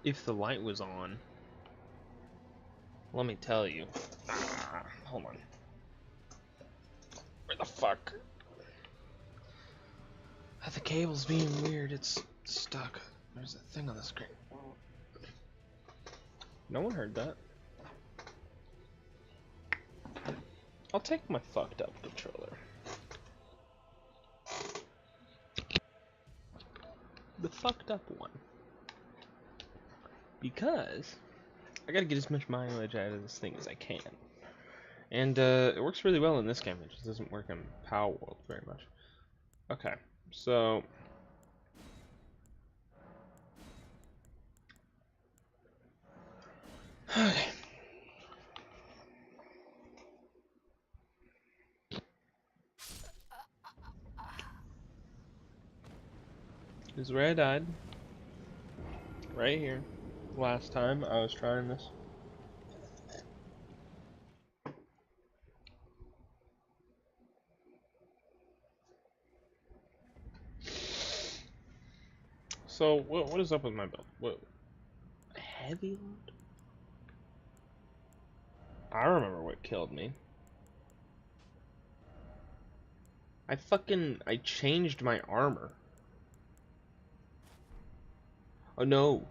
if the light was on, let me tell you. Hold on. Where the fuck? The cable's being weird. It's stuck. There's a thing on the screen. No one heard that. I'll take my fucked up controller. The fucked up one. Because I gotta get as much mileage out of this thing as I can. And it works really well in this game. It just doesn't work in Power World very much. Okay, so okay. This is where I died. Right here. Last time I was trying this. So what is up with my build? What, heavy load? I remember what killed me. I changed my armor. Oh no.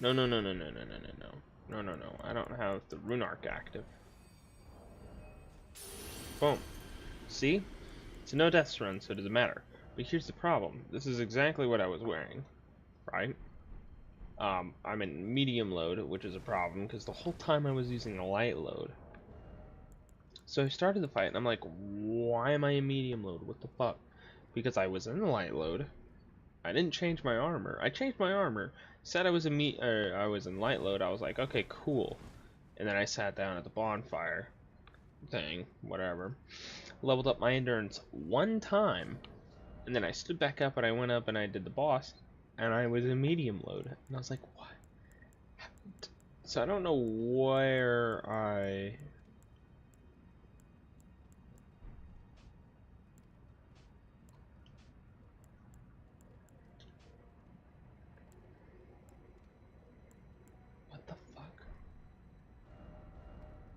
No. I don't have the rune arc active. Boom. See? It's a no deaths run, so it doesn't matter. But here's the problem. This is exactly what I was wearing, right? I'm in medium load, which is a problem, because the whole time I was using a light load. So I started the fight, and I'm like, why am I in medium load? What the fuck? Because I was in the light load. I didn't change my armor. I changed my armor. Said I was I was in light load. I was like, okay, cool. And then I sat down at the bonfire thing, whatever. Leveled up my endurance one time, and then I stood back up and I went up and I did the boss, and I was in medium load. And I was like, what? So I don't know where I... What the fuck?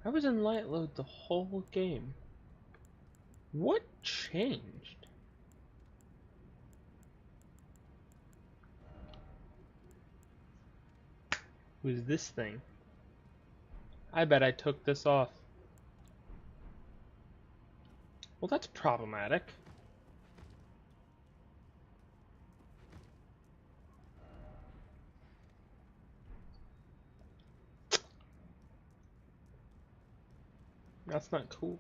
I was in light load the whole game. What changed? Was this thing? I bet I took this off. Well, that's problematic. That's not cool.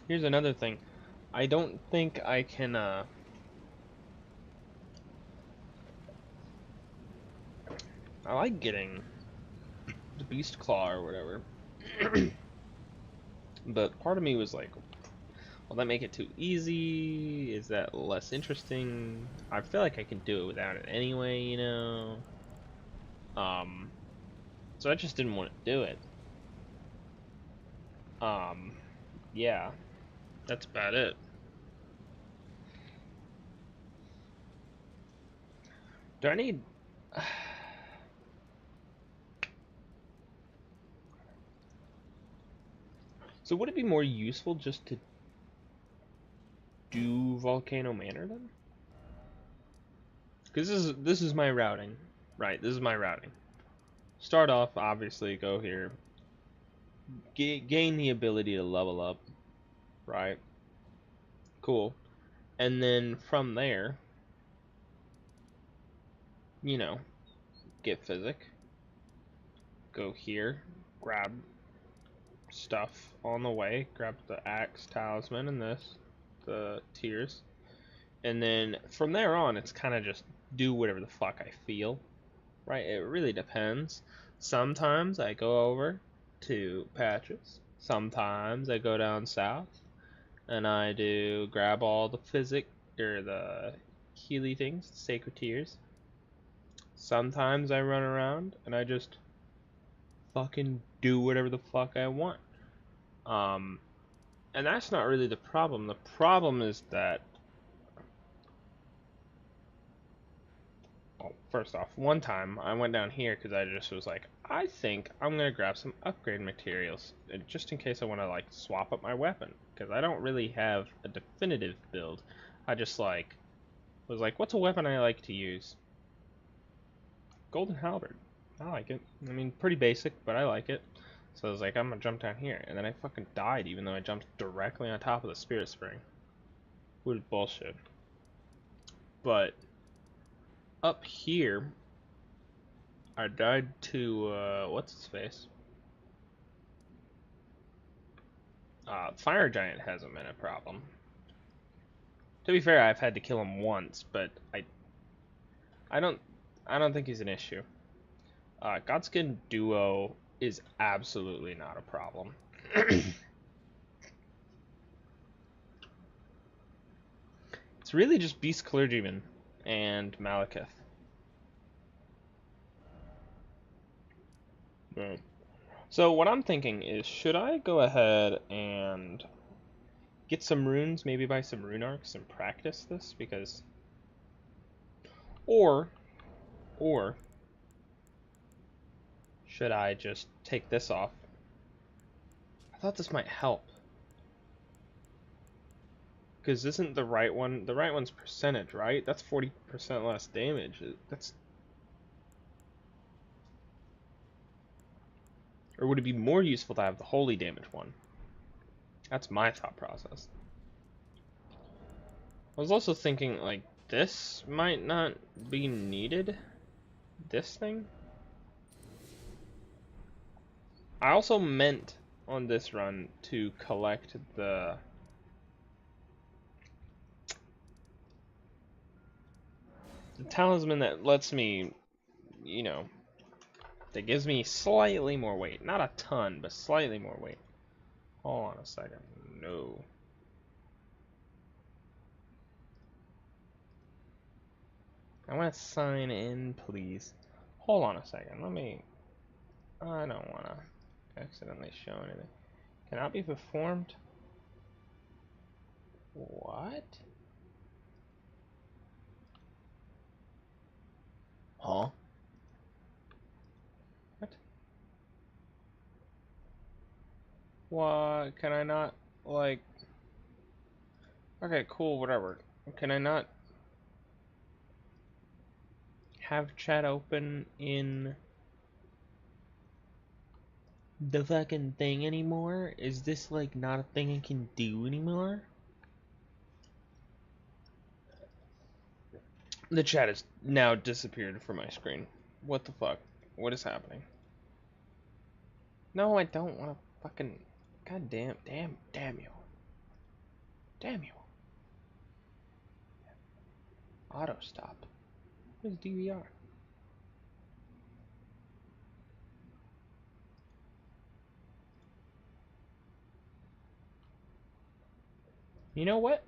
Here's another thing. I don't think I can, I like getting the Beast Claw or whatever. But part of me was like, will that make it too easy? Is that less interesting? I feel like I can do it without it anyway, you know? So I just didn't want to do it. Yeah. That's about it. Do I need... So would it be more useful just to do Volcano Manor then? Because this is my routing. Right, this is my routing. Start off, obviously, go here. Gain the ability to level up. Right? Cool. And then from there, you know, get physic. Go here, grab stuff on the way. Grab the axe, talisman, and the tears. And then from there on, it's kind of just do whatever the fuck I feel. Right? It really depends. Sometimes I go over to Patches. Sometimes I go down south and I do grab all the physic or the Healy things, the sacred tears. Sometimes I run around and I just fucking do whatever the fuck I want. And that's not really the problem. The problem is that first off, one time I went down here because I just was like, I think I'm gonna grab some upgrade materials just in case I want to like swap up my weapon because I don't really have a definitive build. I just like was like, what's a weapon I like to use? Golden halberd. I like it. I mean, pretty basic, but I like it. So I was like, I'm gonna jump down here, and then I fucking died even though I jumped directly on top of the spirit spring. What is bullshit. But up here, I died to what's his face? Fire giant hasn't been a problem. To be fair, I've had to kill him once, but I don't I don't think he's an issue. Godskin duo is absolutely not a problem. It's really just beast clergyman and Maliketh. Right. So what I'm thinking is, should I go ahead and get some runes, maybe buy some rune arcs and practice this? Because, or, or, should I just take this off? I thought this might help. Because isn't the right one's percentage, right? That's 40% less damage. That's... Or would it be more useful to have the holy damage one? That's my thought process. I was also thinking, like, this might not be needed. This thing? I also meant on this run to collect the talisman that lets me, you know, that gives me slightly more weight. Not a ton, but slightly more weight. Hold on a second. No. I want to sign in, please. Hold on a second. Let me... I don't want to accidentally show anything. Cannot be performed? What? Huh? What? What? Can I not, like... Okay, cool, whatever. Can I not have chat open in the fucking thing anymore? Is this like not a thing I can do anymore? The chat has now disappeared from my screen. What the fuck? What is happening? No, I don't want to fucking... God damn you. Damn you. Auto stop. What is DVR? You know what?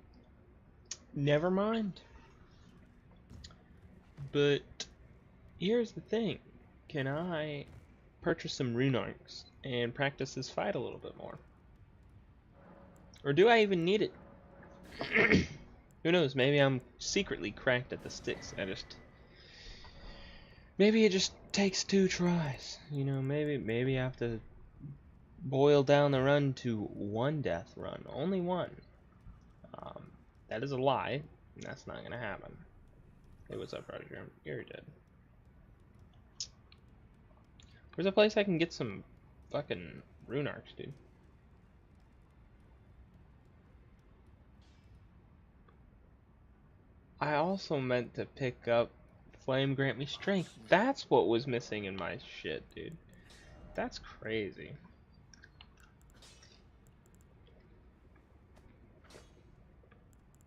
Never mind. But here's the thing. Can I purchase some rune arcs and practice this fight a little bit more? Or do I even need it? Who knows? Maybe I'm secretly cracked at the sticks. Maybe it just takes 2 tries. You know, maybe I have to boil down the run to 1 death run. Only 1. That is a lie. That's not gonna happen. Hey, what's up, Roger? You're dead. There's a place I can get some fucking rune arcs, dude. I also meant to pick up Flame Grant Me Strength. That's what was missing in my shit, dude. That's crazy.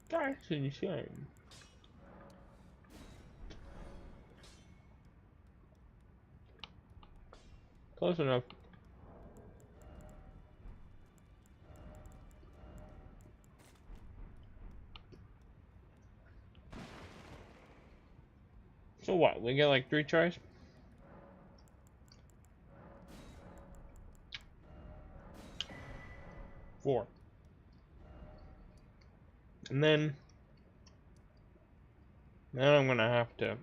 That's insane. Close enough. So what? We get like 3 tries? Four. And then I'm gonna have to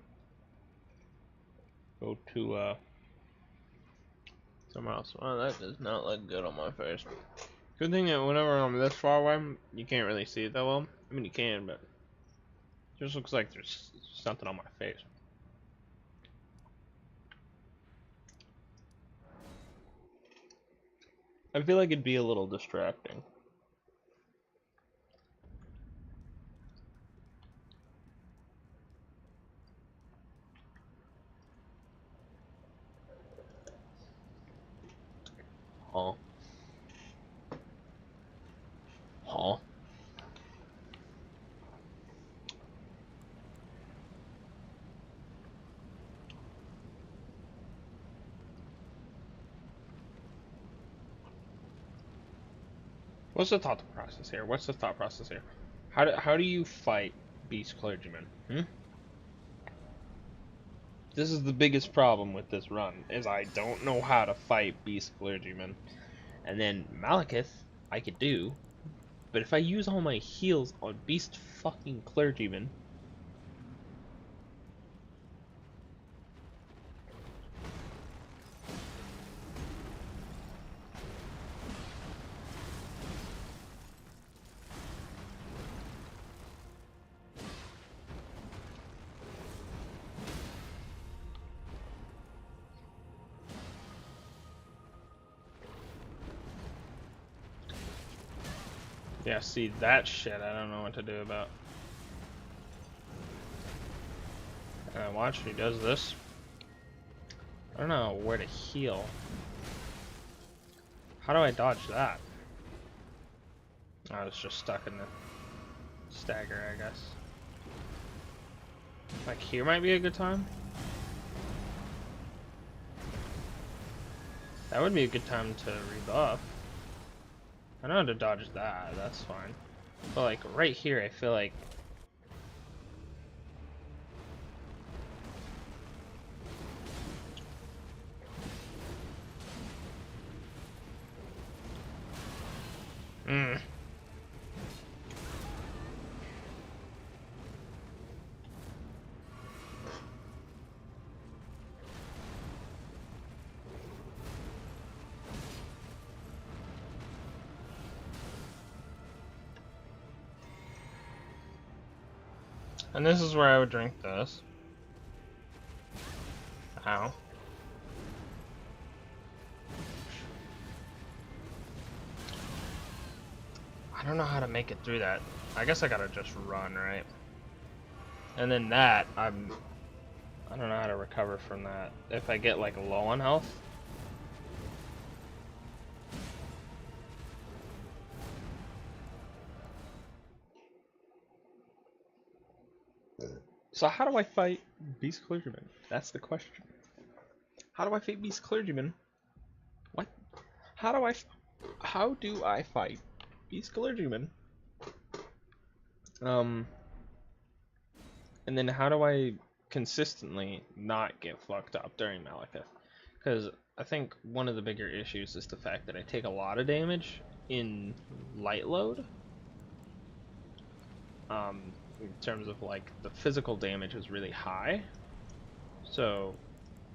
go to somewhere else. Well, that does not look good on my face. Good thing that whenever I'm this far away, you can't really see it that well. I mean, you can, but it just looks like there's something on my face. I feel like it'd be a little distracting. Huh? Huh? What's the thought process here? What's the thought process here? How do you fight beast clergyman? Hmm? This is the biggest problem with this run, is I don't know how to fight beast clergyman. And then Maliketh, I could do, but if I use all my heals on beast fucking clergyman, yeah, see that shit I don't know what to do about. Watch, he does this. I don't know where to heal. How do I dodge that? I was just stuck in the stagger, I guess. Like here might be a good time. That would be a good time to rebuff. I know how to dodge that, that's fine. But like right here, I feel like And this is where I would drink this. Ow. I don't know how to make it through that. I guess I gotta just run, right? And then that, I don't know how to recover from that. If I get like low on health. So how do I fight Beast Clergyman? That's the question. How do I fight Beast Clergyman? What? How do I fight Beast Clergyman? And then how do I consistently not get fucked up during Maliketh? Because I think one of the bigger issues is the fact that I take a lot of damage in light load. In terms of like the physical damage is really high. So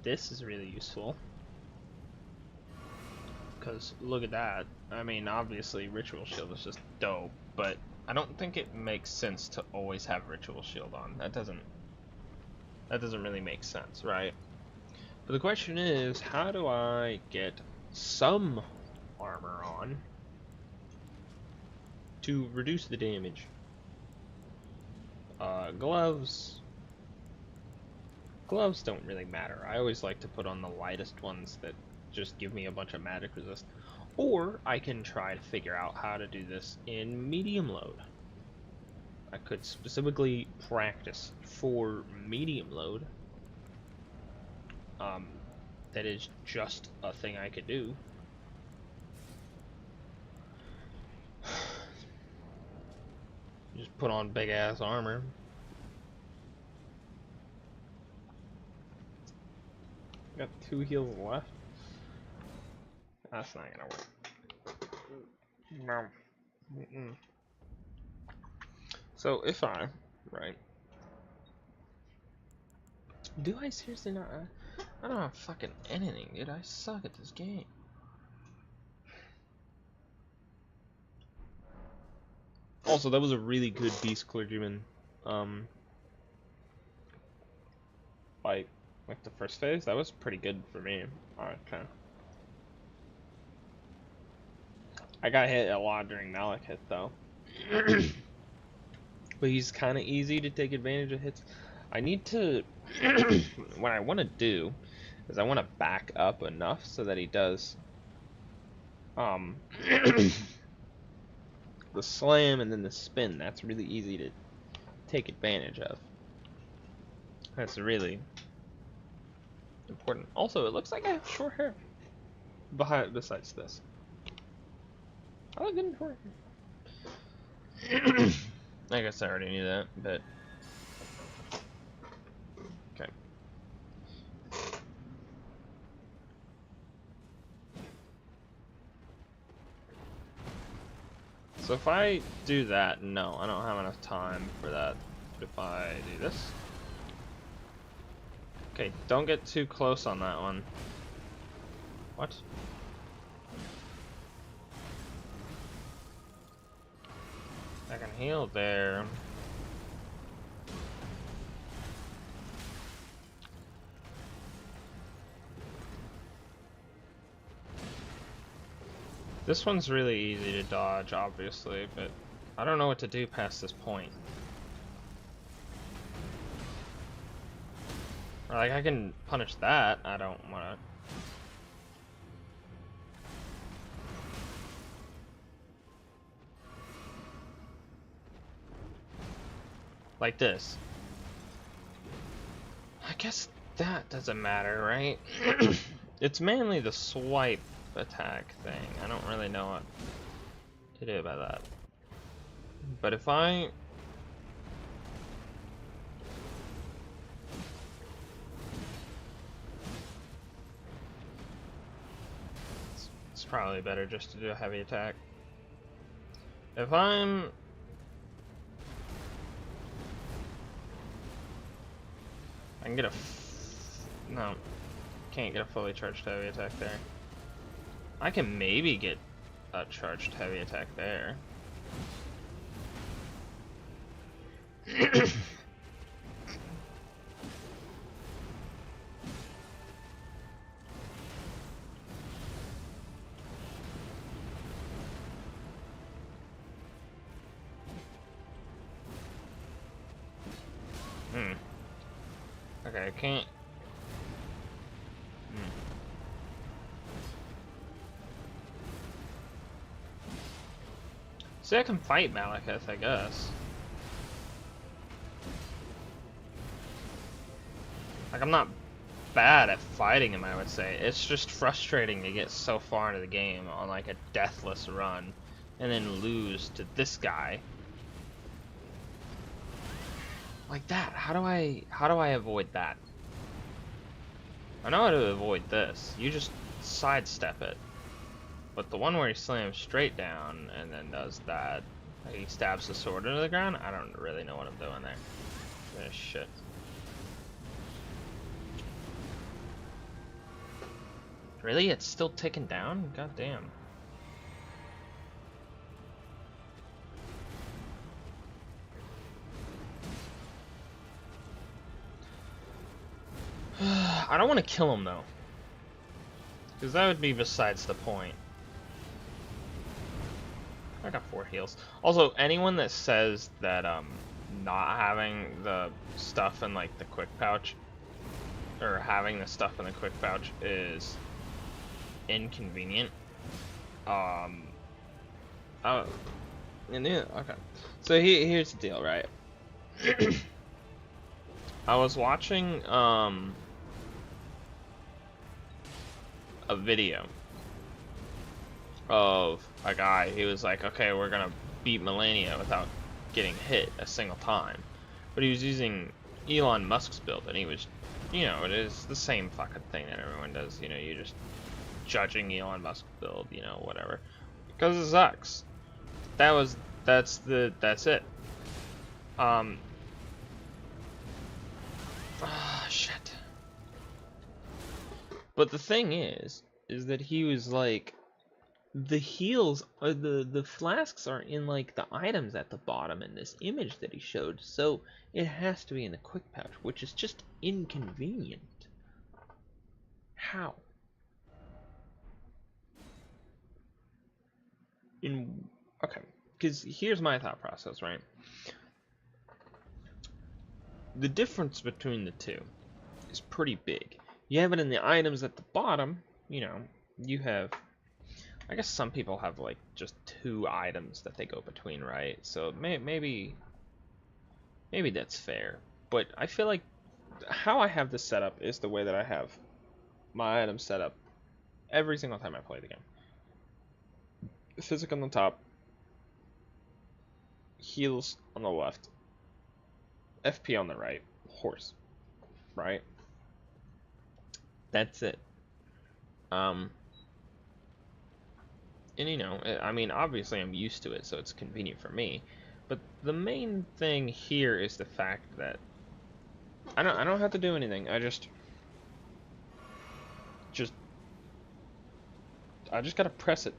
this is really useful. Because look at that. I mean, obviously Ritual Shield is just dope, but I don't think it makes sense to always have Ritual Shield on. That doesn't really make sense, right? But the question is, how do I get some armor on to reduce the damage? Gloves don't really matter. I always like to put on the lightest ones that just give me a bunch of magic resist. Or I can try to figure out how to do this in medium load. I could specifically practice for medium load. That is just a thing I could do. Just put on big ass armor. Got 2 heals left. That's not gonna work. No. So if right? Do I seriously not? I don't have fucking anything, dude. I suck at this game. Also, that was a really good beast clergyman. Like the first phase, that was pretty good for me. Okay. I got hit a lot during Maliketh though. But he's kind of easy to take advantage of hits. I need to, what I want to do is I want to back up enough so that he does the slam and then the spin. That's really easy to take advantage of. That's really important. Also, it looks like I have short hair besides this. I look good in short hair. I guess I already knew that, but okay. So if I do that, no, I don't have enough time for that. But if I do this, okay, don't get too close on that one. What? I can heal there. This one's really easy to dodge, obviously, but I don't know what to do past this point. Like, I can punish that. I don't want to. Like this. I guess that doesn't matter, right? It's mainly the swipe attack thing. I don't really know what to do about that. But if I... It's probably better just to do a heavy attack. If I'm... I can get a... No. Can't get a fully charged heavy attack there. I can maybe get a charged heavy attack there. Okay, I can't. See, I can fight Maliketh, I guess. Like, I'm not bad at fighting him, I would say. It's just frustrating to get so far into the game on, like, a deathless run and then lose to this guy. Like that. How do I avoid that? I know how to avoid this. You just sidestep it. But the one where he slams straight down and then does that, like he stabs the sword into the ground, I don't really know what I'm doing there. Shit. Really? It's still ticking down? God damn. I don't want to kill him though, because that would be besides the point. I got 4 heals. Also, anyone that says that not having the stuff in like the quick pouch, or having the stuff in the quick pouch is inconvenient. Oh, yeah, okay. So here's the deal, right? I was watching a video of a guy. He was like, okay, we're gonna beat Melania without getting hit a single time, but he was using Elon Musk's build, and he was, you know, it is the same fucking thing that everyone does. You know, you're just judging Elon Musk's build, you know, whatever, because it sucks. That's it. Ah, shit. But the thing is that he was like, the heals, or the flasks are in like the items at the bottom in this image that he showed, so it has to be in the quick pouch, which is just inconvenient. How? In Okay, because here's my thought process, right? The difference between the two is pretty big. You have it in the items at the bottom, you know, you have, I guess some people have like just 2 items that they go between, right? So maybe that's fair. But I feel like how I have this set up is the way that I have my items set up every single time I play the game. Physic on the top, heals on the left, FP on the right, horse, right? That's it. Um, and you know, I mean, obviously I'm used to it, so it's convenient for me. But the main thing here is the fact that I don't have to do anything. Just I just gotta press it.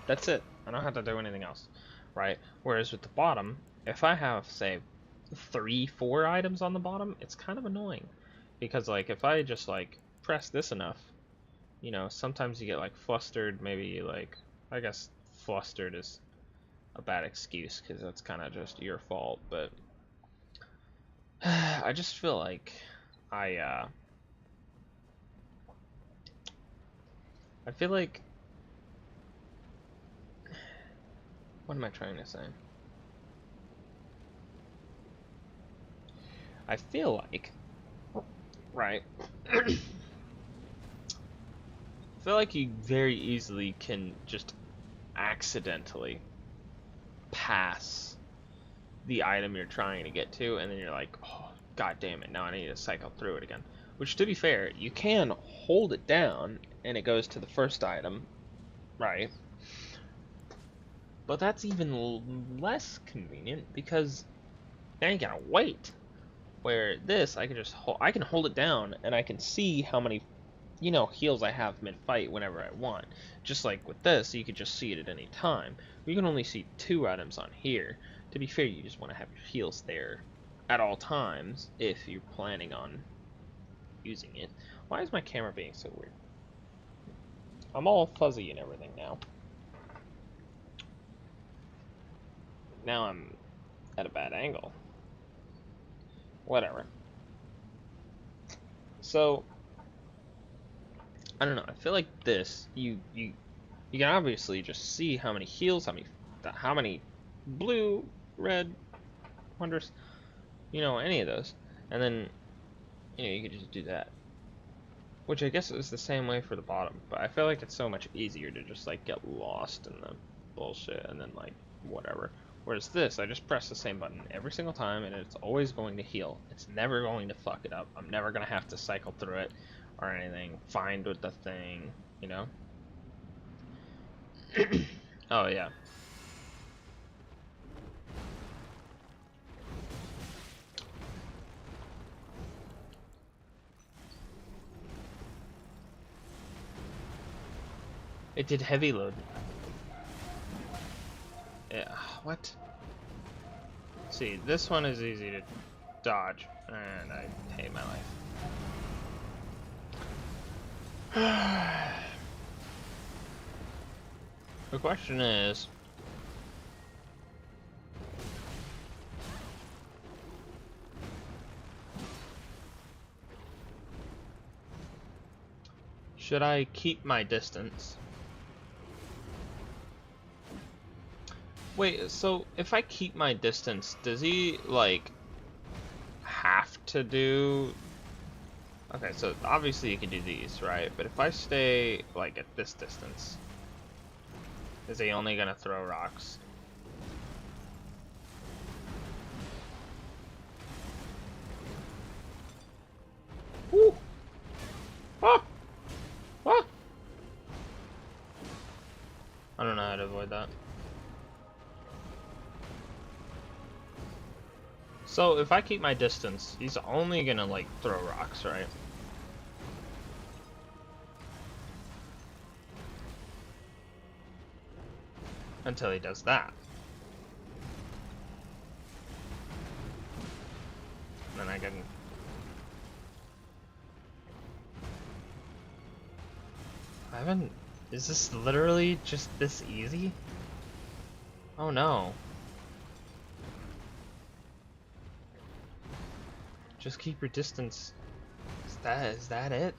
That's it. I don't have to do anything else, right? Whereas with the bottom, if I have, say, 3, 4 items on the bottom, it's kind of annoying. Because, like, if I just, like, press this enough, you know, sometimes you get, like, flustered, maybe, like, I guess flustered is a bad excuse, because that's kind of just your fault, but I just feel like I, I feel like, what am I trying to say? I feel like, right, I feel like you very easily can just accidentally pass the item you're trying to get to, and then you're like, oh, god damn it, now I need to cycle through it again. Which, to be fair, you can hold it down, and it goes to the first item, right? But that's even less convenient, because now you gotta wait. Where this, I can just I can hold it down, and I can see how many, you know, heals I have mid-fight whenever I want. Just like with this, you could just see it at any time. You can only see 2 items on here. To be fair, you just want to have your heals there at all times if you're planning on using it. Why is my camera being so weird? I'm all fuzzy and everything now. Now I'm at a bad angle. Whatever. So, I don't know. I feel like this, you can obviously just see how many heals, how many blue, red, wonders, you know, any of those, and then, you know, you could just do that. Which I guess is the same way for the bottom, but I feel like it's so much easier to just like get lost in the bullshit and then like whatever. Whereas this, I just press the same button every single time and it's always going to heal. It's never going to fuck it up. I'm never gonna have to cycle through it or anything. Find with the thing, you know? Oh yeah. It did heavy load. Yeah, what? See, this one is easy to dodge, and I hate my life. The question is, should I keep my distance? Wait, so if I keep my distance, does he, like, have to do... Okay, so obviously you can do these, right? But if I stay, like, at this distance, is he only gonna throw rocks? Woo! Ah! Ah! I don't know how to avoid that. So if I keep my distance, he's only gonna like throw rocks, right? until he does that. And then I can... I haven't... Is this literally just this easy? Oh no. Just keep your distance. Is that it?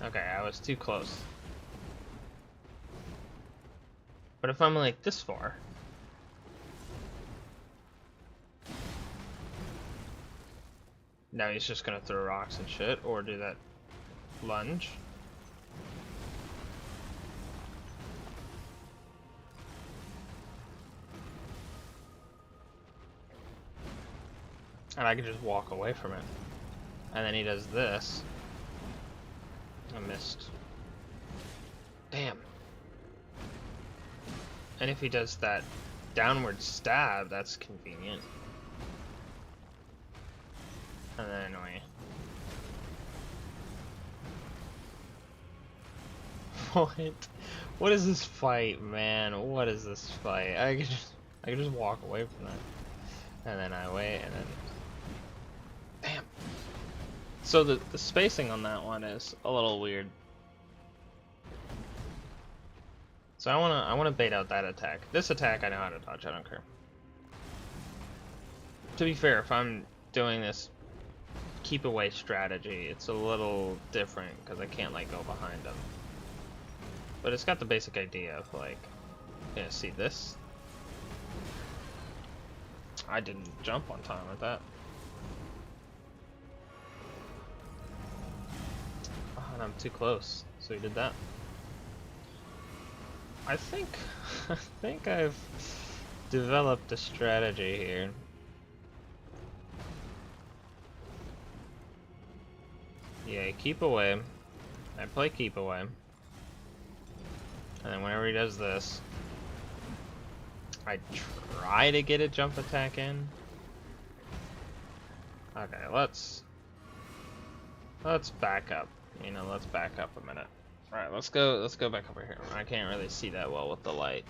Okay, I was too close. But if I'm like this far... Now he's just gonna throw rocks and shit, or do that lunge. And I can just walk away from it. And then he does this. I missed. Damn. And if he does that downward stab, that's convenient. And then annoying. What? What is this fight, man? What is this fight? I could just walk away from that. And then I wait, and then... Damn. So the spacing on that one is a little weird. So I wanna bait out that attack. This attack I know how to dodge, I don't care. To be fair, if I'm doing this keep away strategy, it's a little different because I can't like go behind them. But it's got the basic idea of like, yeah, see this? I didn't jump on time with that. Oh, and I'm too close, so he did that. I think I've developed a strategy here. Yeah, keep away. I play keep away. And then whenever he does this, I try to get a jump attack in. Okay, let's back up. You know, let's back up a minute. Alright, let's go back over here. I can't really see that well with the light.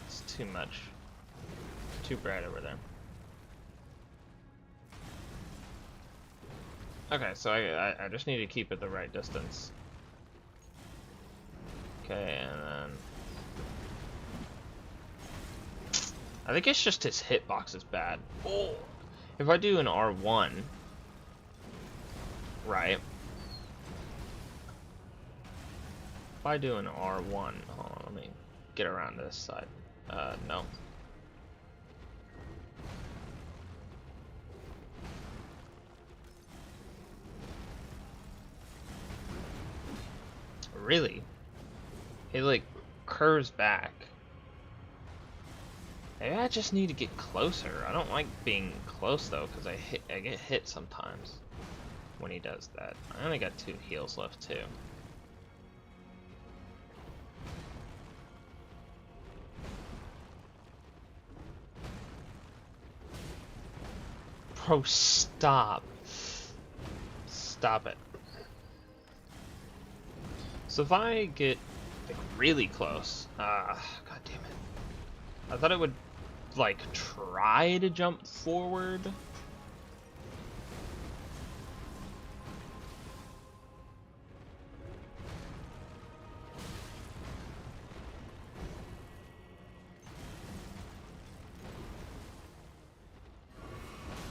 It's too much. Too bright over there. Okay, so I just need to keep it the right distance. Okay, and then... I think it's just his hitbox is bad. Oh! If I do an R1... Right. If I do an R1... Hold on, let me get around this side. No. Really? It like curves back. Maybe I just need to get closer. I don't like being close though, because I get hit sometimes when he does that. I only got 2 heals left too. Bro, stop. Stop it. So if I get like really close, god damn it. I thought it would like try to jump forward.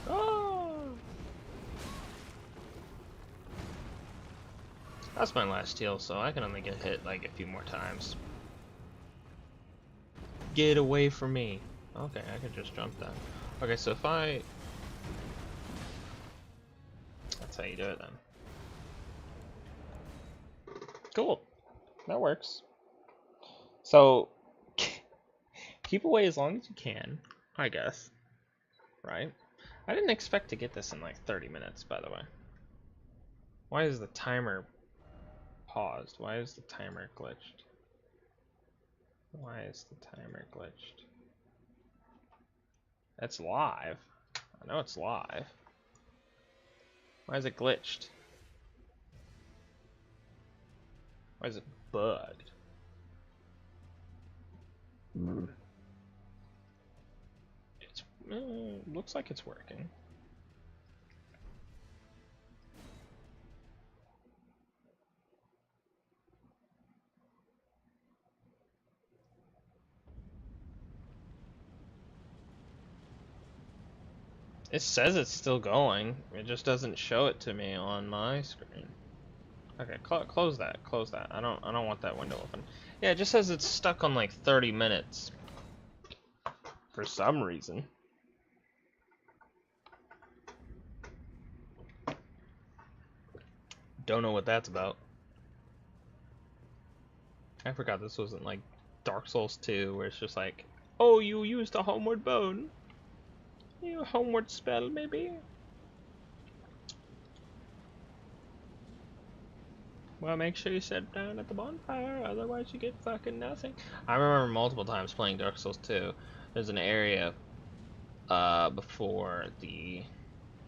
Oh. That's my last heal, so I can only get hit like a few more times. Get away from me. Okay, I can just jump that. Okay, so if I... That's how you do it then. Cool. That works. So, keep away as long as you can, I guess. Right? I didn't expect to get this in like 30 minutes, by the way. Why is the timer paused? Why is the timer glitched? Why is the timer glitched? It's live. I know it's live. Why is it glitched? Why is it bugged? It's looks like it's working. It says it's still going. It just doesn't show it to me on my screen. Okay, close that. Close that. I don't want that window open. Yeah, it just says it's stuck on like 30 minutes for some reason. Don't know what that's about. I forgot this wasn't like Dark Souls 2, where it's just like, oh, you used a homeward bone. You homeward spell, maybe? Well, make sure you sit down at the bonfire, otherwise you get fucking nothing. I remember multiple times playing Dark Souls 2. There's an area before the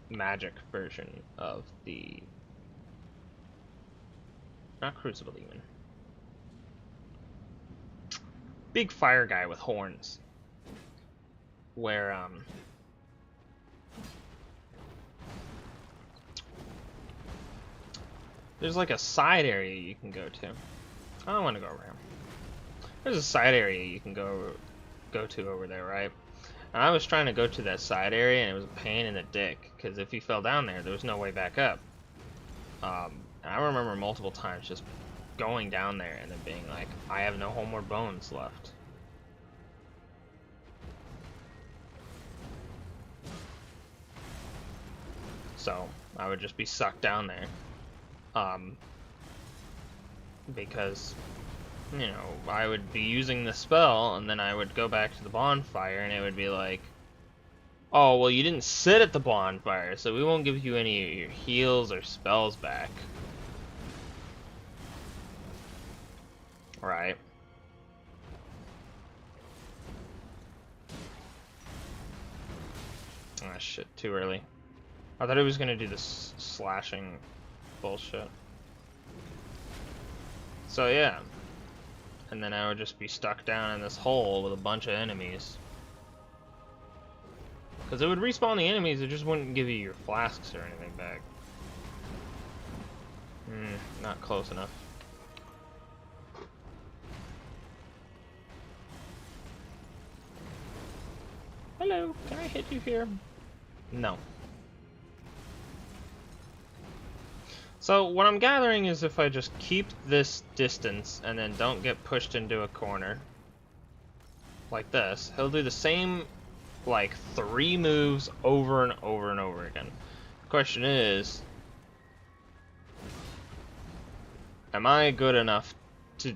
magic version of the... not Crucible Demon. Big fire guy with horns. Where, there's like a side area you can go to. I don't want to go over here. There's a side area you can go to over there, right? And I was trying to go to that side area, and it was a pain in the dick, because if you fell down there, there was no way back up. And I remember multiple times just going down there and then being like, I have no homeward bones left. So I would just be sucked down there. Because, you know, I would be using the spell, and then I would go back to the bonfire, and it would be like, oh, well, you didn't sit at the bonfire, so we won't give you any of your heals or spells back. Right. Ah, shit, too early. I thought it was gonna do this slashing bullshit. So yeah. And then I would just be stuck down in this hole with a bunch of enemies. Because it would respawn the enemies, it just wouldn't give you your flasks or anything back. Not close enough. Hello, can I hit you here? No. So what I'm gathering is if I just keep this distance and then don't get pushed into a corner, like this, he'll do the same, like, 3 moves over and over and over again. The question is, am I good enough to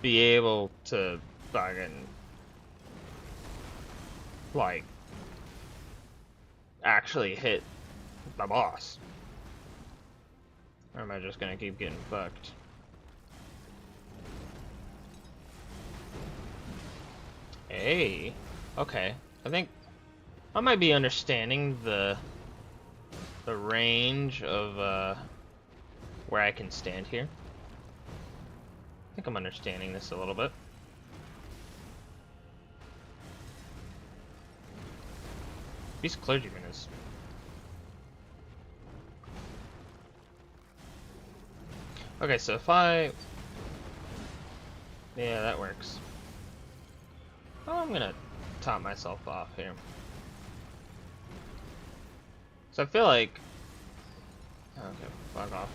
be able to fucking, like, actually hit the boss? Or am I just gonna keep getting fucked? Hey, okay. I think I might be understanding the range of where I can stand here. I think I'm understanding this a little bit. These clergyman is... Okay, so if I... yeah, that works. Oh, I'm gonna top myself off here. So I feel like... okay, fuck off.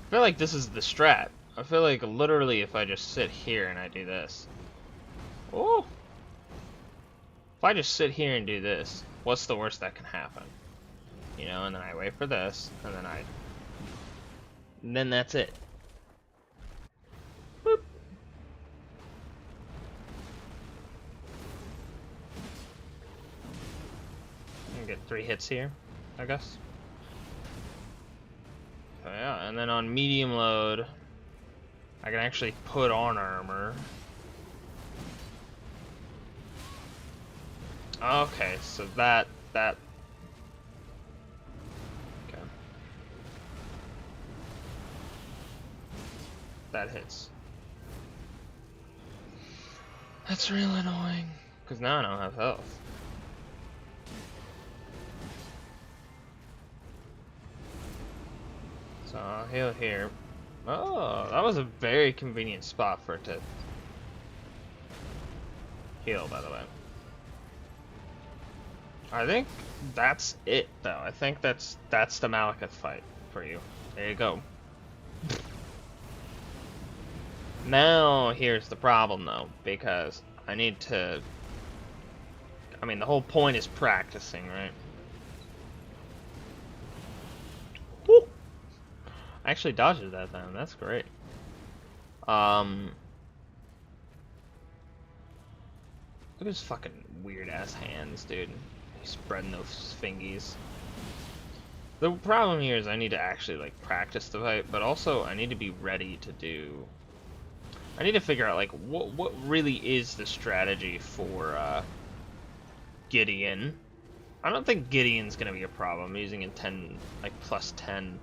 I feel like this is the strat. I feel like literally if I just sit here and I do this... oh! If I just sit here and do this, what's the worst that can happen? You know, and then I wait for this, and then and then that's it. Boop. I can get 3 hits here, I guess. So yeah, and then on medium load, I can actually put on armor. Okay, so that. Okay. that hits. That's real annoying. Because now I don't have health. So I'll heal here. Oh, that was a very convenient spot for it to heal, by the way. I think that's it, though. I think that's the Maliketh fight for you. There you go. Now, here's the problem, though, because I need to... I mean, the whole point is practicing, right? Woo! I actually dodged it that time. That's great. Look at his fucking weird-ass hands, dude. He's spreading those fingies. The problem here is I need to actually, like, practice the fight, but also I need to be ready to do... I need to figure out, like, what really is the strategy for, Gideon. I don't think Gideon's gonna be a problem. I'm using a 10, like, plus 10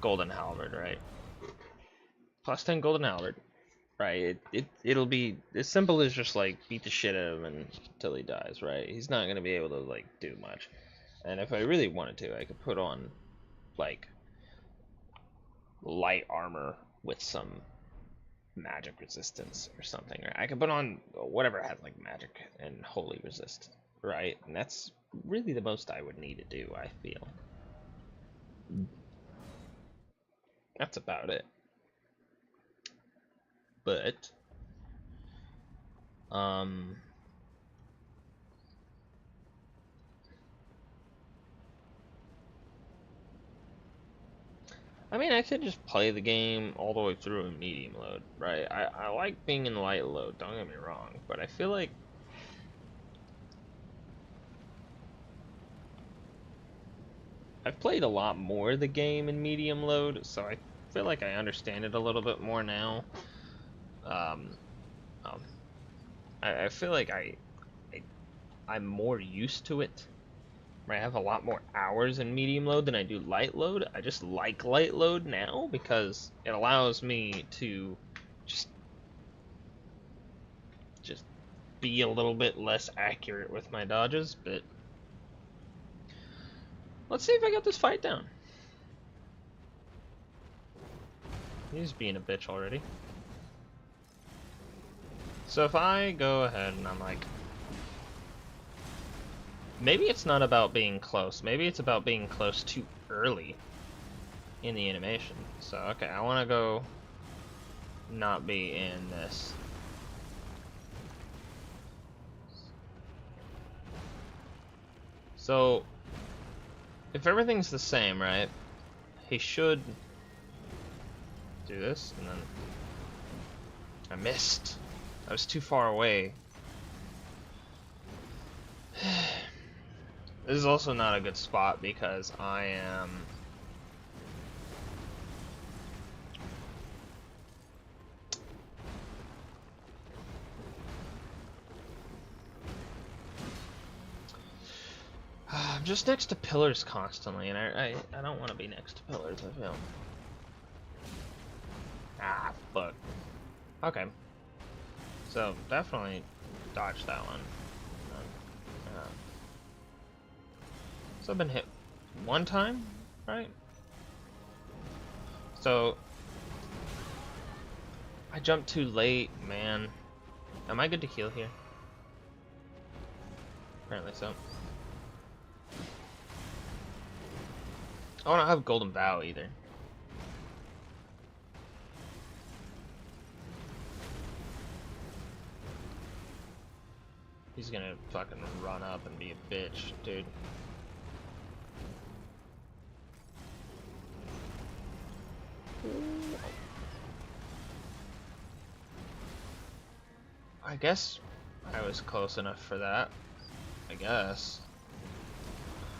golden halberd, right? Plus 10 golden halberd. Right, it'll be as simple as just, like, beat the shit out of him until he dies, right? He's not gonna be able to, like, do much. And if I really wanted to, I could put on, like, light armor with some magic resistance or something. Or I could put on whatever has, like, magic and holy resist, right? And that's really the most I would need to do, I feel. That's about it. But, I mean, I could just play the game all the way through in medium load, right? I like being in light load, don't get me wrong, but I feel like I've played a lot more of the game in medium load, so I feel like I understand it a little bit more now. Um, um, I feel like I'm more used to it. I have a lot more hours in medium load than I do light load. I just like light load now because it allows me to just be a little bit less accurate with my dodges, but let's see if I got this fight down. He's being a bitch already. So if I go ahead and I'm like, maybe it's not about being close. Maybe it's about being close too early in the animation. So, okay, I want to go not be in this. So, if everything's the same, right, he should do this, and then I missed. I was too far away. This is also not a good spot because I am... I'm just next to pillars constantly, and I don't want to be next to pillars, I feel. Ah, fuck. Okay. So, definitely dodge that one. So I've been hit one time, right? So, I jumped too late, man. Am I good to heal here? Apparently so. Oh, I don't have Golden Bow either. He's gonna fucking run up and be a bitch, dude. I guess I was close enough for that. I guess.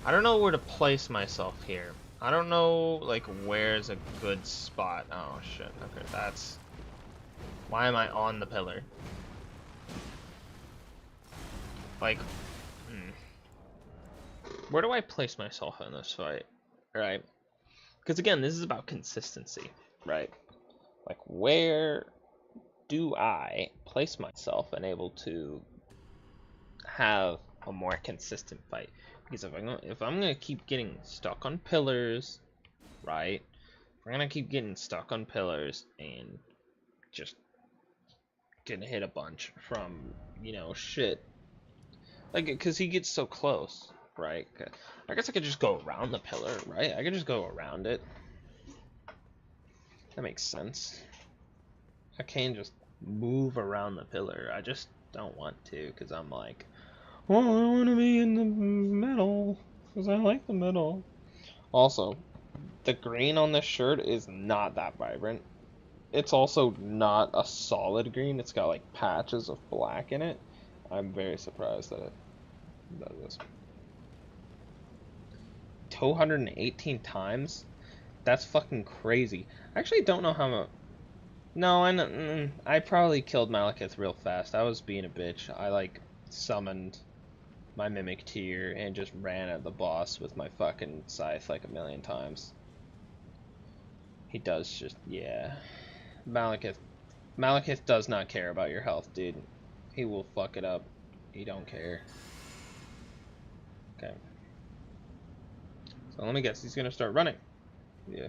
I don't know where to place myself here. I don't know, like, where's a good spot. Oh, shit. Okay, that's... Why am I on the pillar? Like, where do I place myself in this fight? Right? Because, again, this is about consistency, right? Like, where do I place myself and able to have a more consistent fight? Because if I'm gonna keep getting stuck on pillars, right? If I'm gonna keep getting stuck on pillars and just getting hit a bunch from, you know, shit. Like, because he gets so close, right? I guess I could just go around the pillar, right? I could just go around it. That makes sense. I can't just move around the pillar. I just don't want to, because I'm like, well, I want to be in the middle, because I like the middle. Also, the green on this shirt is not that vibrant. It's also not a solid green. It's got like patches of black in it. I'm very surprised that it does this. 218 times? That's fucking crazy. I actually don't know how much. No, I probably killed Maliketh real fast. I was being a bitch. I like summoned my mimic tier and just ran at the boss with my fucking scythe like a million times. He does just, yeah. Maliketh does not care about your health, dude. He will fuck it up. He don't care. Okay. So let me guess, he's gonna start running. Yeah.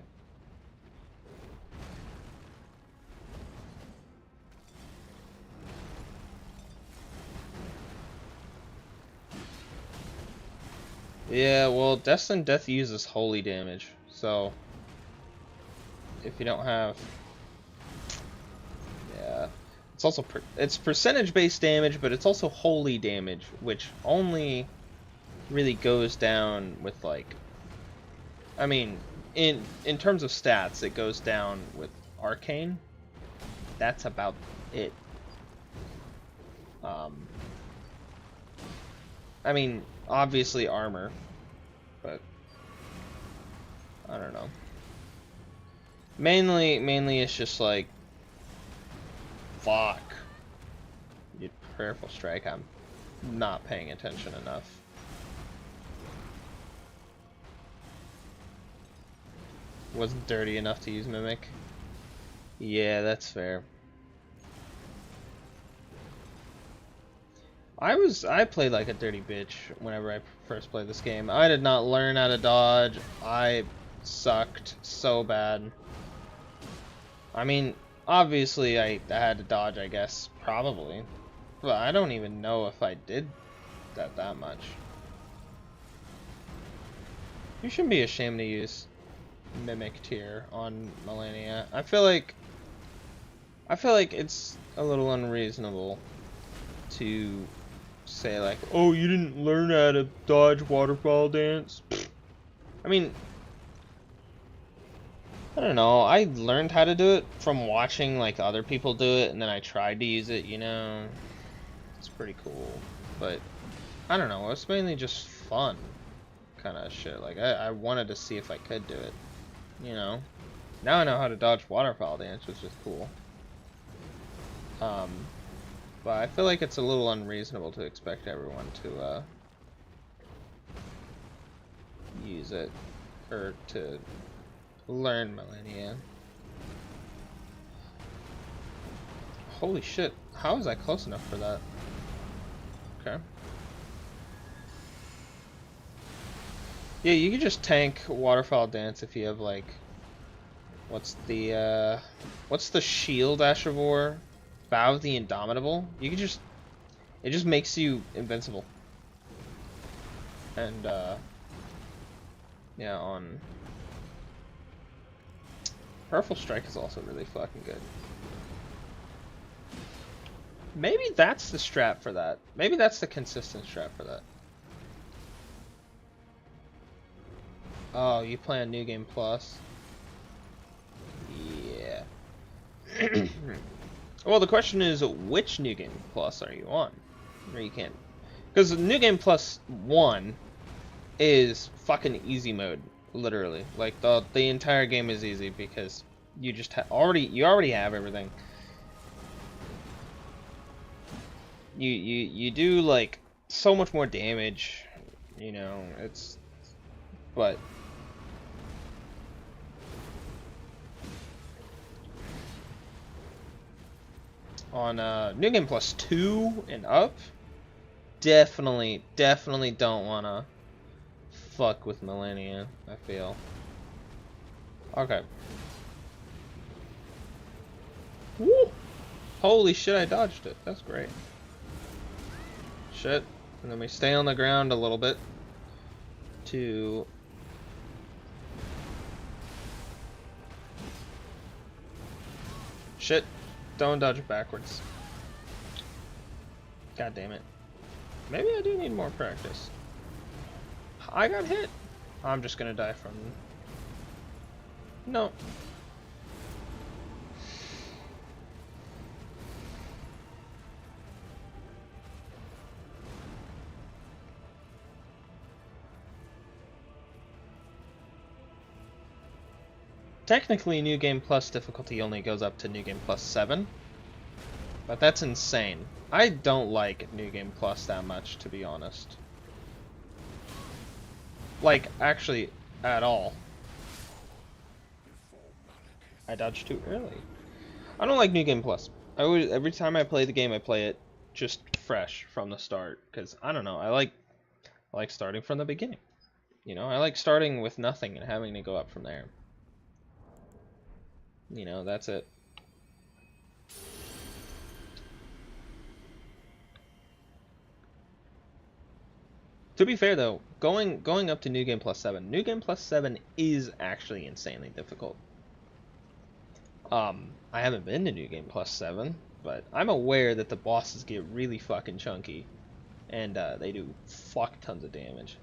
Yeah, well, Destined Death uses holy damage, so if you don't have, yeah, it's also it's percentage-based damage, but it's also holy damage, which only really goes down with like, I mean, in terms of stats, it goes down with arcane. That's about it. I mean, obviously armor, but I don't know. Mainly it's just like, fuck. You prayerful strike. I'm not paying attention enough. Wasn't dirty enough to use mimic. Yeah, that's fair. I played like a dirty bitch whenever I first played this game. I did not learn how to dodge. I sucked so bad. I mean, obviously I had to dodge, I guess, probably. But I don't even know if I did that much. You shouldn't be ashamed to use mimic tier on Malenia. I feel like it's a little unreasonable to say like, oh, you didn't learn how to dodge waterfall dance. I mean, I don't know. I learned how to do it from watching like other people do it, and then I tried to use it, you know. It's pretty cool, but I don't know. It's mainly just fun kind of shit. Like I wanted to see if I could do it, you know. Now I know how to dodge waterfall dance, which is cool. But I feel like it's a little unreasonable to expect everyone to use it or to learn Millennia. Holy shit, how was I close enough for that? Okay. Yeah, you can just tank waterfall dance if you have like, what's the shield Ashavor? Bow of the Indomitable? You can just, it just makes you invincible. And yeah, on Purple Strike is also really fucking good. Maybe that's the strat for that. Maybe that's the consistent strat for that. Oh, you play on New Game Plus? Yeah. Well, the question is, which New Game Plus are you on? Or you can't... Because New Game Plus 1 is fucking easy mode, literally. Like, the entire game is easy because you just you already have everything. You do, like, so much more damage, you know, it's... But... on New Game Plus 2 and up, definitely don't wanna fuck with Millennia, I feel. Okay. Woo! Holy shit, I dodged it. That's great. Shit. And then we stay on the ground a little bit to... Shit. Don't dodge it backwards. God damn it. Maybe I do need more practice. I got hit. I'm just gonna die from... No. Technically, New Game Plus difficulty only goes up to New Game Plus 7. But that's insane. I don't like New Game Plus that much, to be honest. Like, actually, at all. I dodged too early. I don't like New Game Plus. Every time I play the game, I play it just fresh from the start. Because, I don't know, I like starting from the beginning. You know, I like starting with nothing and having to go up from there. You know, that's it. To be fair though, going up to New Game Plus 7, New Game Plus 7 is actually insanely difficult. I haven't been to New Game Plus 7, but I'm aware that the bosses get really fucking chunky, and they do fuck tons of damage.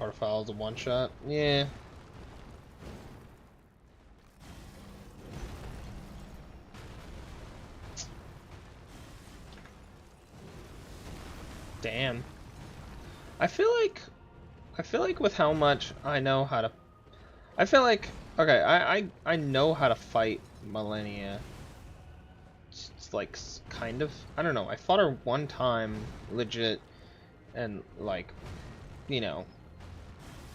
Waterfowl's a one-shot? Yeah. Damn. I feel like with how much I know how to... I feel like... Okay, I know how to fight Millennia. It's like, kind of... I don't know, I fought her one time, legit, and like, you know,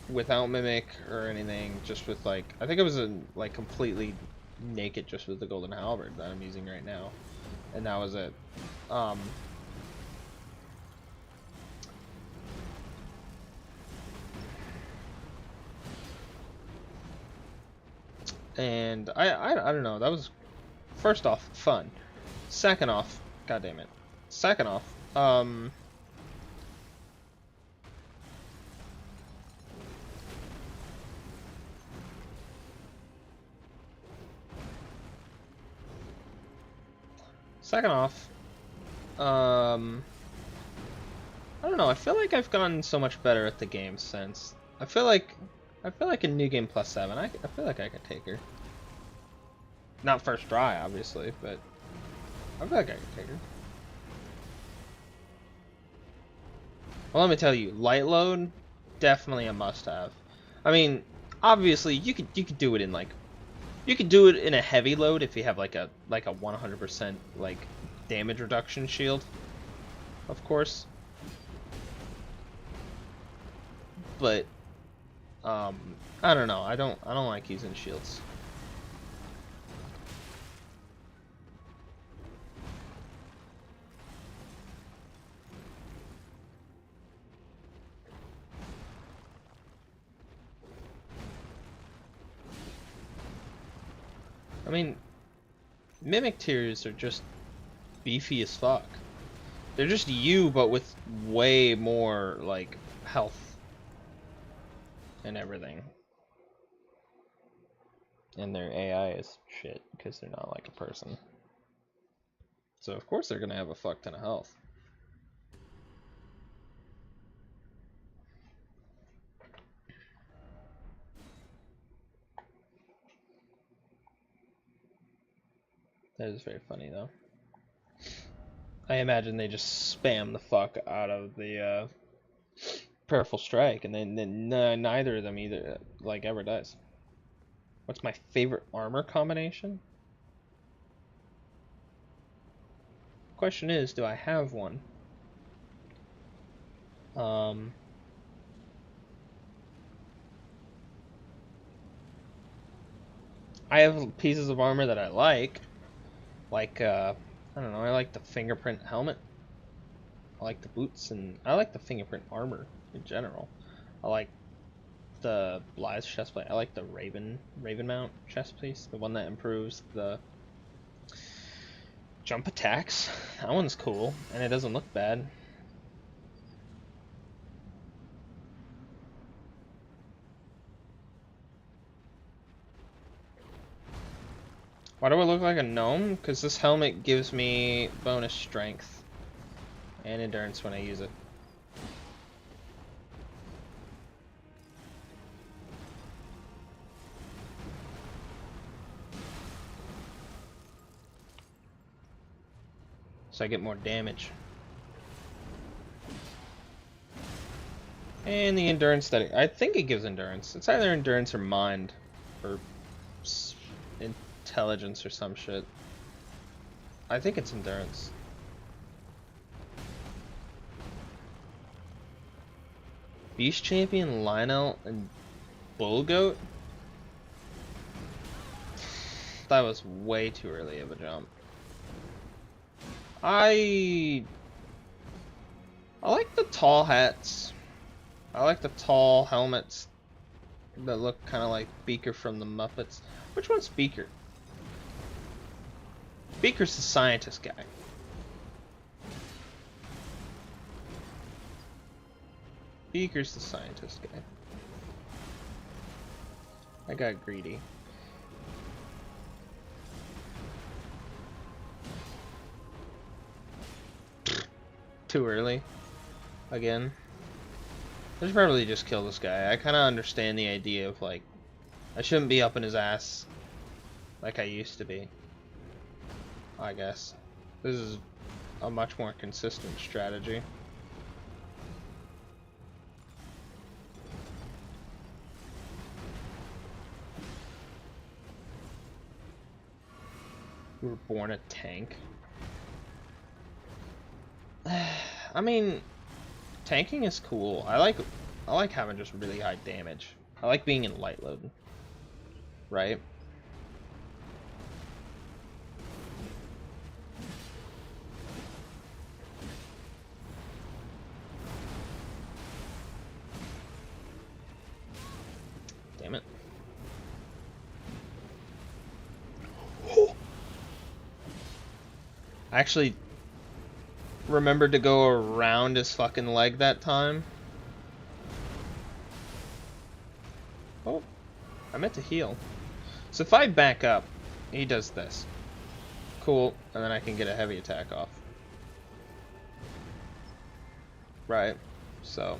without Mimic or anything, just with like... I think it was like completely naked just with the Golden Halberd that I'm using right now. And that was it. And I don't know, that was, first off, fun. Second off, god damn it. Second off, I don't know, I feel like I've gotten so much better at the game since. I feel like in New Game Plus 7, I feel like I could take her. Not first try, obviously, but I feel like I could take her. Well, let me tell you, light load, definitely a must-have. I mean, obviously, you could do it in like, you could do it in a heavy load if you have like a 100% like damage reduction shield, of course. But I don't know. I don't like using shields. I mean, Mimic tiers are just beefy as fuck. They're just you, but with way more, like, health and everything. And their AI is shit, because they're not like a person. So of course they're gonna have a fuck ton of health. That is very funny, though. I imagine they just spam the fuck out of the Prayerful Strike, and then neither of them either like ever dies. What's my favorite armor combination? Question is, do I have one? Um, I have pieces of armor that I like I don't know. I like the fingerprint helmet. I like the boots, and I like the fingerprint armor in general. I like the Bly's chestplate. I like the Raven mount chestpiece, the one that improves the jump attacks. That one's cool, and it doesn't look bad. Why do I look like a gnome? Because this helmet gives me bonus strength and endurance when I use it. So I get more damage. And the endurance that I think it gives endurance. It's either endurance or mind, or intelligence or some shit. I think it's endurance. Beast Champion, Lionel, and Bullgoat? That was way too early of a jump. I like the tall hats. I like the tall helmets that look kind of like Beaker from the Muppets. Which one's Beaker? Beaker's the scientist guy. Beaker's the scientist guy. I got greedy. Too early. Again. I should probably just kill this guy. I kind of understand the idea of, like, I shouldn't be up in his ass like I used to be. I guess. This is a much more consistent strategy. You were born a tank. I mean, tanking is cool. I like having just really high damage. I like being in light load. Right? Damn it. I actually remembered to go around his fucking leg that time. Oh, I meant to heal. So if I back up, he does this. Cool, and then I can get a heavy attack off. Right, so.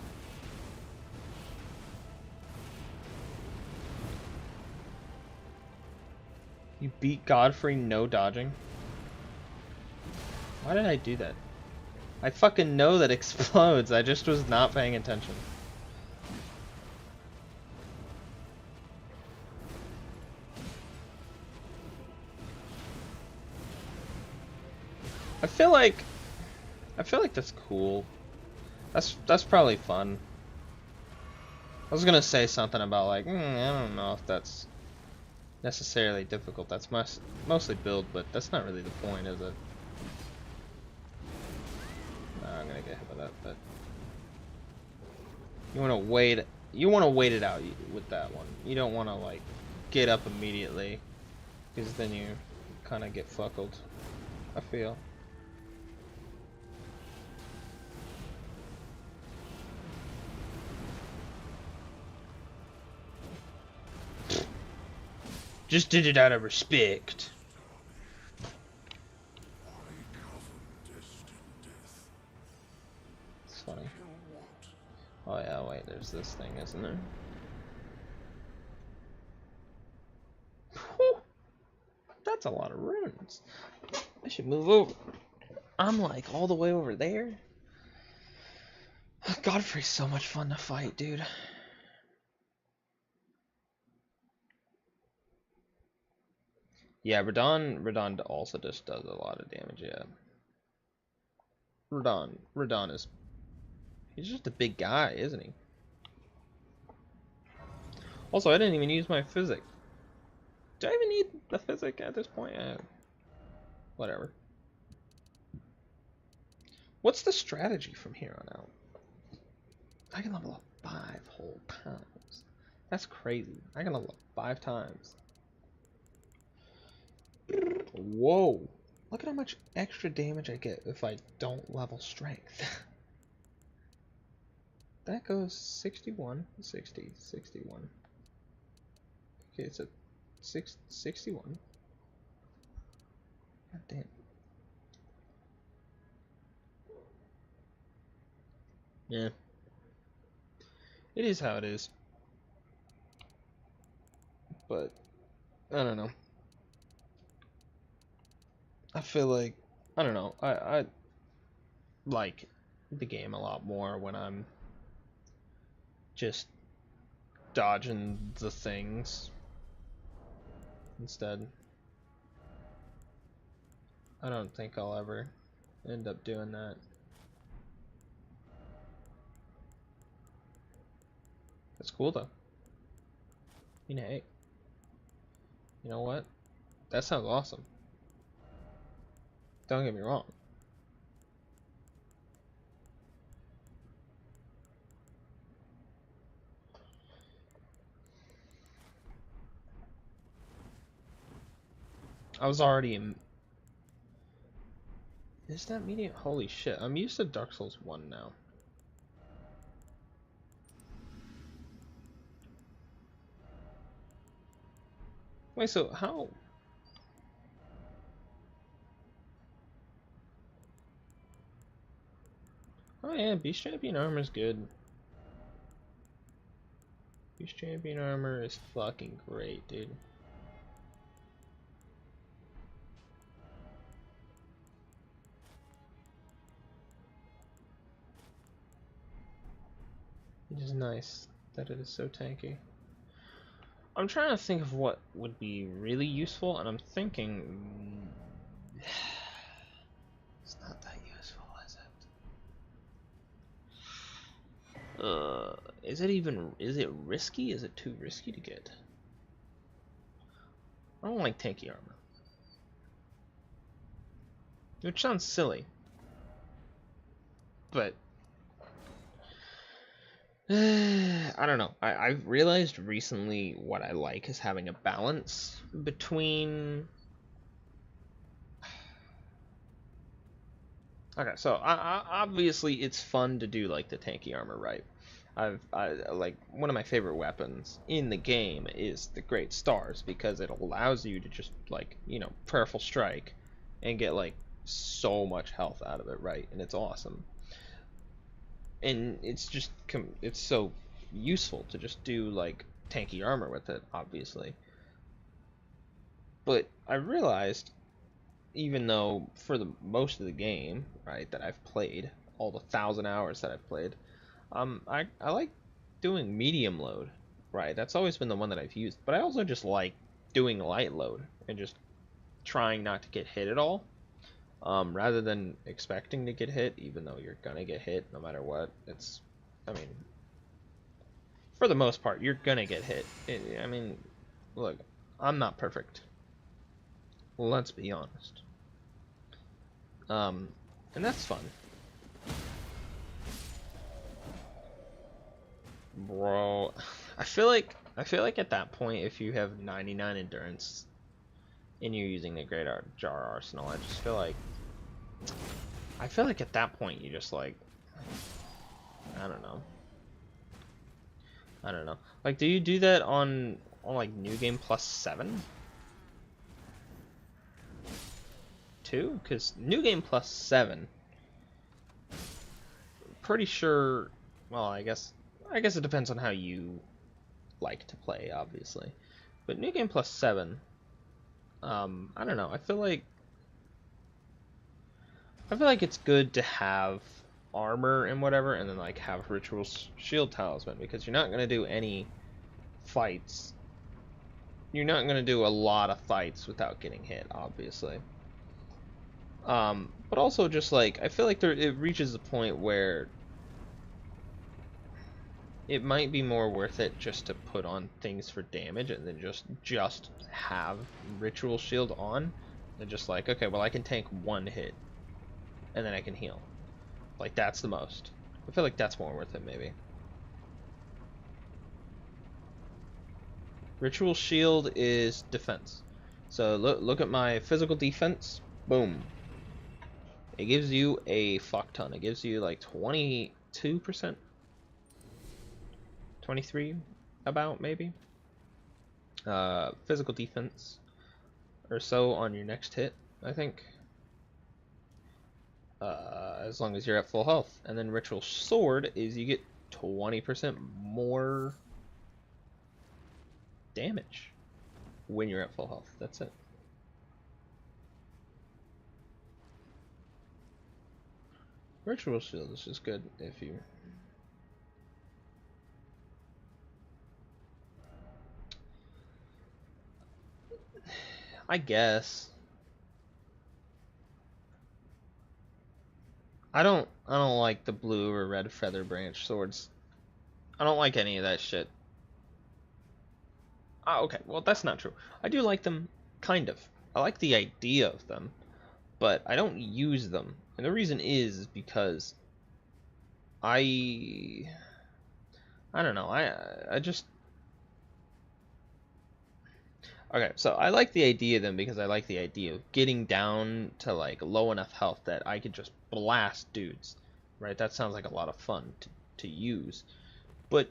You beat Godfrey no dodging? Why did I do that? I fucking know that explodes, I just was not paying attention. I feel like that's cool. That's probably fun. I was gonna say something about like, I don't know if that's necessarily difficult. That's mostly build, but that's not really the point, is it? Nah, I'm gonna get hit with that, but you wanna wait. You wanna wait it out with that one. You don't wanna like get up immediately, because then you kind of get fuckled. I feel. Just did it out of respect. It's funny. Oh yeah, wait, there's this thing, isn't there? Whew. That's a lot of runes. I should move over. I'm like all the way over there. Godfrey's so much fun to fight, dude. Yeah, Radon also just does a lot of damage, yeah. Radon is, He's just a big guy, isn't he? Also, I didn't even use my physic. Do I even need the physic at this point? Whatever. What's the strategy from here on out? I can level up 5 whole times. That's crazy. I can level up 5 times. Whoa. Look at how much extra damage I get if I don't level strength. That goes 61, 60, 61. Okay, it's a 61. God damn. Yeah. It is how it is. But, I don't know. I feel like, I don't know, I like the game a lot more when I'm just dodging the things instead. I don't think I'll ever end up doing that. That's cool though. You know, hey, you know what? That sounds awesome. Don't get me wrong. I was already in... Is that medium? Holy shit, I'm used to Dark Souls 1 now. Wait, so how... Oh yeah, Beast Champion armor is good. Beast Champion armor is fucking great, dude. It is nice that it is so tanky. I'm trying to think of what would be really useful, and I'm thinking... It's not that useful, is it? Is it even... Is it risky? Is it too risky to get? I don't like tanky armor. Which sounds silly. But... I don't know. I've realized recently what I like is having a balance between... Okay, so obviously it's fun to do like the tanky armor, right? I like one of my favorite weapons in the game is the Great Stars because it allows you to just like, you know, prayerful strike and get like so much health out of it, right? And it's awesome. And it's just it's so useful to just do like tanky armor with it, obviously. But I realized, even though for the most of the game, right, that I've played, all the 1,000 hours that I've played, I like doing medium load, right? That's always been the one that I've used. But I also just like doing light load and just trying not to get hit at all. Rather than expecting to get hit, even though you're gonna get hit no matter what. It's, I mean, for the most part, you're gonna get hit. I mean, look, I'm not perfect. Let's be honest. And that's fun. Bro, I feel like at that point, if you have 99 endurance and you're using the Great Jar Arsenal, I feel like at that point you just like, I don't know. Like, do you do that on like New Game Plus 7? Too? Because New Game Plus 7, pretty sure, well, I guess it depends on how you like to play, obviously. But New Game Plus 7, I don't know, I feel like it's good to have armor and whatever, and then like have Ritual Shield Talisman, because you're not gonna do any fights. You're not gonna do a lot of fights without getting hit, obviously. But also just like I feel like it reaches a point where it might be more worth it just to put on things for damage and then just have ritual shield on. And just like, okay, well I can tank one hit and then I can heal. Like that's the most. I feel like that's more worth it maybe. Ritual shield is defense. So look at my physical defense. Boom. It gives you a fuck ton. It gives you like 22%. 23 about maybe. Physical defense or so on your next hit, I think. As long as you're at full health. And then ritual sword is you get 20% more damage when you're at full health. That's it. Ritual shield is just good if you... I guess. I don't like the blue or red feather branch swords. I don't like any of that shit. Ah, okay, well that's not true. I do like them, kind of. I like the idea of them, but I don't use them. And the reason is because I don't know. I just okay. So I like the idea of them because I like the idea of getting down to like low enough health that I could just blast dudes, right? That sounds like a lot of fun to use, but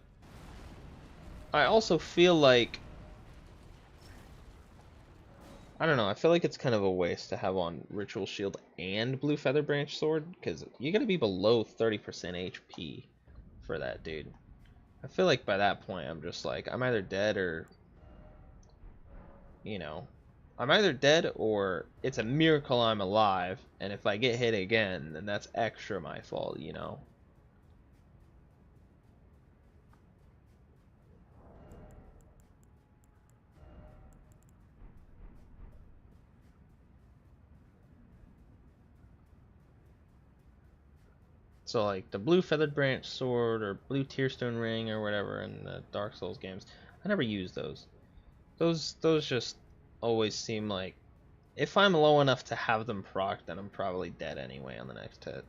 I also feel like I don't know. I feel like it's kind of a waste to have on Ritual Shield and Blue Feather Branch Sword because you gotta be below 30% HP for that, dude. I feel like by that point I'm just like I'm either dead or, you know, I'm either dead or it's a miracle I'm alive, and if I get hit again, then that's extra my fault, you know. So like the blue feathered branch sword or blue tearstone ring or whatever in the Dark Souls games, I never use those. Those just always seem like if I'm low enough to have them proc, then I'm probably dead anyway on the next hit.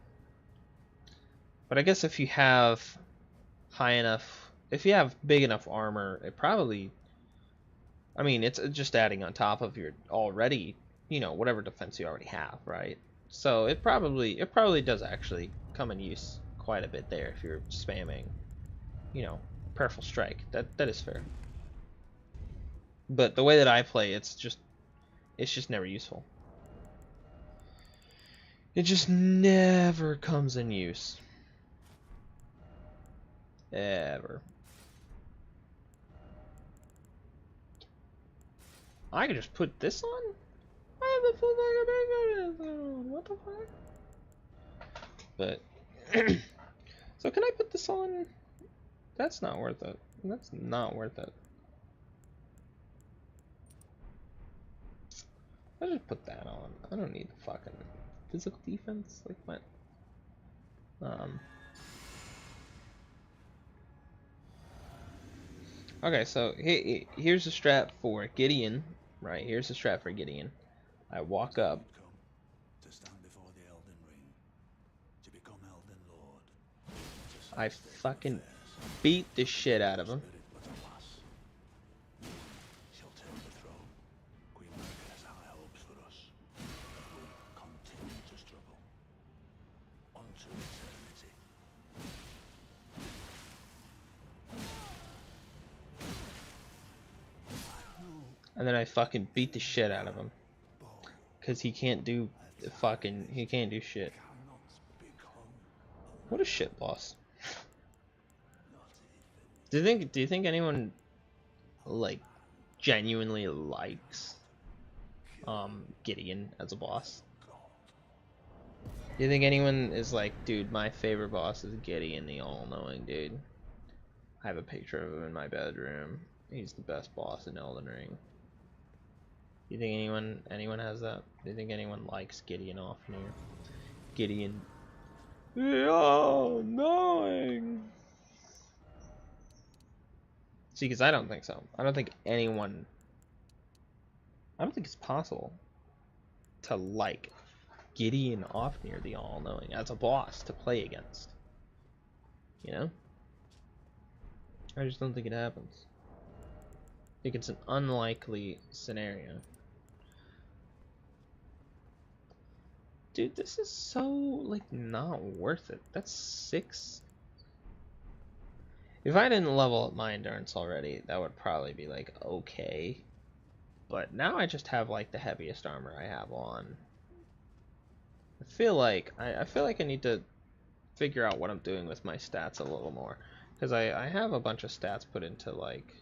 But I guess if you have high enough, if you have big enough armor, it probably, I mean, it's just adding on top of your already, you know, whatever defense you already have, right? So it probably does actually come in use quite a bit there if you're spamming, you know, Prayerful Strike. That is fair. But the way that I play, it's just never useful. It just never comes in use. Ever. I could just put this on? What the fuck? But so can I put this on? That's not worth it. That's not worth it. I just put that on. I don't need the fucking physical defense. Like what? Okay, so here's the strat for Gideon. Right, here's the strat for Gideon. I walk up. To stand before the Elden ring, to become Elden Lord. I fucking beat the shit out of him. She'll take the throne. Queen Maliketh has high hopes for us. We continue to struggle unto eternity. And then I fucking beat the shit out of him. Cause he can't do shit. What a shit boss. Do you think anyone like genuinely likes Gideon as a boss? Do you think anyone is like, dude, my favorite boss is Gideon, the all-knowing dude? I have a picture of him in my bedroom. He's the best boss in Elden Ring. Do you think anyone has that? Do you think anyone likes Gideon off here? Gideon, the all-knowing. See, because I don't think so. I don't think anyone... I don't think it's possible to, like, Gideon off near the All-Knowing as a boss to play against. You know? I just don't think it happens. I think it's an unlikely scenario. Dude, this is so, like, not worth it. That's 6. If I didn't level up my endurance already, that would probably be, like, okay. But now I just have, like, the heaviest armor I have on. I feel like I need to figure out what I'm doing with my stats a little more. Because I have a bunch of stats put into, like,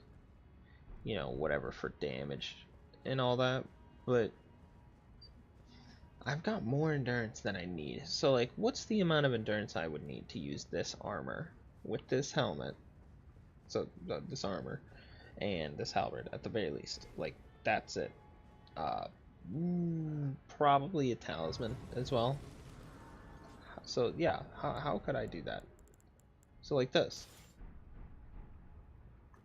you know, whatever for damage and all that. But I've got more endurance than I need. So, like, what's the amount of endurance I would need to use this armor with this helmet? So, this armor and this halberd at the very least. Like, that's it. Probably a talisman as well. So, yeah, how could I do that? So, like this.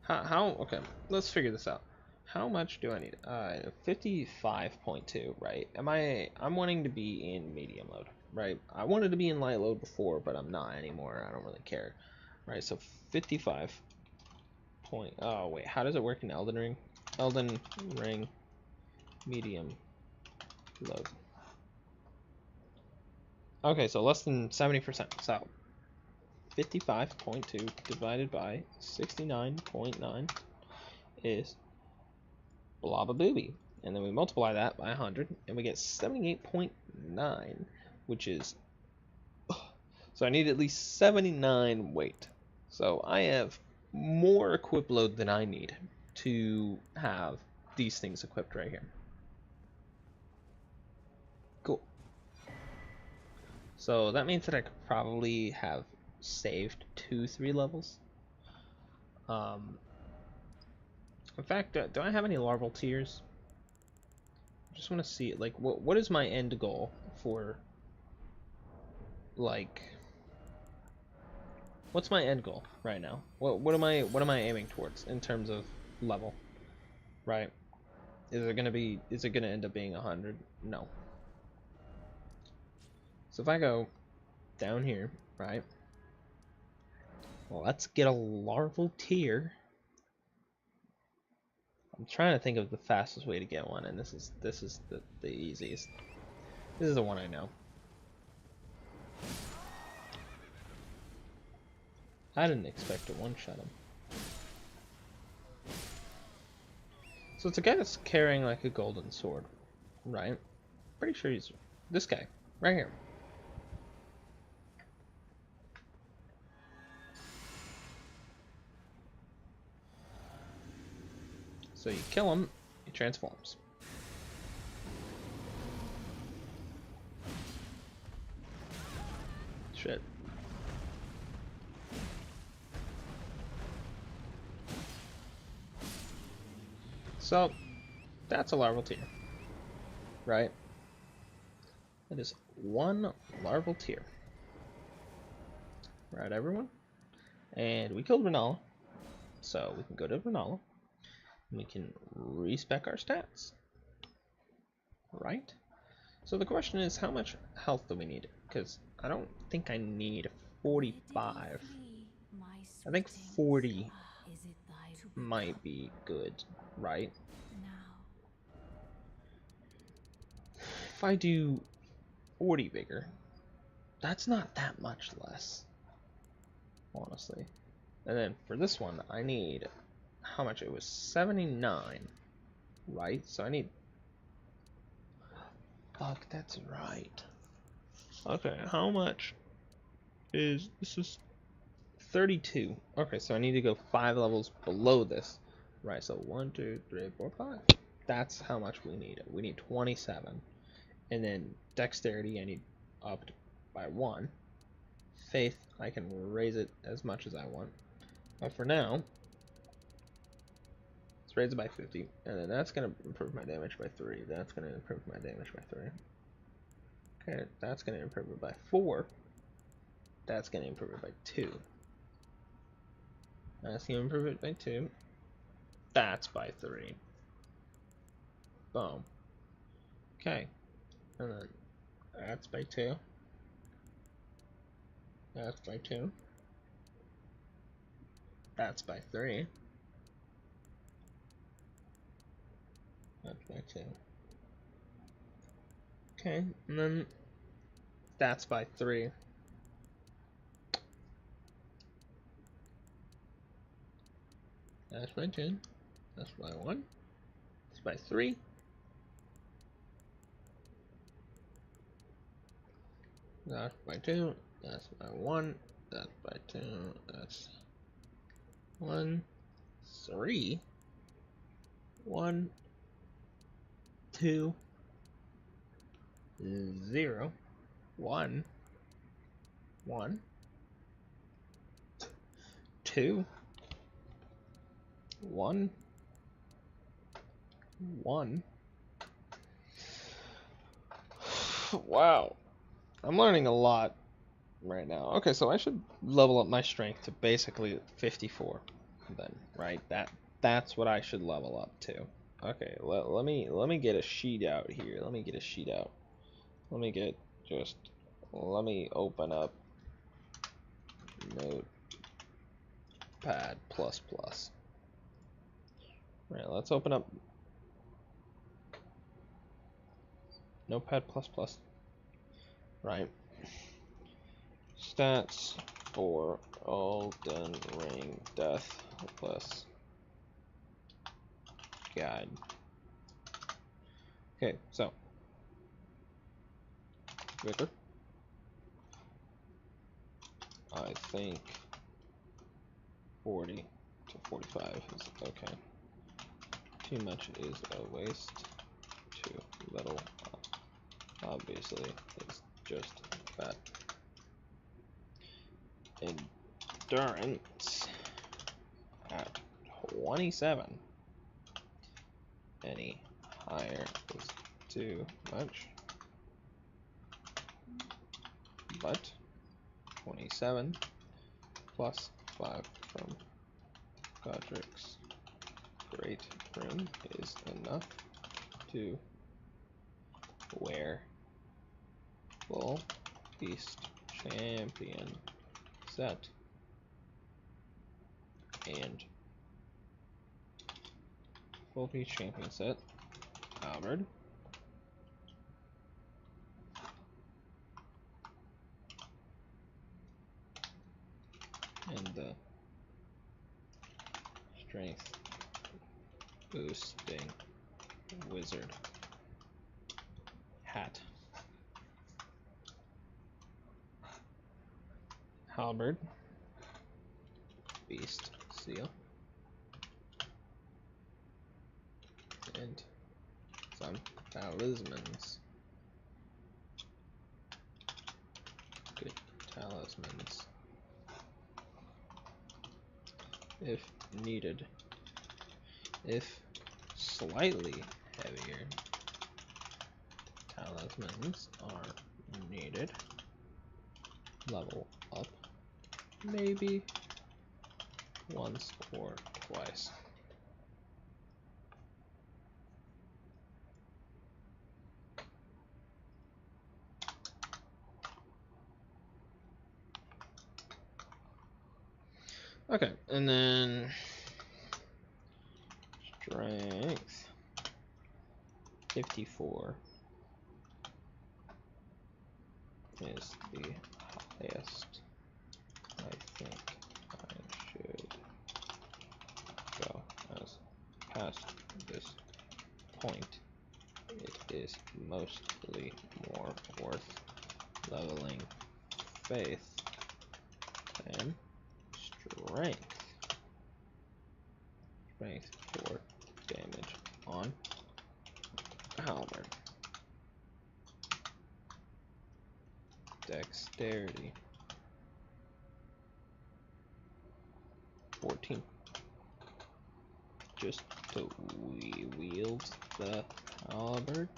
Okay, let's figure this out. How much do I need? 55.2, right? I'm wanting to be in medium load, right? I wanted to be in light load before, but I'm not anymore. I don't really care, right? So 55 point, oh wait, how does it work in Elden Ring? Elden Ring medium load. Okay, so less than 70%. So 55.2 divided by 69.9 is blobba booby. And then we multiply that by 100, and we get 78.9, which is... So I need at least 79 weight. So I have more equip load than I need to have these things equipped right here. Cool. So that means that I could probably have saved 2-3 levels. In fact, do I have any larval tiers? I just want to see it. Like, what is my end goal for, like, what's my end goal right now? What am I aiming towards in terms of level? Right? Is it gonna end up being 100? No. So if I go down here, right? Well, let's get a larval tier. I'm trying to think of the fastest way to get one, and this is the easiest. This is the one I know. I didn't expect to one-shot him. So it's a guy that's carrying like a golden sword, right? Pretty sure he's this guy, right here. So you kill him, he transforms. Shit. So, that's a larval tier, right? That is one larval tier. Right, everyone? And we killed Renala, so we can go to Renala, and we can respec our stats, right? So the question is, how much health do we need? Because I don't think I need 45. I think 40 might be good, right? If I do 40 vigor, that's not that much less, honestly. And then for this one, I need, how much? It was 79, right? So I need, fuck, that's right. Okay, how much is, this is 32. Okay, so I need to go 5 levels below this. Right, so 1, 2, 3, 4, 5. That's how much we need. We need 27. And then dexterity, I need upped by 1. Faith, I can raise it as much as I want. But for now, let's raise it by 50. And then that's going to improve my damage by 3. That's going to improve my damage by 3. Okay, that's going to improve it by 4. That's going to improve it by 2. That's going to improve it by 2. That's by 3. Boom. Okay. And then that's by 2. That's by 2. That's by 3. That's by 2. Okay, and then that's by 3. That's by 2. That's by 1. That's by 3. That's by 2. That's by 1. That's by 2. That's 1, 3. 1, 2, 0, 1, 1, 2, 1, 1. Wow. I'm learning a lot right now. Okay, so I should level up my strength to basically 54 then, right? That's what I should level up to. Okay, let me get a sheet out here. Let me get a sheet out. Let me open up Notepad++. Right, let's open up Notepad++. Right. Stats for Elden Ring Deathless Guide. Okay, so Vicar. I think 40 to 45 is okay. Too much is a waste. Too little, obviously, is just fat. Endurance at 27. Any higher is too much. But 27 plus 5 from Godric's great room is enough to wear full beast champion set and full beast champion set halberd and the strength boosting wizard hat. Halberd, beast seal, and some talismans. Good talismans. If needed. If slightly heavier talismans are needed, level up maybe once or twice. Okay, and then strength 54 is the highest I think I should go, as past this point it is mostly more worth leveling faith than strength. Strength for damage on halberd. Dexterity 14. Just to wield the halberd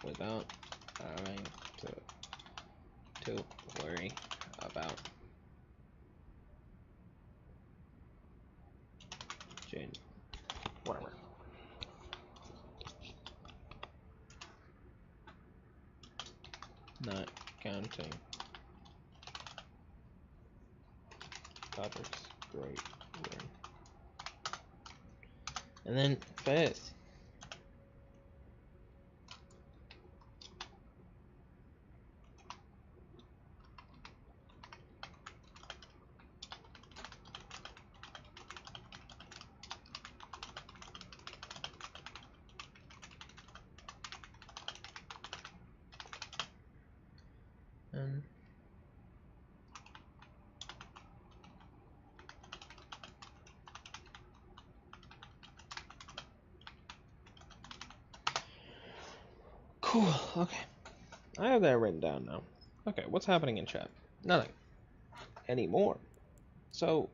without having to worry about Jane. Whatever. Not counting Godric's great win. And then fifth. And cool, okay. I have that written down now. Okay, what's happening in chat? Nothing. Anymore. So,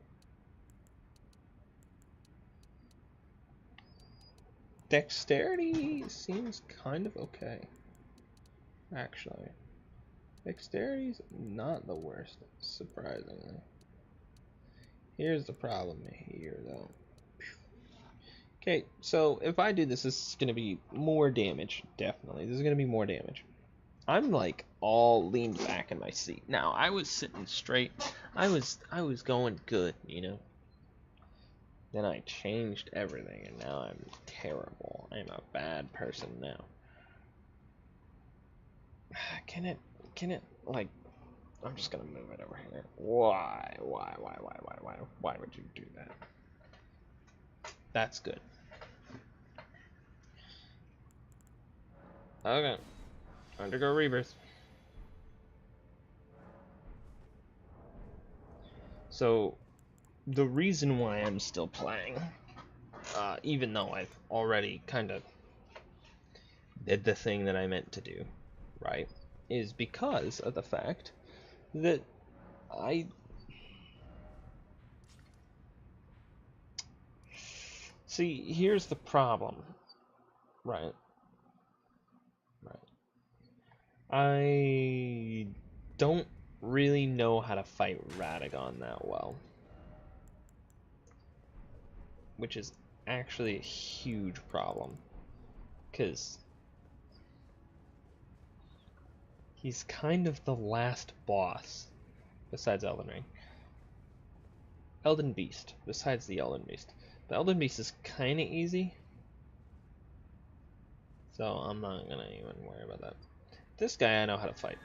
dexterity seems kind of okay. Actually. Dexterity's not the worst, surprisingly. Here's the problem here, though. Okay, so if I do this, this is going to be more damage, definitely. This is going to be more damage. I'm like all leaned back in my seat. Now, I was sitting straight. I was going good, you know. Then I changed everything, and now I'm terrible. I'm a bad person now. Can it, like, I'm just gonna move it over here. Why would you do that? That's good. Okay. Undergo rebirth. So, the reason why I'm still playing, even though I've already kind of did the thing that I meant to do, right, is because of the fact that I... See, here's the problem, right? I don't really know how to fight Radagon that well, which is actually a huge problem, because he's kind of the last boss, besides Elden Ring. Elden Beast, besides the Elden Beast. The Elden Beast is kind of easy, so I'm not going to even worry about that. This guy I know how to fight,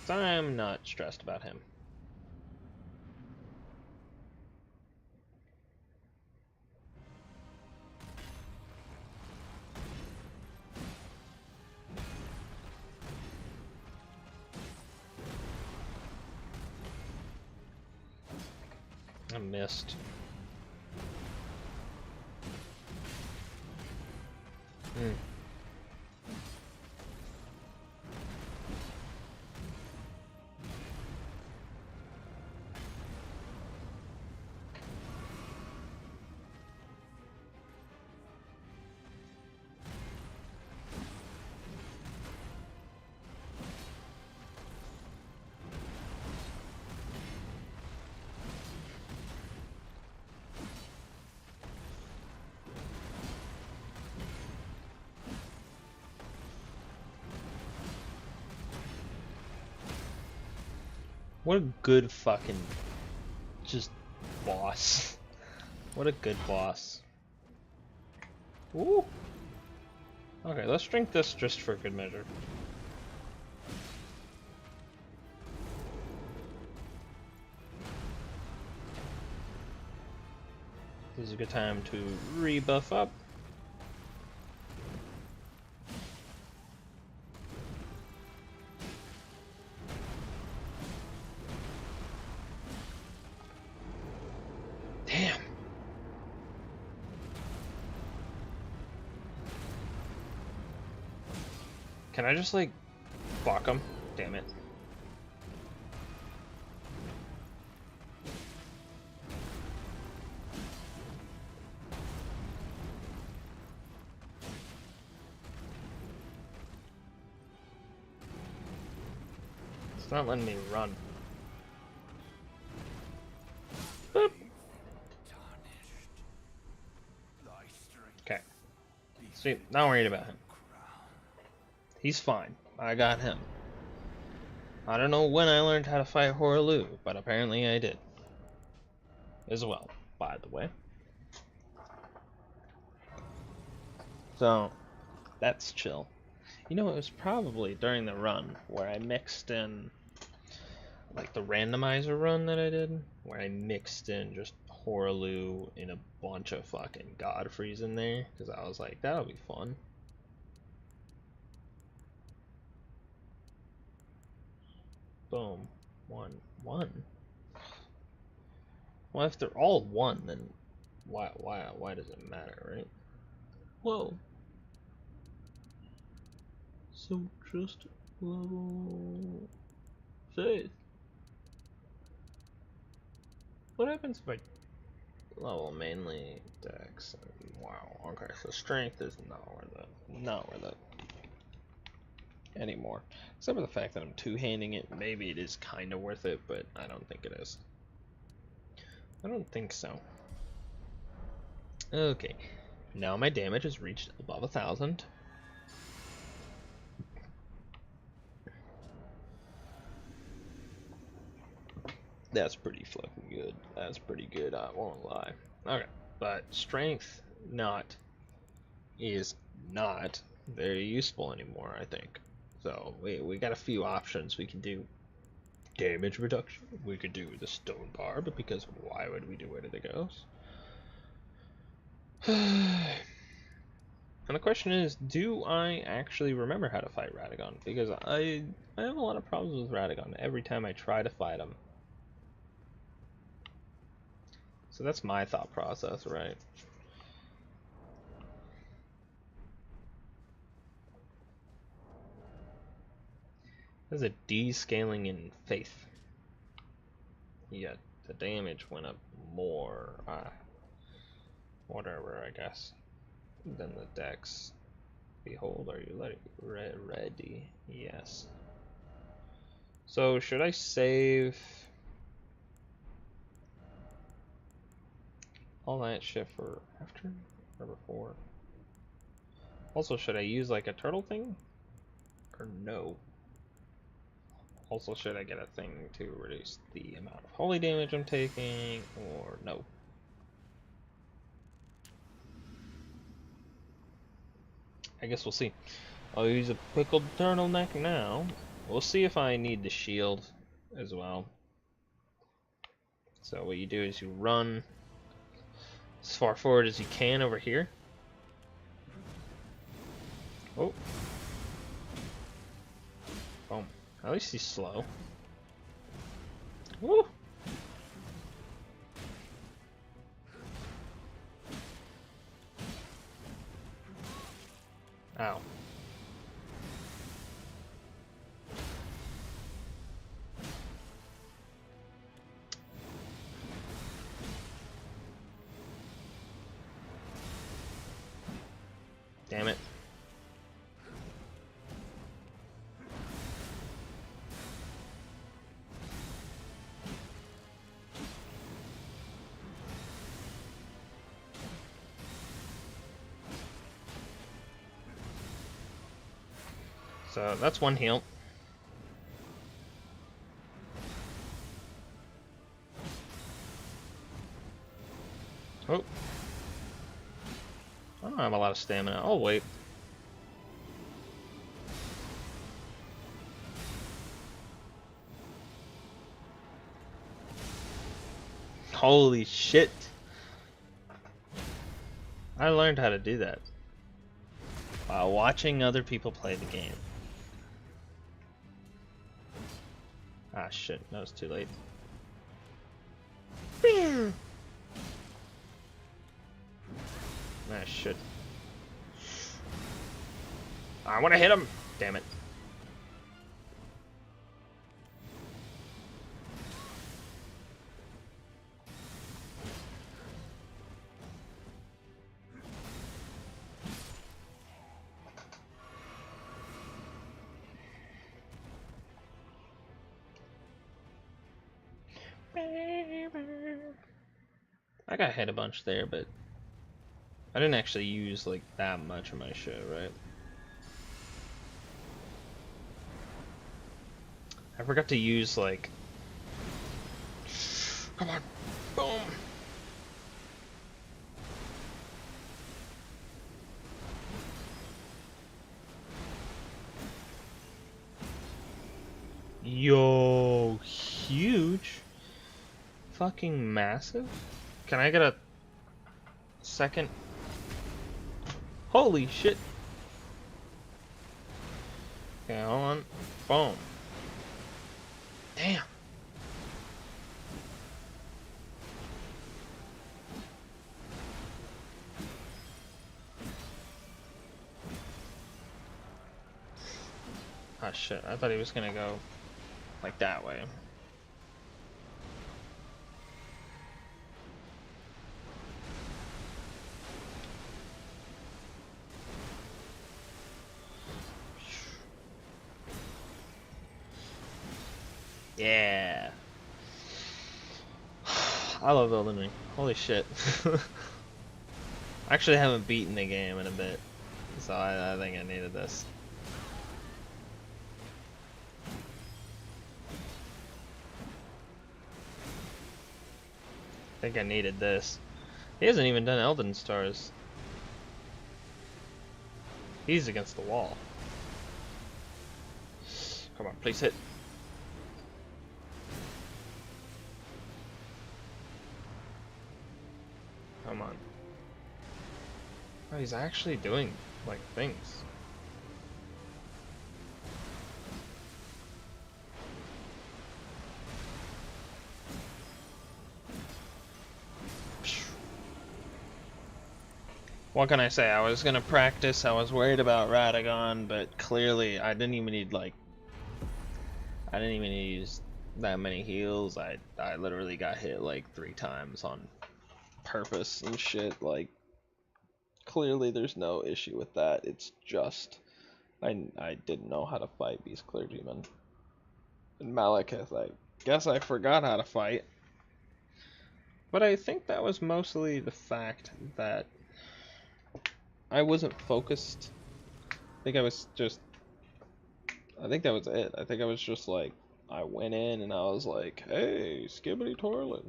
so I'm not stressed about him. I missed. What a good fucking just boss. What a good boss. Ooh. Okay, let's drink this just for good measure. This is a good time to rebuff up. Damn. Can I just like block him? Damn it. It's not letting me run. Boop. See, not worried about him. He's fine. I got him. I don't know when I learned how to fight Horaloo, but apparently I did. As well, by the way. So, that's chill. You know, it was probably during the run where I mixed in, like the randomizer run that I did, where I mixed in just Horaloo in a bunch of fucking Godfreys in there, because I was like, that'll be fun. Boom. 1. Well, if they're all 1, then why does it matter, right? Whoa. So just level faith. What happens if I level mainly dex? Wow. Okay, so strength is not worth it. Not worth it anymore. Except for the fact that I'm two-handing it. Maybe it is kind of worth it, but I don't think it is. I don't think so. Okay. Now my damage has reached above 1,000. That's pretty fucking good. That's pretty good, I won't lie. Okay, but strength is not very useful anymore, I think. So we got a few options. We can do damage reduction. We could do the stone barb, because why would we do it if it goes? And the question is, do I actually remember how to fight Radagon? Because I have a lot of problems with Radagon every time I try to fight him. So that's my thought process, right? There's a descaling in faith. Yet the damage went up more. Whatever, I guess. Then the dex. Behold, are you ready? Yes. So should I save all that shit for after or before? Also, should I use like a turtle thing? Or no? Also, should I get a thing to reduce the amount of holy damage I'm taking, or no? I guess we'll see. I'll use a pickled turtleneck now. We'll see if I need the shield as well. So what you do is you run as far forward as you can over here. Oh. Boom. At least he's slow. Woo! Ow. Damn it. So that's one heal. Oh. I don't have a lot of stamina. Oh, wait. Holy shit. I learned how to do that while watching other people play the game. Ah, shit. That was too late. Ah, shit. I want to hit him! Damn it. I got hit a bunch there, but I didn't actually use like that much of my shit, right? I forgot to use like. Come on, boom. Yo, huge. Fucking massive. Can I get a second? Holy shit. Okay, hold on. Boom. Damn. Oh shit, I thought he was gonna go like that way. Yeah. I love Elden Ring. Holy shit. I actually haven't beaten the game in a bit, so I think I needed this. I think I needed this. He hasn't even done Elden Stars. He's against the wall. Come on, please hit. Come on. Oh, he's actually doing, like, things. What can I say? I was gonna practice, I was worried about Radagon, but clearly I didn't even need, like... I didn't even use that many heals. I literally got hit, like, 3 times on purpose and shit, like... Clearly there's no issue with that, it's just... I didn't know how to fight these clergymen. And Maliketh, I guess I forgot how to fight. But I think that was mostly the fact that I wasn't focused. I think that was it. I think I was just like, I went in and I was like, hey, skibbity toilet.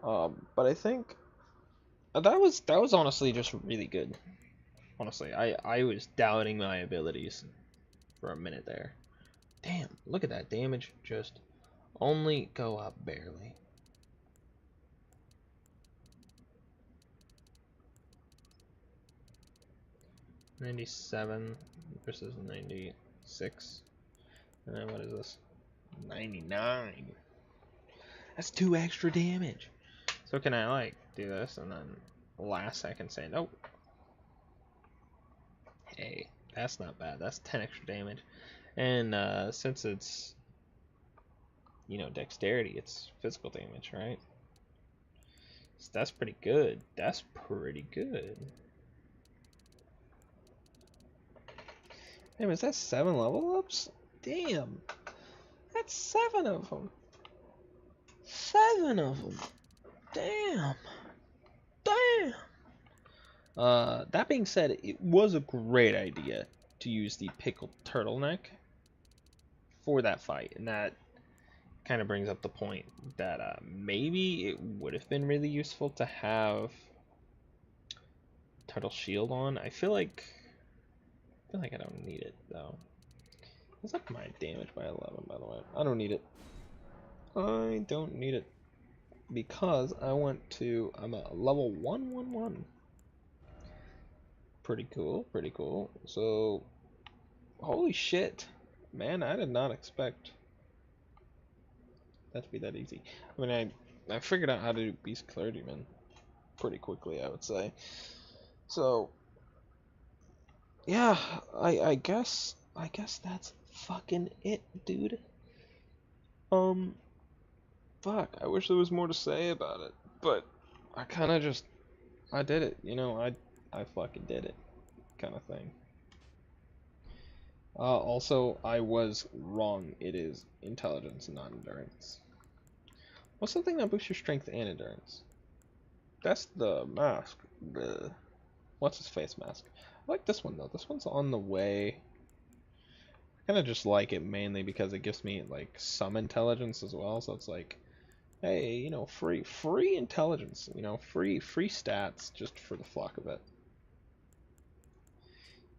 But I think that was honestly just really good. Honestly, I was doubting my abilities for a minute there. Damn, look at that damage just only go up barely. $97 versus 96. And then what is this? 99. That's 2 extra damage. So can I like do this and then last I can say nope. Hey, that's not bad. That's 10 extra damage. And since it's, you know, dexterity, it's physical damage, right? So that's pretty good. That's pretty good. Damn, is that 7 level ups? Damn. That's 7 of them. 7 of them. Damn. Damn. That being said, it was a great idea to use the pickled turtleneck for that fight, and that kind of brings up the point that maybe it would have been really useful to have turtle shield on. I feel like I don't need it though. It's up my damage by 11, by the way. I don't need it. I don't need it because I'm a level 111. Pretty cool, pretty cool. So, holy shit, man! I did not expect that to be that easy. I mean, I figured out how to do Beast Clergyman pretty quickly, I would say. So, yeah, I guess that's fucking it, dude. Fuck, I wish there was more to say about it, but I kind of just I did it, you know. I fucking did it, kind of thing. Also, I was wrong. It is intelligence, not endurance. What's the thing that boosts your strength and endurance? That's the mask. what's his face mask. I like this one though. This one's on the way. I kind of just like it mainly because it gives me like some intelligence as well. So it's like, hey, you know, free intelligence, you know, free stats just for the fuck of it.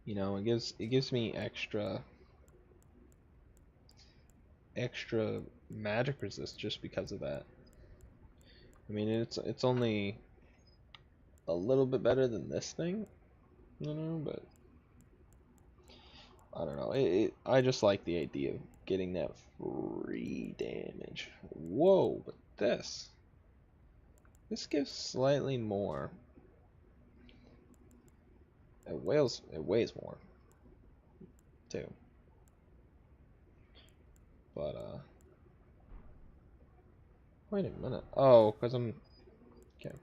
You know, it gives me extra magic resist just because of that. I mean, it's only a little bit better than this thing, you know, but I don't know. I just like the idea of getting that free damage. Whoa, but this gives slightly more. It weighs more too. But wait a minute. Oh, cause I'm okay.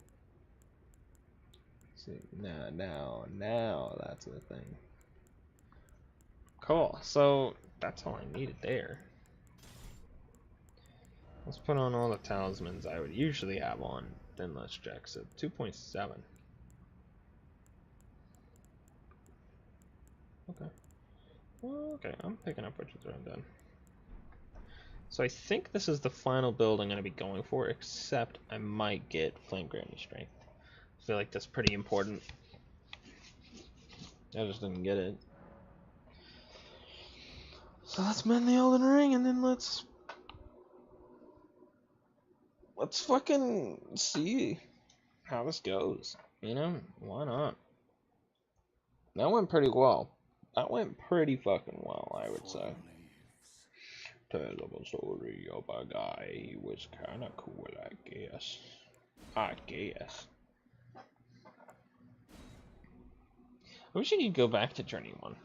See now that's the thing. Cool. So that's all I needed there. Let's put on all the talismans I would usually have on. Then let's check. So 2.7. Okay. Well, okay, I'm picking up what you're throwing down. So I think this is the final build I'm going to be going for, except I might get Flame Granny Strength. I feel like that's pretty important. I just didn't get it. So let's mend the Elden Ring, and then let's fucking see how this goes. You know, why not? That went pretty well. That went pretty fucking well, I would say. Tale of a story of a guy. He was kind of cool, I guess. I wish you could go back to Journey 1.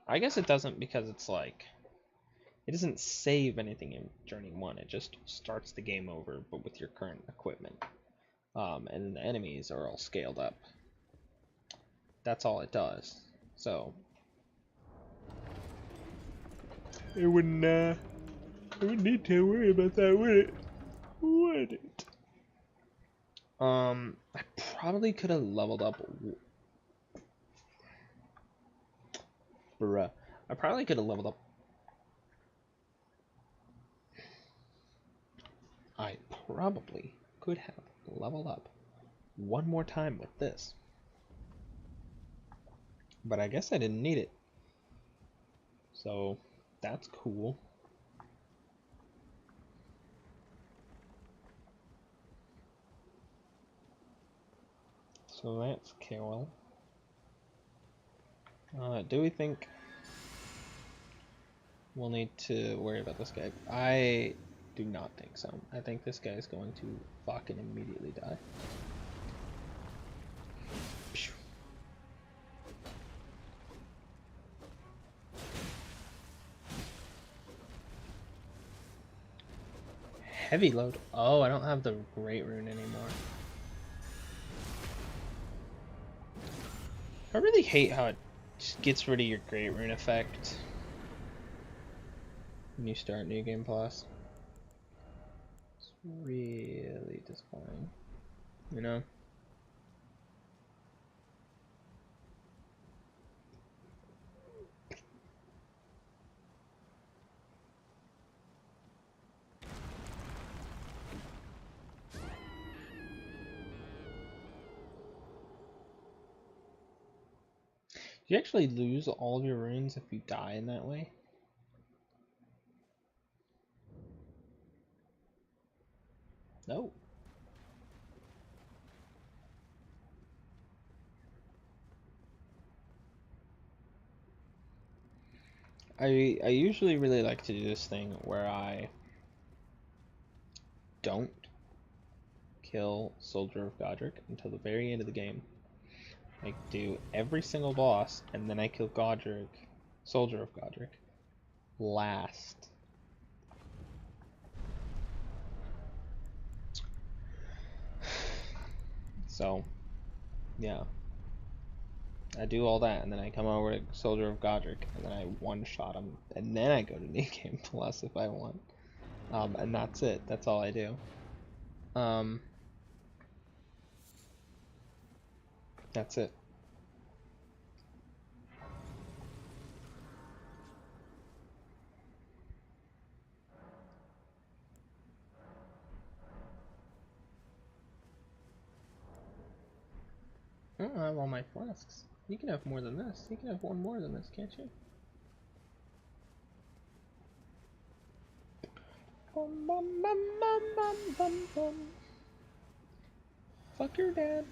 I guess it doesn't because it's like, it doesn't save anything in Journey 1. It just starts the game over, but with your current equipment. And the enemies are all scaled up. That's all it does. So it wouldn't need to worry about that, would it? Would it? I probably could have leveled up. Bruh. I probably could have leveled up. I probably could have leveled up one more time with this. But I guess I didn't need it. So that's cool. So that's Carol. Do we think we'll need to worry about this guy? I do not think so. I think this guy is going to fucking immediately die. Heavy load. Oh, I don't have the Great Rune anymore. I really hate how it just gets rid of your Great Rune effect when you start New Game Plus. It's really disappointing, you know? Do you actually lose all of your runes if you die in that way? No. I usually really like to do this thing where I don't kill Soldier of Godric until the very end of the game. I do every single boss, and then I kill Godric, Soldier of Godric, last. So, yeah. I do all that, and then I come over to Soldier of Godric, and then I one-shot him, and then I go to New Game Plus if I want. And that's it. That's all I do. That's it. I don't have all my flasks. You can have more than this. You can have one more than this, can't you? Bum, bum, bum, bum, bum, bum, bum. Fuck your dad.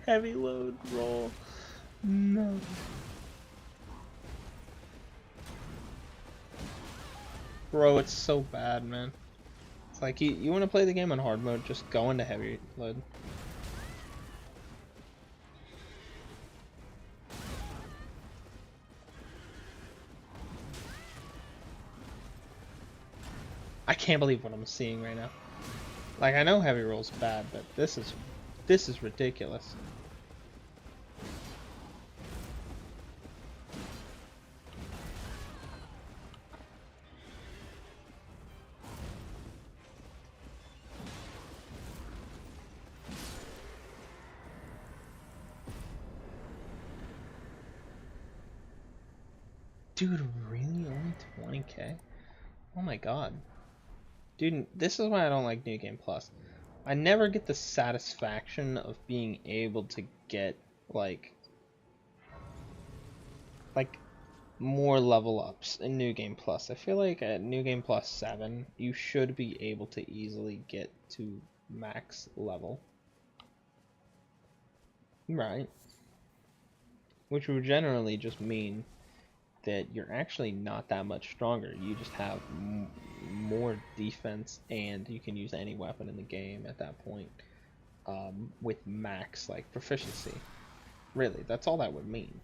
Heavy load roll. No. Bro, it's so bad, man. It's like you want to play the game on hard mode, just go into heavy load. I can't believe what I'm seeing right now. Like, I know heavy roll's bad, but this is ridiculous. Dude, really? Only 20k? Oh my god. Dude, this is why I don't like New Game Plus. I never get the satisfaction of being able to get, like more level ups in New Game Plus. I feel like at New Game Plus 7, you should be able to easily get to max level. Right. Which would generally just mean that you're actually not that much stronger. You just have more defense, and you can use any weapon in the game at that point with max like proficiency. Really, that's all that would mean,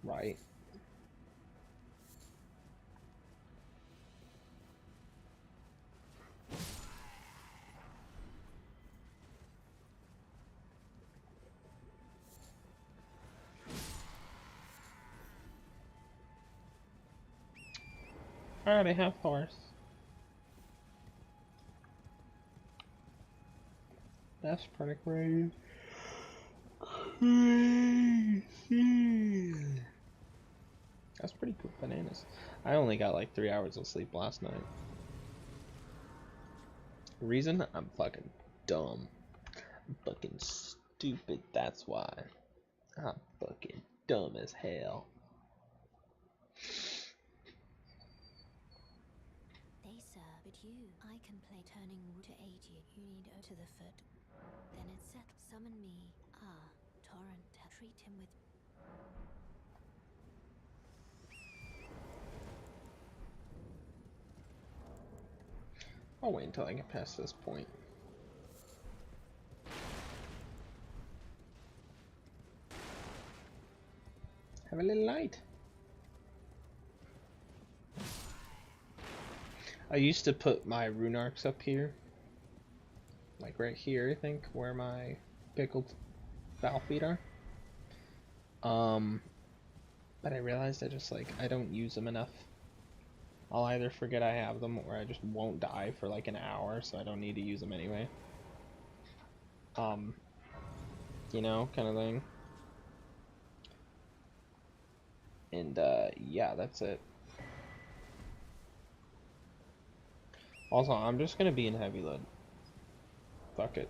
right? I already have horse. That's pretty crazy. Crazy. That's pretty cool bananas. I only got like 3 hours of sleep last night. Reason? I'm fucking dumb. I'm fucking stupid, that's why. I'm fucking dumb as hell. They sir, but you, I can play turning to aid you. You need to the foot. Then it's set. Summon me. Ah, Torrent. Treat him with. I'll wait until I get past this point. Have a little light. I used to put my rune arcs up here. Like right here, I think, where my pickled foul feet are. But I realized I don't use them enough. I'll either forget I have them or I just won't die for like an hour, so I don't need to use them anyway. You know, kind of thing. And yeah, that's it. Also, I'm just gonna be in heavy load. Fuck it.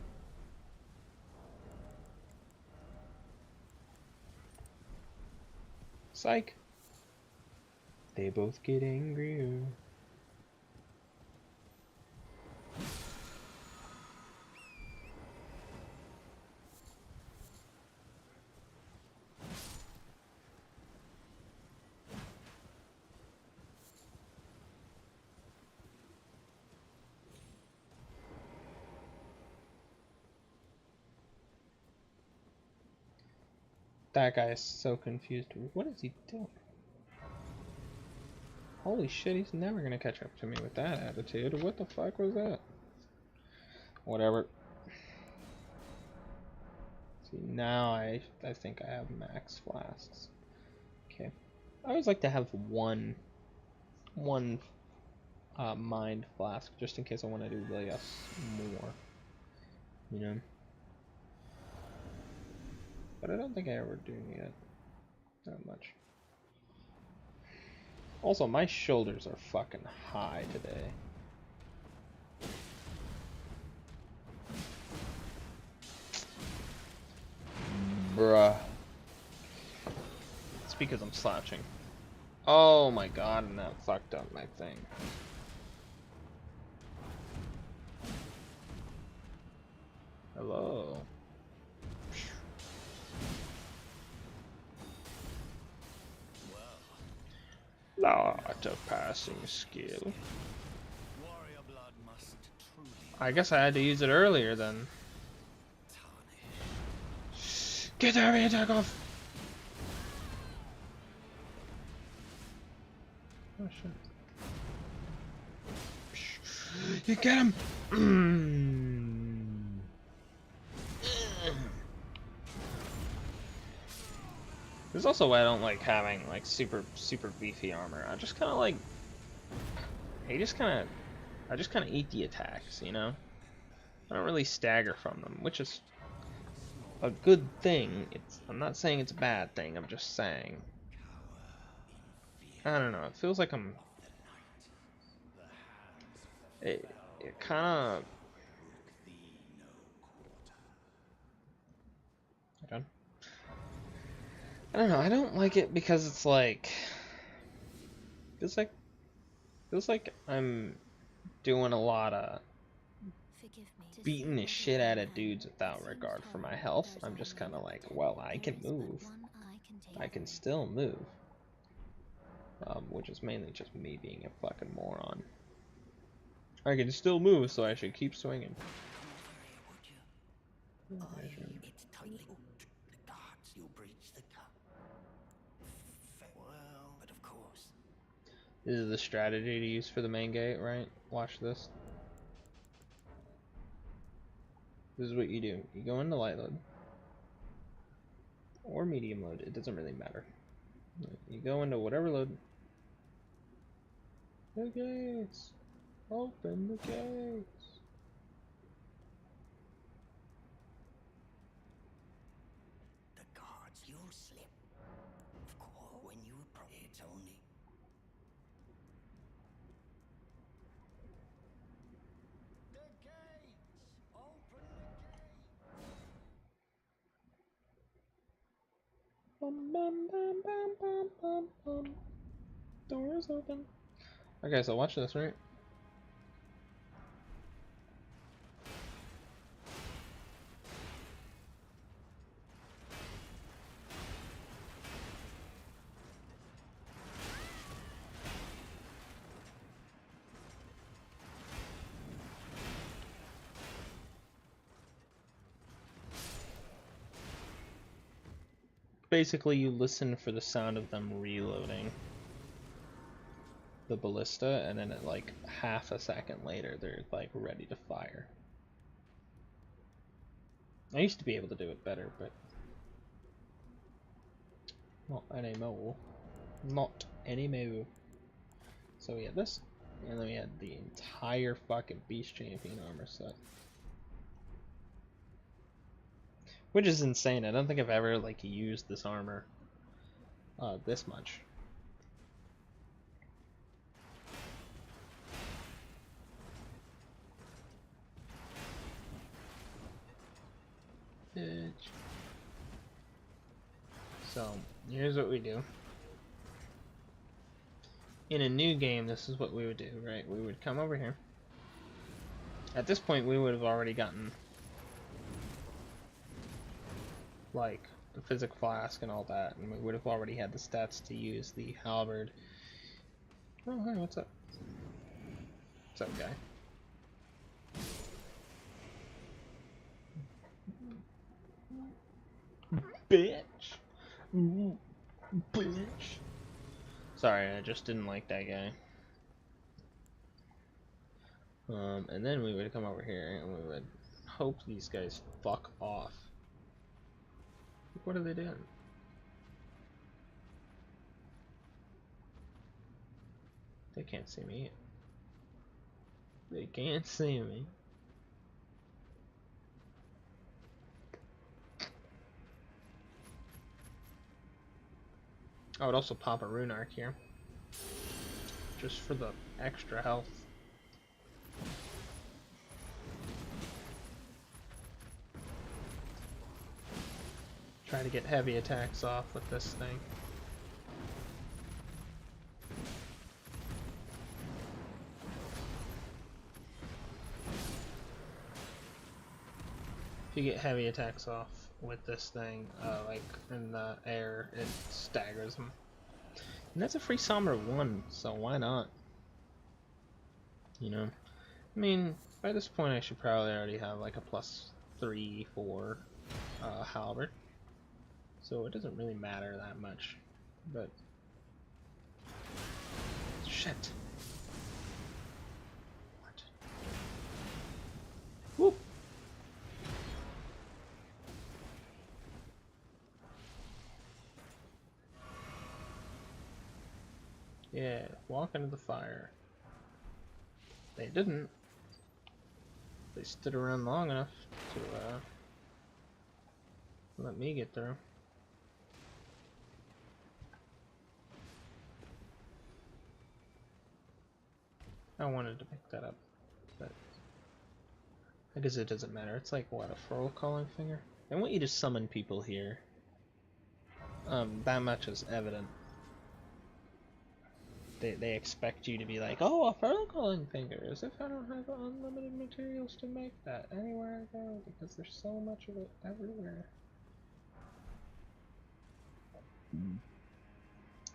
Psych. They both get angrier. That guy is so confused. What is he doing? Holy shit, he's never gonna catch up to me with that attitude. What the fuck was that? Whatever. See, now I think I have max flasks. Okay. I always like to have one mind flask, just in case I want to do like more, you know. But I don't think I ever do need it that much. Also, my shoulders are fucking high today. Bruh. It's because I'm slouching. Oh my god, and that fucked up my thing. Hello. Lot of passing skill. Warrior blood must truly I guess I had to use it earlier then. tarnish. Get out of here, attack off! Oh shit. You get him! This is also why I don't like having like super beefy armor. I just kind of like, I just kind of eat the attacks, you know. I don't really stagger from them, which is a good thing. I'm not saying it's a bad thing. I'm just saying. I don't know. It feels like I'm. It kind of. Done. I don't know. I don't like it because it's like. Feels like I'm doing a lot of Forgive me. beating the shit out of dudes without regard for my health. I'm just kind of like, well, I can move. I can still move. Which is mainly just me being a fucking moron. I can still move, so I should keep swinging. It's tightly hooked. The guards, you breach the cup. Well, but of course. This is the strategy to use for the main gate, right? Watch this. This is what you do. You go into light load. Or medium load. It doesn't really matter. You go into whatever load. The gates! Open the gates! The guards, you'll slip. Of course, when you approach, it's only. The gates! Open the gates! Bum, bum, bum, bum, bum, bum, bum. Doors open. Okay, so watch this, right? Basically, you listen for the sound of them reloading the ballista, and then at like half a second later, they're like ready to fire. I used to be able to do it better, but not anymore. Not anymore. So we had this, and then we had the entire fucking Beast Champion armor set. Which is insane. I don't think I've ever like used this armor this much. Bitch. So here's what we do. In a new game, this is what we would do, right? We would come over here. At this point, we would have already gotten like the physic flask and all that, and we would have already had the stats to use the halberd. Oh, hey, what's up? What's up, guy? Bitch! Ooh, bitch! Sorry, I just didn't like that guy. And then we would come over here and we would hope these guys fuck off. What are they doing? They can't see me. They can't see me. I would also pop a rune arc here, just for the extra health. Try to get heavy attacks off with this thing. If you get heavy attacks off with this thing, like in the air, it staggers them. And that's a free Somber 1, so why not? You know? I mean, by this point I should probably already have like a +3, 4 halberd. So it doesn't really matter that much. But... shit. What? Whoop! Yeah, walk into the fire. They didn't. They stood around long enough to let me get through. I wanted to pick that up, but I guess it doesn't matter. It's like, what, a furl calling finger? I want you to summon people here. That much is evident. They expect you to be like, oh, a furl calling finger, as if I don't have unlimited materials to make that anywhere I go, because there's so much of it everywhere.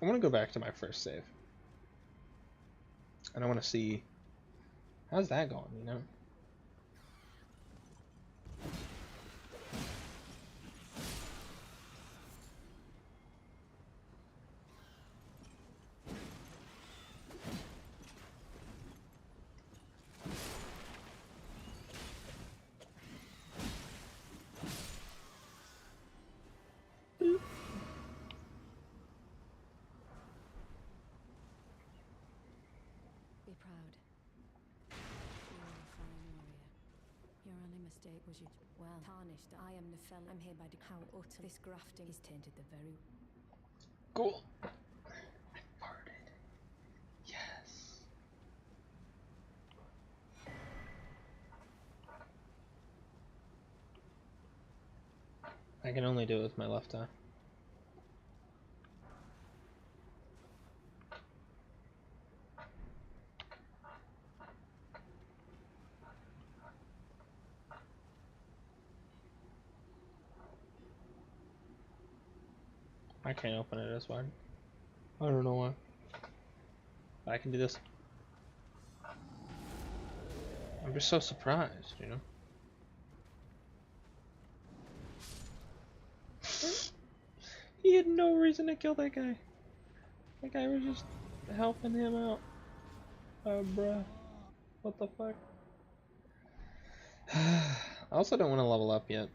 I want to go back to my first save. And I want to see, how's that going, you know? Be proud. You are a fine warrior. Your only mistake was you... Well, tarnished. I am the felon. I'm here by how utter this grafting is tainted the very... Cool. I farted. Yes. I can only do it with my left eye. I can't open it as wide. I don't know why. But I can do this. I'm just so surprised, you know? He had no reason to kill that guy. That guy was just helping him out. Bruh. What the fuck? I also don't want to level up yet.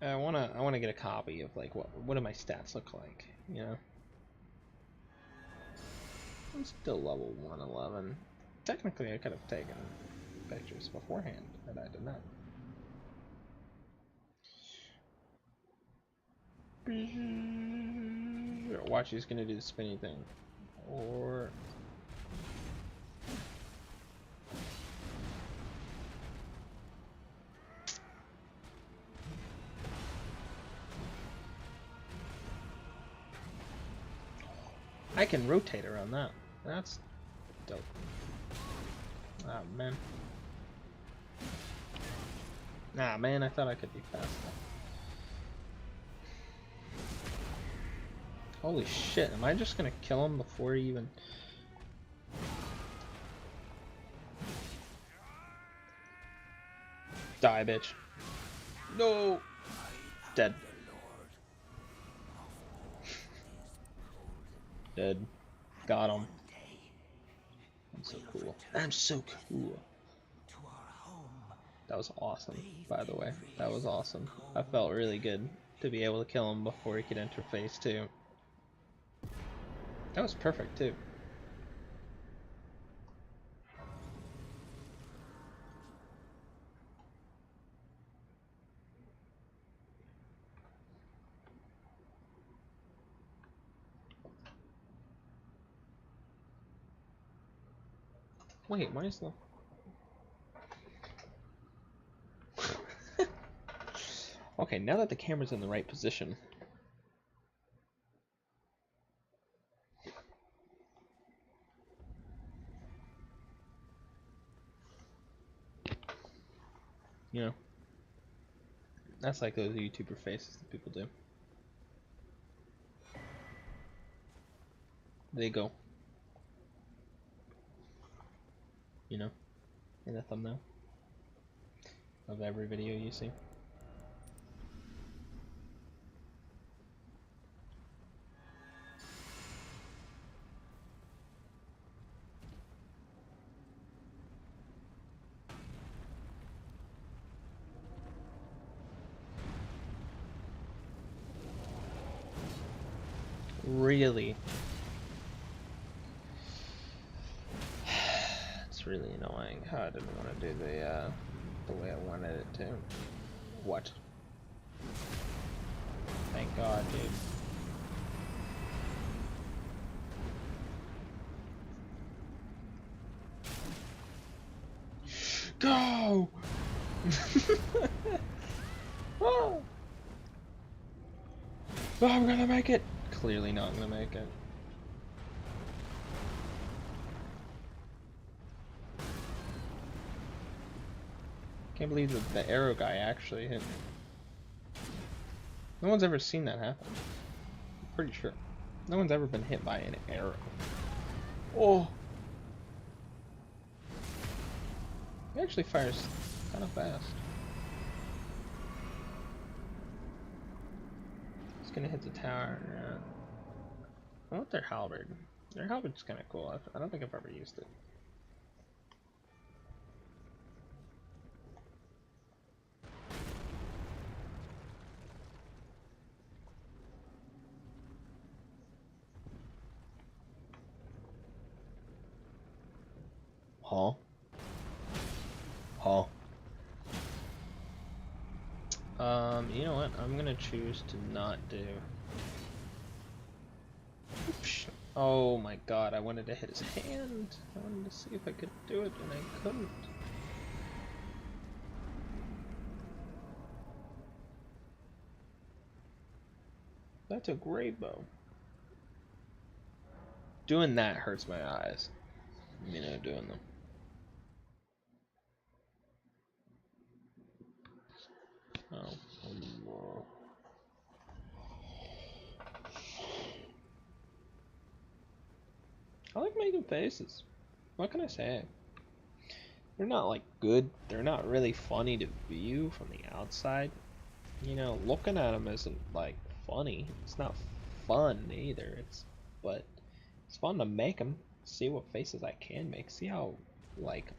I wanna get a copy of like what do my stats look like, you know? I'm still level 111. Technically I could have taken pictures beforehand, but I did not. Watch, he's gonna do the spinny thing. Or... I can rotate around that. That's dope. Ah, man. Nah, man, I thought I could be faster. Holy shit, am I just gonna kill him before he even... Die, bitch. No! Dead. Dead. Got him. I'm so cool. I'm so cool. That was awesome, by the way. That was awesome. I felt really good to be able to kill him before he could enter phase 2. That was perfect, too. Wait, why is the... Okay, now that the camera's in the right position. You know, that's like those YouTuber faces that people do. They go, you know, in the thumbnail of every video you see. Really? It's really annoying how I didn't want to do the way I wanted it to. What? Thank God, dude. Go! Oh! Oh, I'm gonna make it! Clearly not gonna make it. Can't believe that the arrow guy actually hit me. No one's ever seen that happen. I'm pretty sure. No one's ever been hit by an arrow. Oh! He actually fires kind of fast. It's gonna hit the tower. Yeah. I want their halberd. Their halberd's kind of cool. I don't think I've ever used it. Huh? Huh? You know what? I'm gonna choose to not do. Oops. Oh my god, I wanted to hit his hand. I wanted to see if I could do it, and I couldn't. That's a great bow. Doing that hurts my eyes. You know, doing them. Oh. I like making faces. What can I say? They're not like good. They're not really funny to view from the outside. You know, looking at them isn't like funny. It's not fun either. But it's fun to make them. See what faces I can make. See how like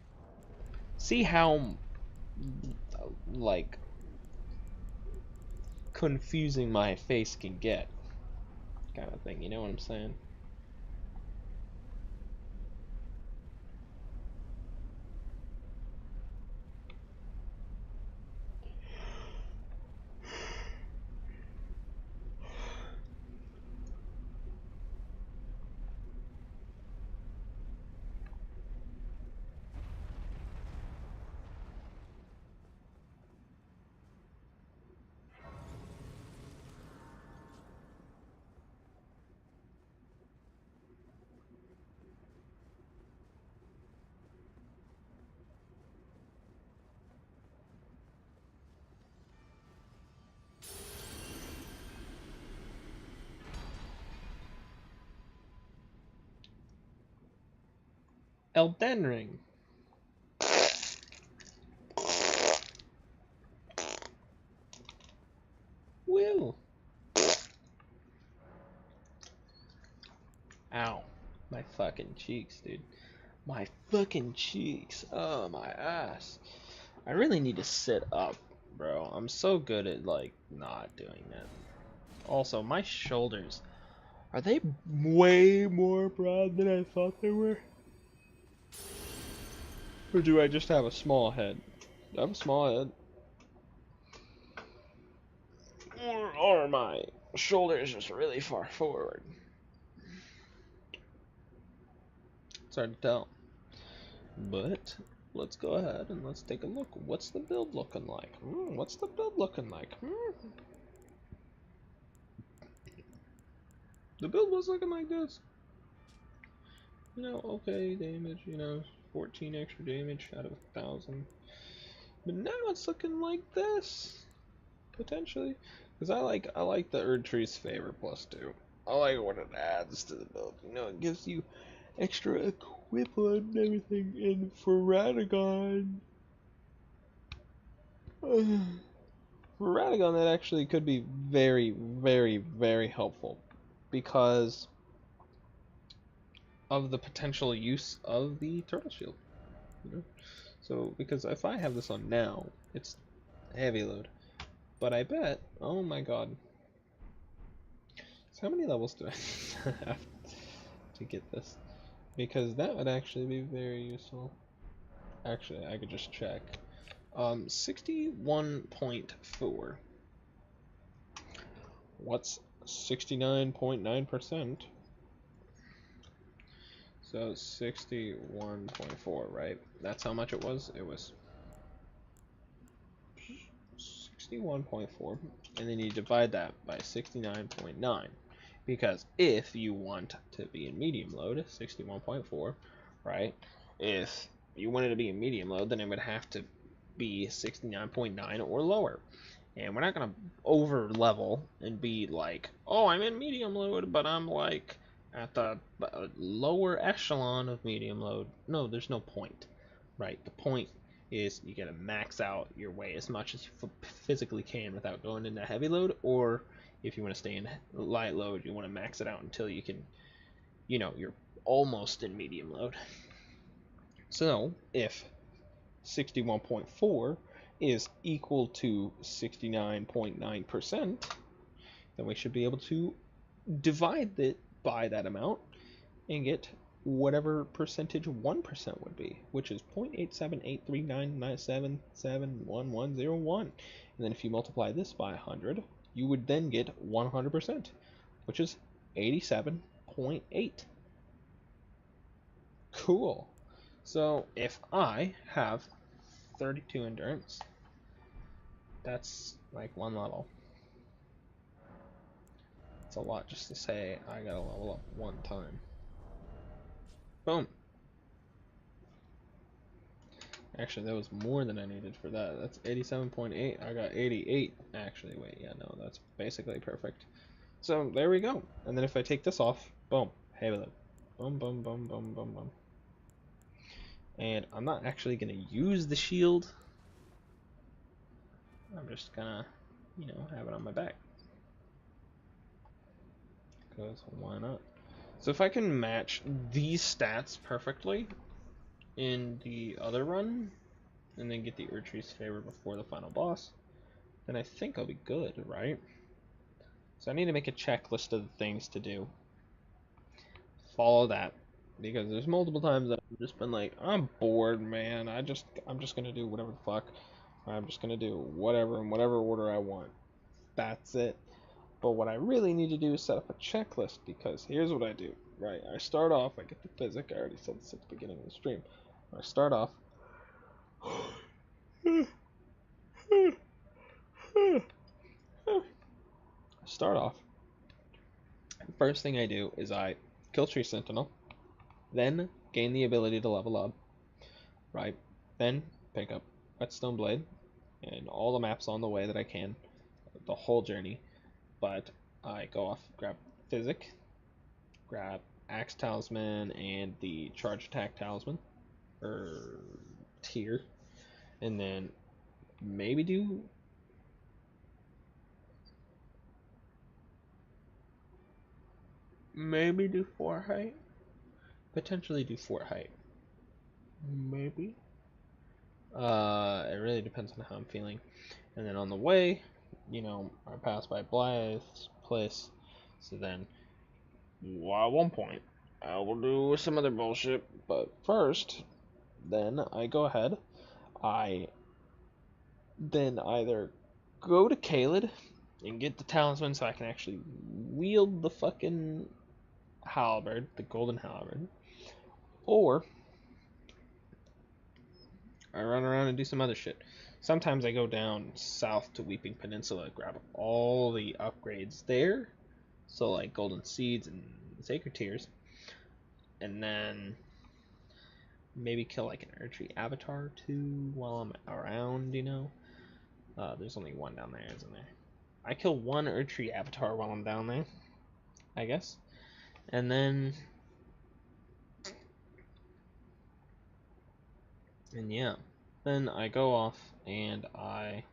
confusing my face can get, kind of thing. You know what I'm saying? Elden Ring. Woo! Ow. My fucking cheeks, dude. My fucking cheeks. Oh, my ass. I really need to sit up, bro. I'm so good at, like, not doing that. Also, my shoulders. Are they way more broad than I thought they were? Or do I just have a small head? I have a small head. Or are my shoulders just really far forward? It's hard to tell. But let's go ahead and let's take a look. What's the build looking like? What's the build looking like? The build was looking like this. You know, okay, damage, you know, 14 extra damage out of 1,000. But now it's looking like this, potentially. Because I like the Erdtree's Favor +2. I like what it adds to the build. You know, it gives you extra equipment and everything. And for Radagon, for Radagon, that actually could be very, very, very helpful. Because of the potential use of the Turtle Shield. You know? So, because if I have this on now, it's heavy load. But I bet, oh my god. So how many levels do I have to get this? Because that would actually be very useful. Actually, I could just check. 61.4. What's 69.9%? So 61.4, right? That's how much it was? It was 61.4, and then you divide that by 69.9, because if you want to be in medium load, 61.4, right? If you wanted to be in medium load, then it would have to be 69.9 or lower. And we're not going to over level and be like, oh, I'm in medium load, but I'm like at the lower echelon of medium load. No, there's no point, right? The point is you gotta max out your way as much as you physically can without going into heavy load, or if you want to stay in light load, you want to max it out until you can, you know, you're almost in medium load. So if 61.4 is equal to 69.9%, then we should be able to divide it by that amount and get whatever percentage 1% would be, which is 0.8783997711101. And then if you multiply this by 100, you would then get 100%, which is 87.8. Cool. So if I have 32 endurance, that's like one level. It's a lot just to say I gotta level up one time. Boom. Actually, that was more than I needed for that. That's 87.8. I got 88. Actually, wait, yeah, no, that's basically perfect. So, there we go. And then if I take this off, boom, heavy load. Boom, boom, boom, boom, boom, boom. And I'm not actually going to use the shield. I'm just gonna, you know, have it on my back. Because why not? So if I can match these stats perfectly in the other run, and then get the Erdtree's Favor before the final boss, then I think I'll be good, right? So I need to make a checklist of things to do. Follow that, because there's multiple times that I've just been like, I'm bored, man. I'm just gonna do whatever the fuck. I'm just gonna do whatever in whatever order I want. That's it. But what I really need to do is set up a checklist, because here's what I do. Right, I start off. I get the physic. I already said this at the beginning of the stream. I start off. First thing I do is I kill Tree Sentinel, then gain the ability to level up, right? Then pick up Whetstone Blade and all the maps on the way that I can, the whole journey. But I go off, grab Physic, grab Axe Talisman and the Charge Attack Talisman, or tier, and then maybe do Fort Height, potentially do Fort Height, maybe. It really depends on how I'm feeling. And then on the way, you know, I pass by Blythe's place. So then, well, at one point, I will do some other bullshit. But first, then I go ahead. I then either go to Caelid and get the talisman so I can actually wield the fucking halberd, the golden halberd, or I run around and do some other shit. Sometimes I go down south to Weeping Peninsula, grab all the upgrades there, so like golden seeds and sacred tears, and then maybe kill like an Erdtree avatar or two while I'm around, you know? There's only one down there, isn't there? I kill one Erdtree avatar while I'm down there, I guess. And then... And yeah. Then I go off and I...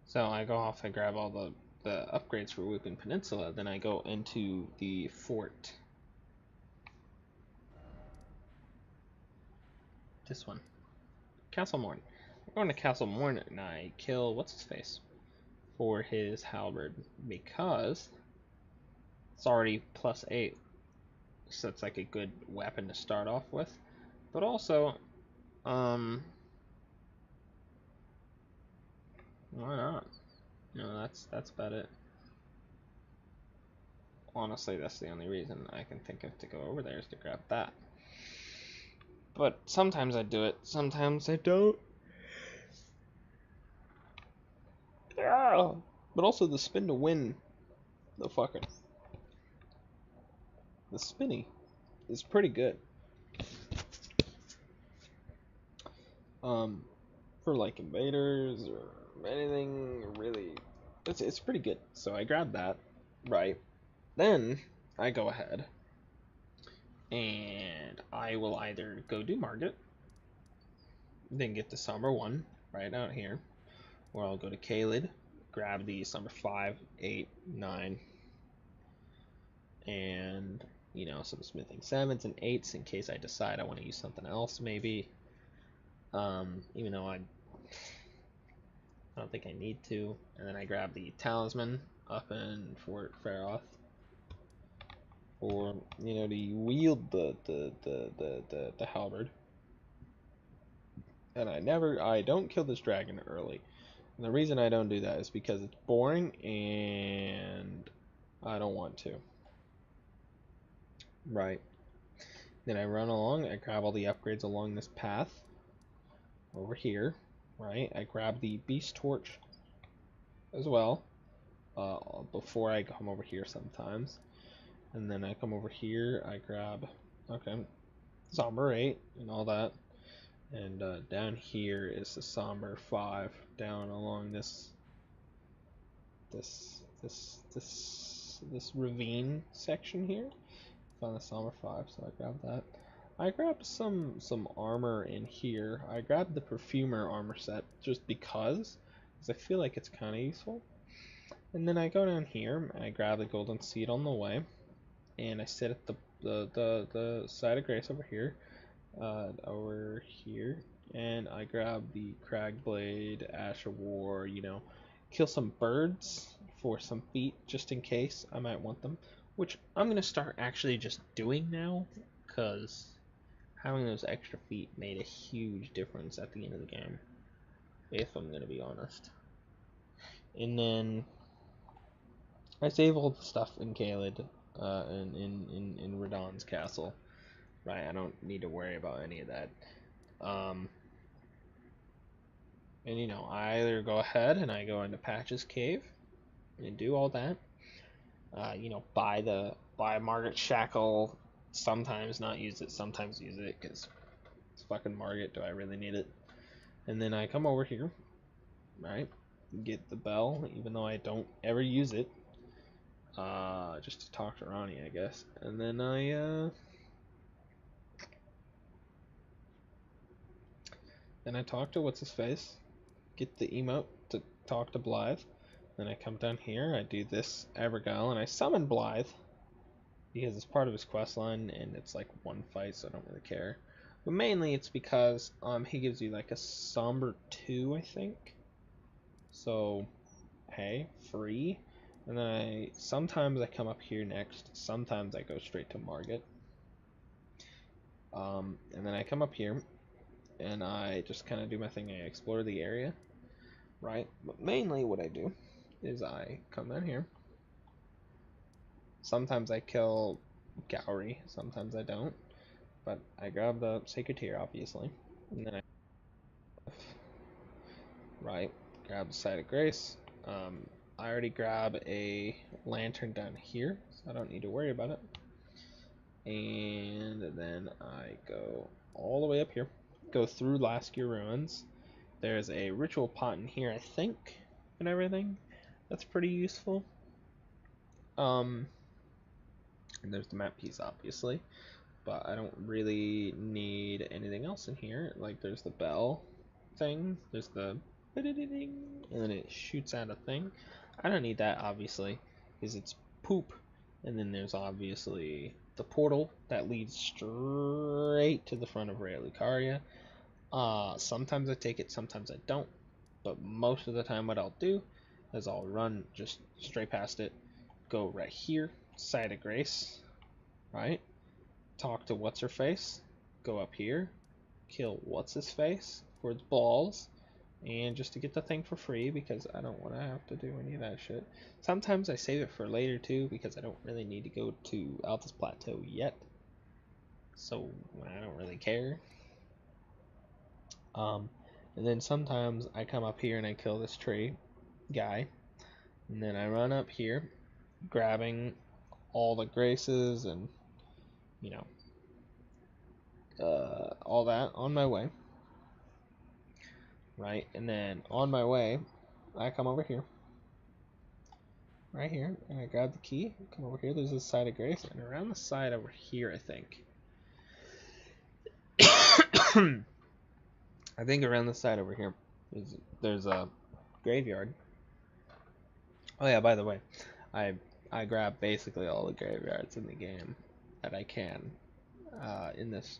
So I go off, I grab all the upgrades for Weeping Peninsula, then I go into the fort. This one. Castle Morn. I'm going to Castle Morn and I kill what's his face for his halberd because it's already +8, so it's like a good weapon to start off with. But also, why not? You know, that's about it. Honestly, that's the only reason I can think of to go over there is to grab that. But sometimes I do it, sometimes I don't. Yeah. But also the spin to win the fucking the spinny is pretty good. For like invaders or anything really, it's pretty good. So I grab that, right? Then I go ahead and I will either go do Market, then get the Somber 1 right out here, or I'll go to Kaled, grab the Somber 5, 8, 9, and you know, some smithing 7s and 8s in case I decide I want to use something else maybe. Even though I don't think I need to. And then I grab the talisman up in Fort Faroth for, you know, to wield the halberd. And I don't kill this dragon early. And the reason I don't do that is because it's boring and I don't want to. Right. Then I run along, I grab all the upgrades along this path over here, right? I grab the beast torch as well, before I come over here sometimes. And then I come over here, I grab, okay, Somber 8 and all that. And down here is the Somber 5 down along this ravine section here. Found the Somber 5, so I grabbed that. I grabbed some armor in here. I grabbed the Perfumer armor set just because I feel like it's kind of useful. And then I go down here, I grab the golden seed on the way, and I sit at the side of Grace over here, and I grab the Cragblade, Ash of War, you know, kill some birds for some feet just in case I might want them, which I'm gonna start actually just doing now, cause having those extra feet made a huge difference at the end of the game, if I'm gonna be honest. And then I save all the stuff in Caelid, in Radahn's castle. Right, I don't need to worry about any of that. And you know, I either go ahead and I go into Patch's cave and do all that. You know, buy Margaret Shackle. Sometimes not use it, sometimes use it because it's fucking Margaret. Do I really need it? And then I come over here, right? Get the bell, even though I don't ever use it. Just to talk to Ronnie, I guess. And then I talk to what's his face. Get the emote to talk to Blythe. Then I come down here, I do this Evergail, and I summon Blythe because it's part of his quest line, and it's like one fight, so I don't really care. But mainly it's because he gives you like a Somber 2, I think. So, hey, free. And then sometimes I come up here next, sometimes I go straight to Margit. And then I come up here, and I just kind of do my thing, I explore the area. right? But mainly what I do is I come down here. Sometimes I kill Gowry, sometimes I don't. But I grab the Sacred Tear, obviously. And then right, grab the Site of Grace. I already grab a lantern down here, so I don't need to worry about it. And then I go all the way up here, go through Laskier Ruins. There's a ritual pot in here, I think, and everything. That's pretty useful. And there's the map piece, obviously, but I don't really need anything else in here. Like, there's the bell thing, there's the ding, and then it shoots out a thing. I don't need that, obviously, because it's poop. And then there's obviously the portal that leads straight to the front of Raya Lucaria. Sometimes I take it, sometimes I don't. But most of the time what I'll do is I'll run just straight past it, go right here, Site of Grace, right? Talk to what's her face, go up here, kill what's his face for its balls, and just to get the thing for free because I don't want to have to do any of that shit. Sometimes I save it for later too because I don't really need to go to Altus Plateau yet, so I don't really care. And then sometimes I come up here and I kill this tree guy, and then I run up here, grabbing all the graces and you know all that on my way, right? And then on my way, I come over here, right here, and I grab the key. Come over here. There's this Site of Grace, and around the side over here, I think. I think around the side over here, there's a graveyard. Oh yeah, by the way, I grab basically all the graveyards in the game that I can in this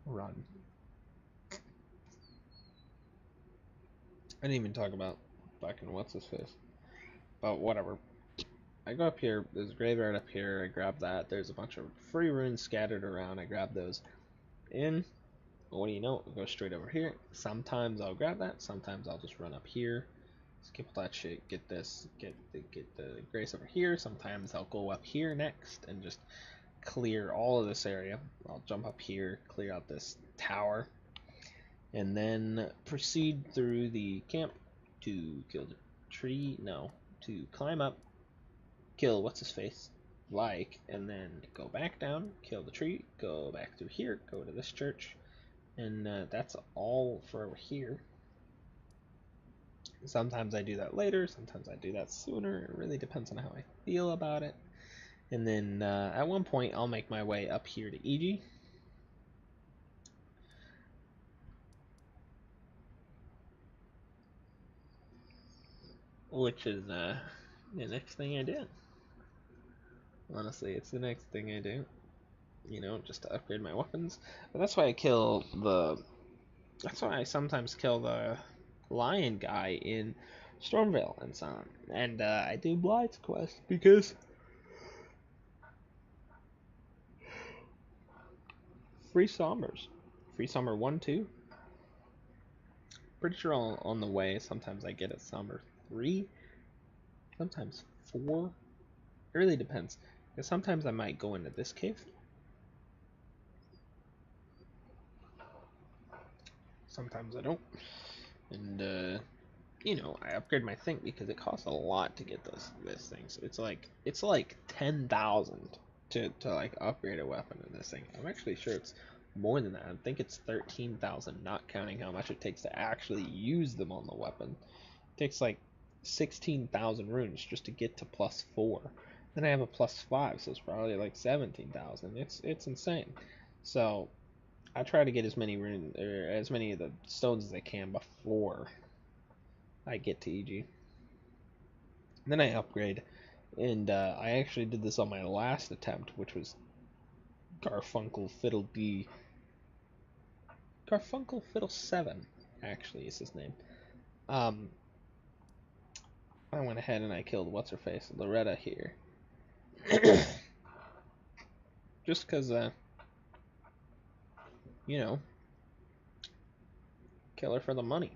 run. I didn't even talk about fucking what's his face, but whatever. I go up here. There's a graveyard up here. I grab that. There's a bunch of free runes scattered around. I grab those. In. What do you know? I'll go straight over here. Sometimes I'll grab that. Sometimes I'll just run up here. Skip all that shit. Get this. Get the grace over here. Sometimes I'll go up here next and just clear all of this area. I'll jump up here, clear out this tower, and then proceed through the camp to kill the tree. No, to climb up, kill what's his face, and then go back down, kill the tree, go back through here, go to this church, and that's all for over here. Sometimes I do that later, sometimes I do that sooner. It really depends on how I feel about it. And then at one point I'll make my way up here to EG. Which is the next thing I do. Honestly, it's the next thing I do. You know, just to upgrade my weapons. But that's why I kill the... That's why I sometimes kill the lion guy in Stormvale and so on. And I do Blight's quest because... Free Sombers. Free Somber 1, 2. Pretty sure on the way, sometimes I get a Somber 3. Sometimes 4. It really depends. Because sometimes I might go into this cave. Sometimes I don't. And, you know, I upgrade my thing because it costs a lot to get this thing. So it's like 10,000 to like upgrade a weapon in this thing. I'm actually sure it's more than that. I think it's 13,000, not counting how much it takes to actually use them on the weapon. It takes like 16,000 runes just to get to +4. Then I have a +5, so it's probably like 17,000. It's insane. So I try to get as many as many of the stones as I can before I get to EG. Then I upgrade, and I actually did this on my last attempt, which was Garfunkel Fiddle D. Garfunkel Fiddle 7, actually, is his name. I went ahead and I killed what's her face, Loretta here. Just because, you know, kill her for the money.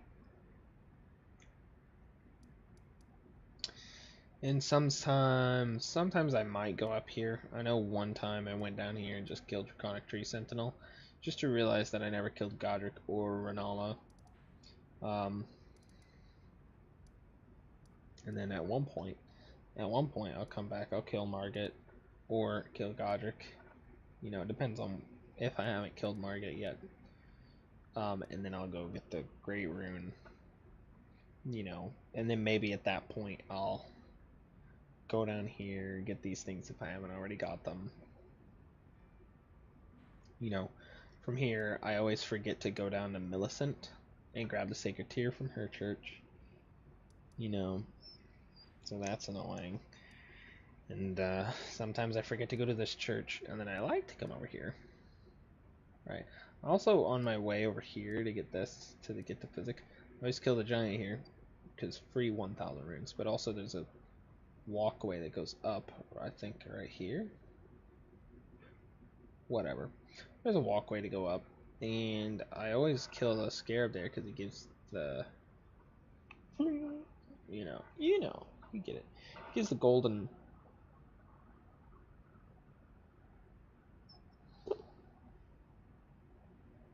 And sometimes I might go up here. I know one time I went down here and just killed Draconic Tree Sentinel, just to realize that I never killed Godric or Renala. Um, and then at one point I'll come back, I'll kill Margit or kill Godric. You know, it depends on if I haven't killed Margit yet. And then I'll go get the Great Rune. You know, and then maybe at that point I'll go down here, get these things if I haven't already got them. You know, from here I always forget to go down to Millicent and grab the Sacred Tear from her church. You know, so that's annoying. And sometimes I forget to go to this church, and then I like to come over here. Right. Also, on my way over here to get this, to get the physic, I always kill the giant here, because free 1,000 runes. But also there's a walkway that goes up, I think right here. Whatever. There's a walkway to go up, and I always kill the scarab there because it gives the, you get it. It gives the golden,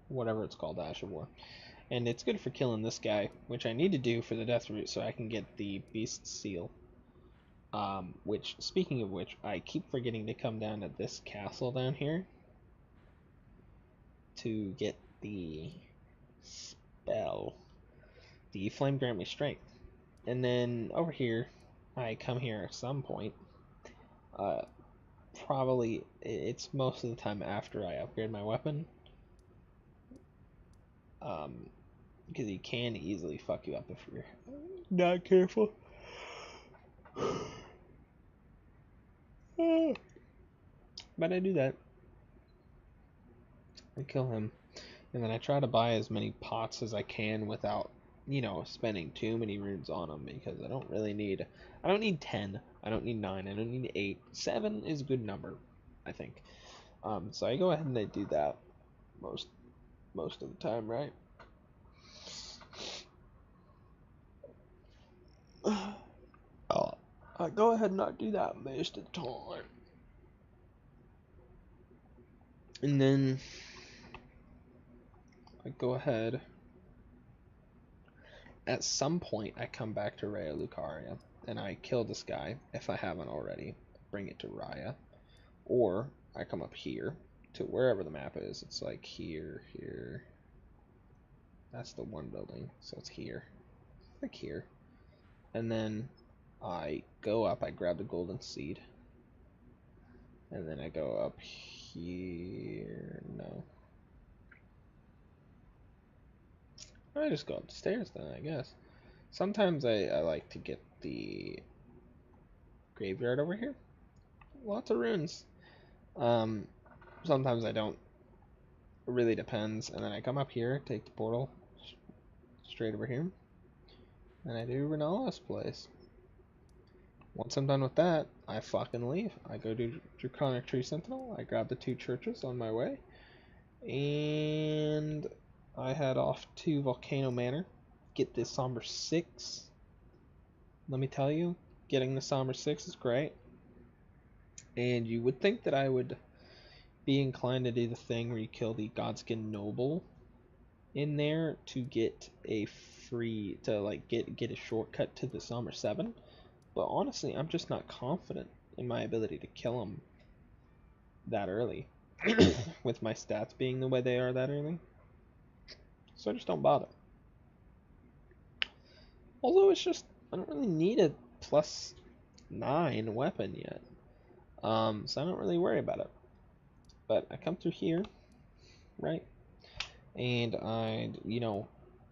whatever it's called, Ash of War. And it's good for killing this guy, which I need to do for the death root so I can get the beast seal. Which, speaking of which, I keep forgetting to come down to this castle down here to get the spell. The flame grant me strength. And then over here, I come here at some point. Probably, it's most of the time after I upgrade my weapon. Because he can easily fuck you up if you're not careful. But I do that. I kill him. And then I try to buy as many pots as I can without, spending too many runes on them, because I don't need 10, I don't need 9, I don't need 8. 7 is a good number, I think. So I go ahead and I do that most of the time, right? I go ahead and I do that most of the time. And then I go ahead. At some point, I come back to Raya Lucaria, and I kill this guy, if I haven't already, bring it to Raya. Or, I come up here, to wherever the map is. It's like here. That's the one building, so it's here. Like here. And then I go up, I grab the golden seed. And then I go up here. No. I just go up the stairs then, I guess. Sometimes I like to get the graveyard over here. Lots of runes. Sometimes I don't. It really depends. And then I come up here, take the portal straight over here, and I do Renala's place. Once I'm done with that, I fucking leave. I go to Draconic Tree Sentinel, I grab the 2 churches on my way, and I head off to Volcano Manor, get this Somber 6. Let me tell you, getting the Somber 6 is great. And you would think that I would be inclined to do the thing where you kill the Godskin Noble in there to get a free, to like get a shortcut to the Somber 7. But honestly, I'm just not confident in my ability to kill him that early. With my stats being the way they are that early. So I just don't bother. Although it's just, I don't really need a +9 weapon yet. So I don't really worry about it. But I come through here, right? And I,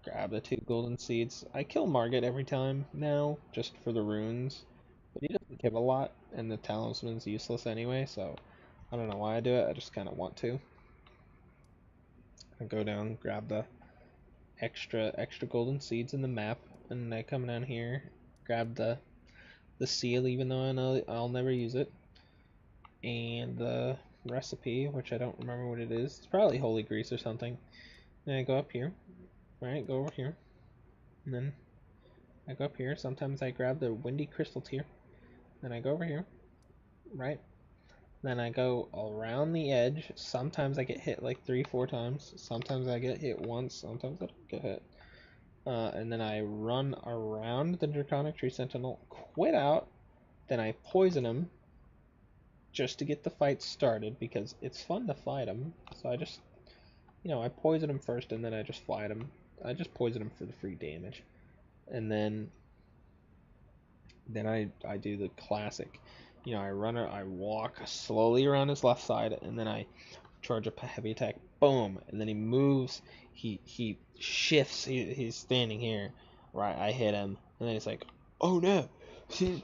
grab the 2 golden seeds. I kill Margit every time now, just for the runes. But he doesn't give a lot, and the talisman's useless anyway, so I don't know why I do it, I just kind of want to. I go down, grab the extra golden seeds in the map, and I come down here, grab the seal, even though I know I'll never use it, and the recipe, which I don't remember what it is. It's probably holy grease or something. Then I go up here, right? Go over here, and then I go up here. Sometimes I grab the windy crystal tear, Then I go over here, right? Then I go around the edge. Sometimes I get hit like 3, 4 times. Sometimes I get hit once. Sometimes I don't get hit. And then I run around the Draconic Tree Sentinel, quit out. Then I poison him just to get the fight started because it's fun to fight him. So I just, I poison him first and then I just fight him. I just poison him for the free damage. And then I do the classic. I walk slowly around his left side and then I charge a heavy attack. Boom. And then he moves. He shifts. He's standing here. Right. I hit him. And then he's like, oh no. And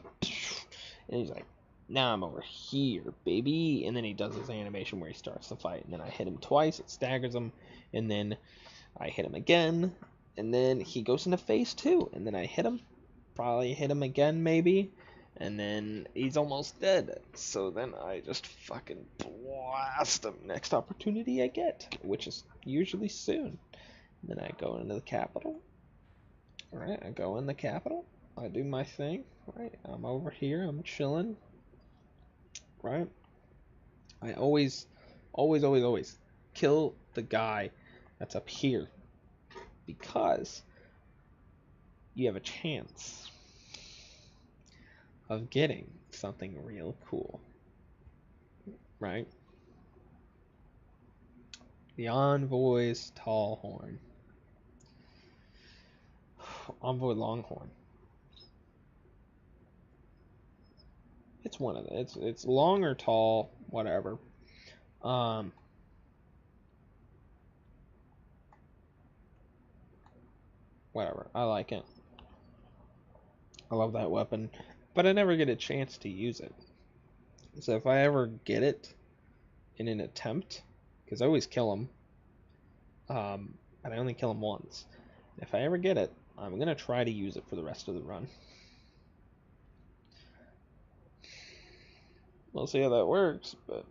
he's like, now I'm over here, baby. And then he does his animation where he starts the fight. And then I hit him twice. It staggers him. And then I hit him again. And then he goes into phase 2. And then I hit him. Probably hit him again, maybe. And then he's almost dead. So then I just fucking blast him next opportunity I get, which is usually soon. Then I go into the capital. Alright, I go in the capital. I do my thing. Right, I'm over here. I'm chilling. Right. I always kill the guy that's up here because you have a chance of getting something real cool. Right? The Envoy's Tall Horn. Envoy Longhorn. It's one of the, it's long or tall, whatever. Um, Whatever. I like it. I love that weapon, but I never get a chance to use it. So if I ever get it in an attempt, because I always kill him, but I only kill him once. If I ever get it, I'm gonna try to use it for the rest of the run. We'll see how that works, but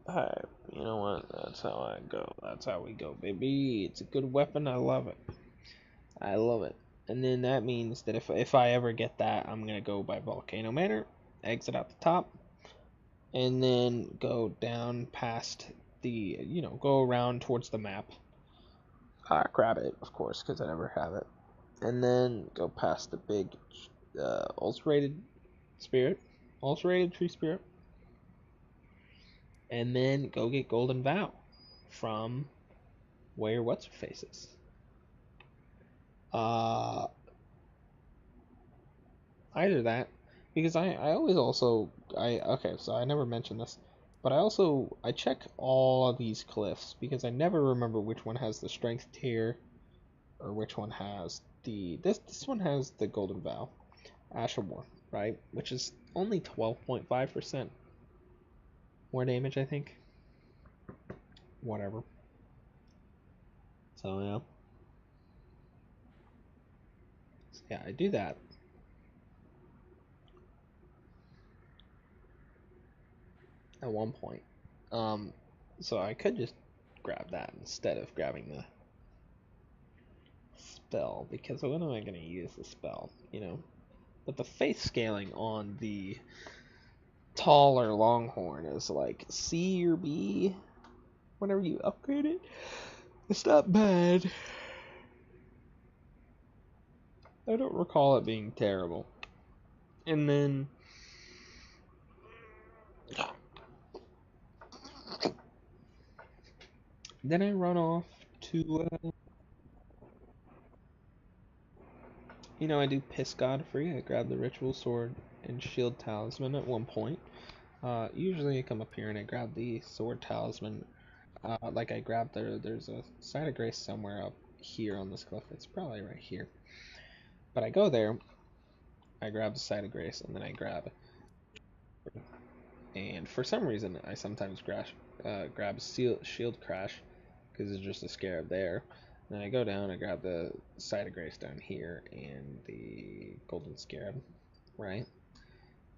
hey, you know what? That's how I go. That's how we go, baby. It's a good weapon. I love it. I love it. And then that means that if I ever get that, I'm gonna go by Volcano Manor, exit out the top, and then go down past the, go around towards the map. Grab it, of course, because I never have it. And then go past the big ulcerated spirit, ulcerated tree spirit, and then go get Golden Vow from where what's her face is. Either that, because I always also okay, so I never mentioned this, but I check all of these cliffs because I never remember which one has the strength tier or which one has the this one has the Golden Vow, Ashermore, right? Which is only 12.5% more damage, I think. Whatever. So yeah. So, yeah, I do that. At one point. Um, so I could just grab that instead of grabbing the spell, because when am I going to use the spell, But the faith scaling on the taller longhorn is like C or B whenever you upgrade it. It's not bad. I don't recall it being terrible. And then I run off to I do Piss Godfrey. I grab the ritual sword and shield talisman at one point. Usually I come up here and I grab the sword talisman. Like I grabbed there's a site of grace somewhere up here on this cliff. It's probably right here. But I go there, I grab the site of grace, and then I grab. And for some reason, I sometimes grab shield crash because it's just a scarab there. Then I go down, I grab the site of grace down here and the golden scarab, right?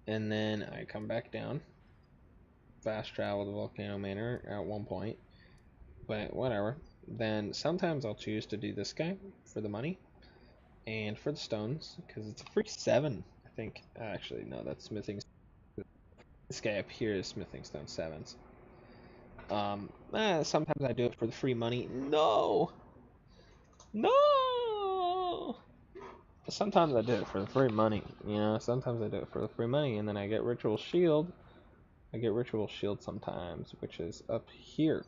And then I come back down, fast travel to Volcano Manor at one point, but whatever. Then sometimes I'll choose to do this guy for the money and for the stones because it's a free 7. I think actually no, that's smithing This guy up here is smithing stone 7s. Sometimes I do it for the free money. No! No! Sometimes I do it for the free money, you know? Sometimes I do it for the free money, and then I get Ritual Shield. I get Ritual Shield sometimes, which is up here.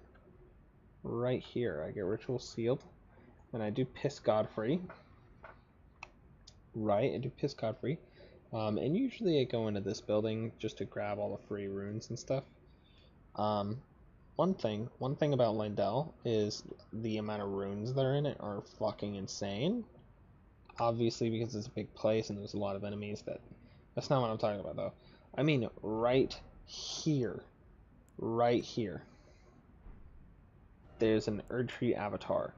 Right here. I get Ritual Shield. And I do Piss Godfrey. Right, I do Piss Godfrey. And usually I go into this building just to grab all the free runes and stuff. One thing about Lindell is the amount of runes that are in it are fucking insane. Obviously, because it's a big place and there's a lot of enemies. That's not what I'm talking about, though. I mean, right here. Right here. There's an Erdtree avatar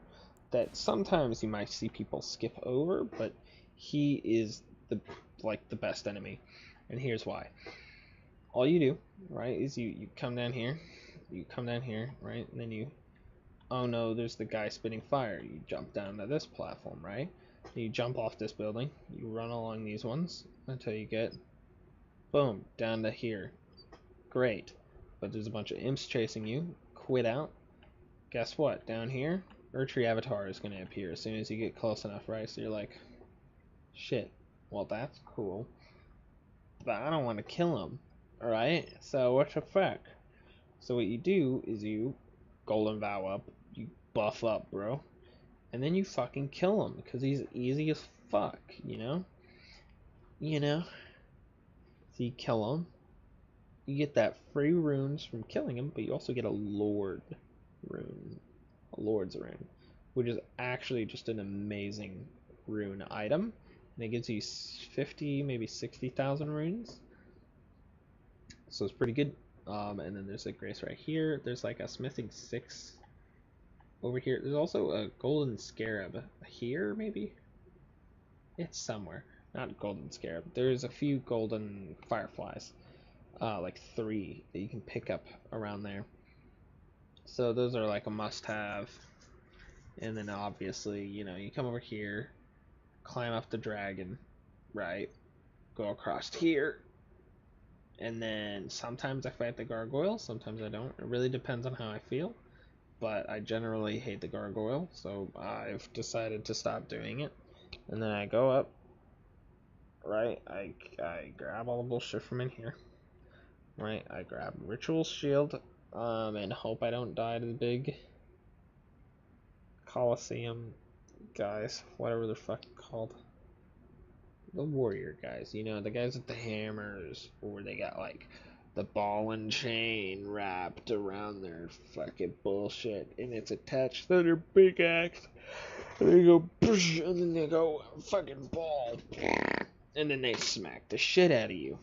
that sometimes you might see people skip over, but he is the best enemy. And here's why. All you do, right, is you come down here, right, and then oh no, there's the guy spitting fire. You jump down to this platform, right? You jump off this building, you run along these ones until you get, boom, down to here. Great. But there's a bunch of imps chasing you. Quit out. Guess what? Down here, Erdtree Avatar is going to appear as soon as you get close enough, right? So you're like, shit, well, that's cool. But I don't want to kill him, alright? So what the fuck? So what you do is you golden vow up, you buff up, bro. And then you fucking kill him, because he's easy as fuck, you know? You know? So you kill him. You get that free runes from killing him, but you also get a Lord rune. A Lord's rune. Which is actually just an amazing rune item. And it gives you 50, maybe 60,000 runes. So it's pretty good. And then there's a grace right here. There's like a smithing 6 over here. There's also a golden scarab here, maybe? It's somewhere. Not golden scarab. There's a few golden fireflies. Like 3 that you can pick up around there. So those are like a must-have. And then obviously, you know, you come over here, climb up the dragon, right? Go across here. And then sometimes I fight the gargoyle, sometimes I don't. It really depends on how I feel. But I generally hate the gargoyle, so I've decided to stop doing it. And then I go up, right? I grab all the bullshit from in here. Right? I grab Ritual Shield, and hope I don't die to the big Coliseum guys, whatever they're fucking called. The warrior guys, you know, the guys with the hammers, or they got like the ball and chain wrapped around their fucking bullshit, and it's attached to their big axe, and they go, and then they go, fucking ball, and then they smack the shit out of you.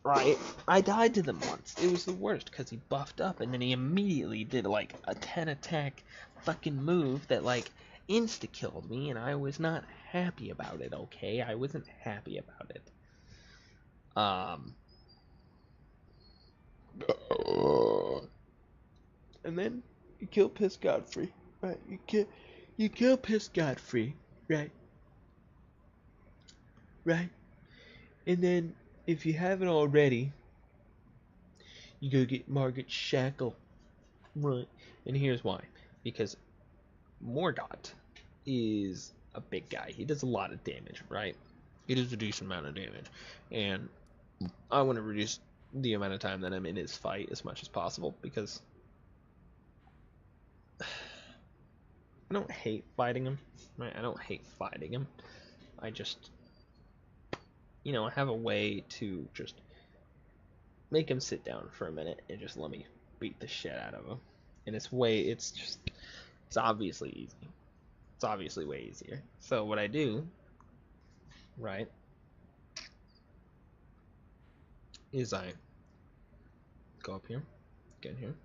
Right? I died to them once. It was the worst, because he buffed up, and then he immediately did like a 10 attack fucking move that like insta-killed me, and I was not happy about it, okay? I wasn't happy about it. And then you kill Piss Godfrey, right? You kill Piss Godfrey, right? Right? And then, if you haven't already, you go get Margaret Shackle, right? And here's why. Because Morgott is a big guy. He does a lot of damage, right? He does a decent amount of damage. And I want to reduce the amount of time that I'm in his fight as much as possible, because I don't hate fighting him, right? I don't hate fighting him. I just, you know, I have a way to just make him sit down for a minute and just let me beat the shit out of him. And it's obviously easy. It's obviously way easier. So what I do, right, is I go up here, get in here,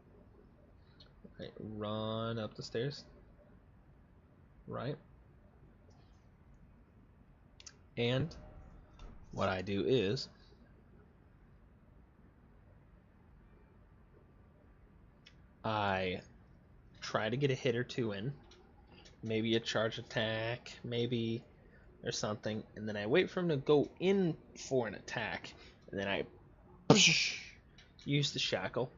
right, run up the stairs, right, and what I do is I try to get a hit or two in, maybe a charge attack, maybe or something, and then I wait for him to go in for an attack, and then I use the shackle,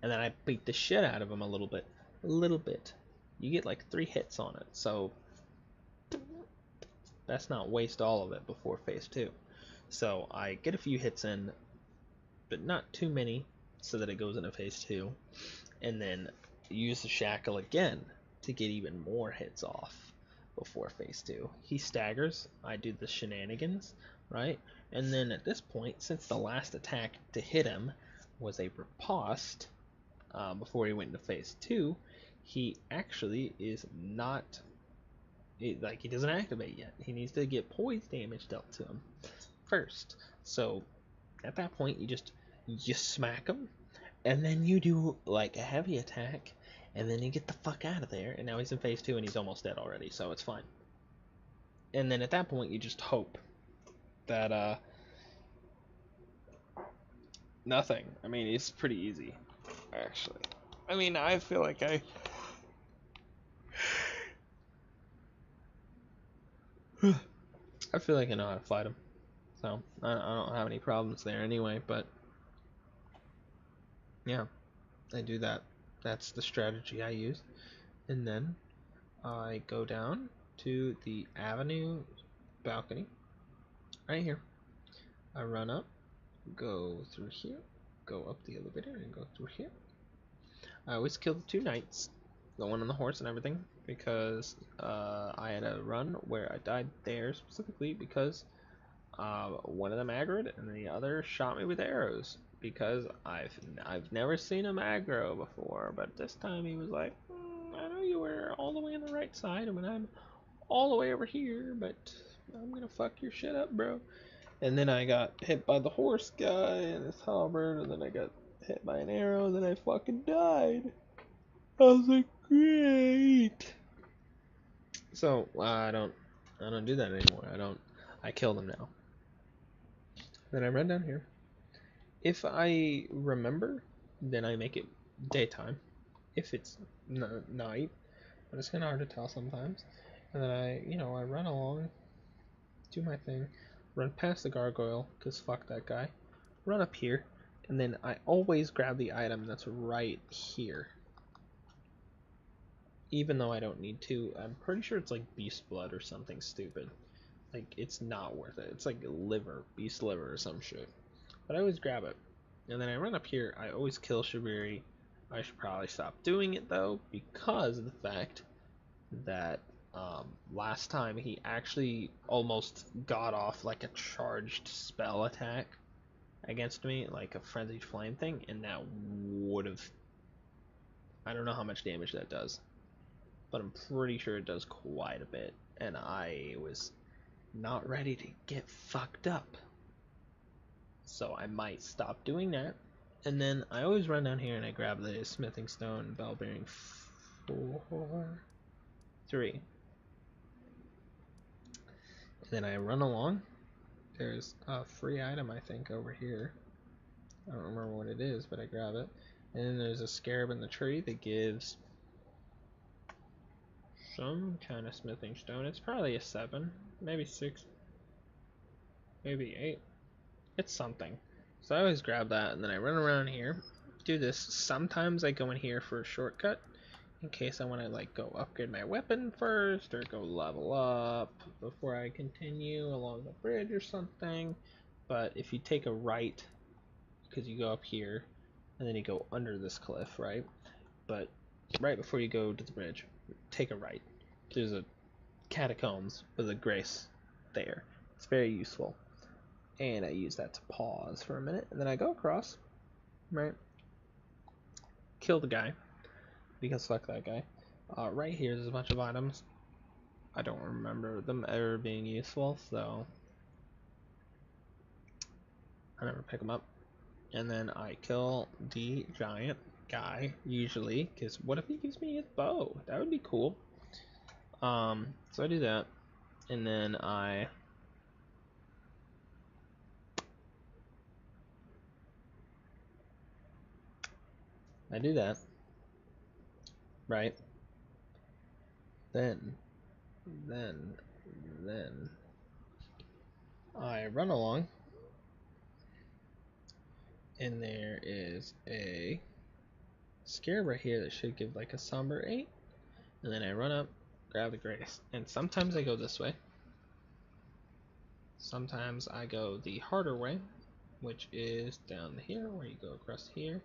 and then I beat the shit out of him a little bit. A little bit. You get like 3 hits on it, so that's not waste all of it before phase 2. So I get a few hits in, but not too many, so that it goes into phase 2, and then use the shackle again to get even more hits off before phase 2. He staggers, I do the shenanigans, right? And then at this point, since the last attack to hit him was a riposte, before he went into phase 2, he actually is not, like, he doesn't activate yet. He needs to get poise damage dealt to him first. So at that point, you smack him, and then you do like a heavy attack, and then you get the fuck out of there. And now he's in phase 2, and he's almost dead already, so it's fine. And then at that point, you just hope that nothing. I mean, it's pretty easy, actually. I mean, I feel like I feel like I know how to fight him, so I don't have any problems there anyway. But yeah, I do that. That's the strategy I use. And then I go down to the avenue balcony right here. I run up, go through here, go up the elevator, and go through here. I always kill the 2 knights, the one on the horse and everything, because I had a run where I died there specifically because one of them aggroed and the other shot me with arrows, because I've never seen him aggro before, but this time he was like, I know you were all the way on the right side, and when I'm all the way over here, but I'm gonna fuck your shit up, bro. And then I got hit by the horse guy and his halberd, and then I got hit by an arrow, and then I fucking died. I was like, great. So I don't do that anymore. I kill them now. Then I run down here. If I remember, then I make it daytime. If it's night, but it's kind of hard to tell sometimes. And then I run along, do my thing, run past the gargoyle, because fuck that guy, run up here, and then I always grab the item that's right here. Even though I don't need to. I'm pretty sure it's like beast blood or something stupid. Like, it's not worth it. It's like liver, beast liver or some shit. But I always grab it. And then I run up here, I always kill Shabiri. I should probably stop doing it though, because of the fact that last time he actually almost got off like a charged spell attack against me, like a frenzied flame thing, and that would have, I don't know how much damage that does, but I'm pretty sure it does quite a bit, and I was not ready to get fucked up. So I might stop doing that. And then I always run down here and I grab the smithing stone, bell bearing 4, 3. And then I run along. There's a free item, I think, over here. I don't remember what it is, but I grab it. And then there's a scarab in the tree that gives some kind of smithing stone. It's probably a 7, maybe 6, maybe 8. It's something. So I always grab that, and then I run around here, do this. Sometimes I go in here for a shortcut, in case I want to like go upgrade my weapon first, or go level up before I continue along the bridge or something. But if you take a right, because you go up here, and then you go under this cliff, right? But right before you go to the bridge, take a right. There's a catacombs with a grace there. It's very useful. And I use that to pause for a minute, and then I go across, right? Kill the guy, because fuck that guy. Right here, there's a bunch of items. I don't remember them ever being useful, so I never pick them up. And then I kill the giant guy, usually, because what if he gives me his bow? That would be cool. So I do that, and then I do that, right? Then, then I run along, And there is a scarab right here that should give like a somber 8. And then I run up, grab the grace. And sometimes I go this way. Sometimes I go the harder way, which is down here, where you go across here.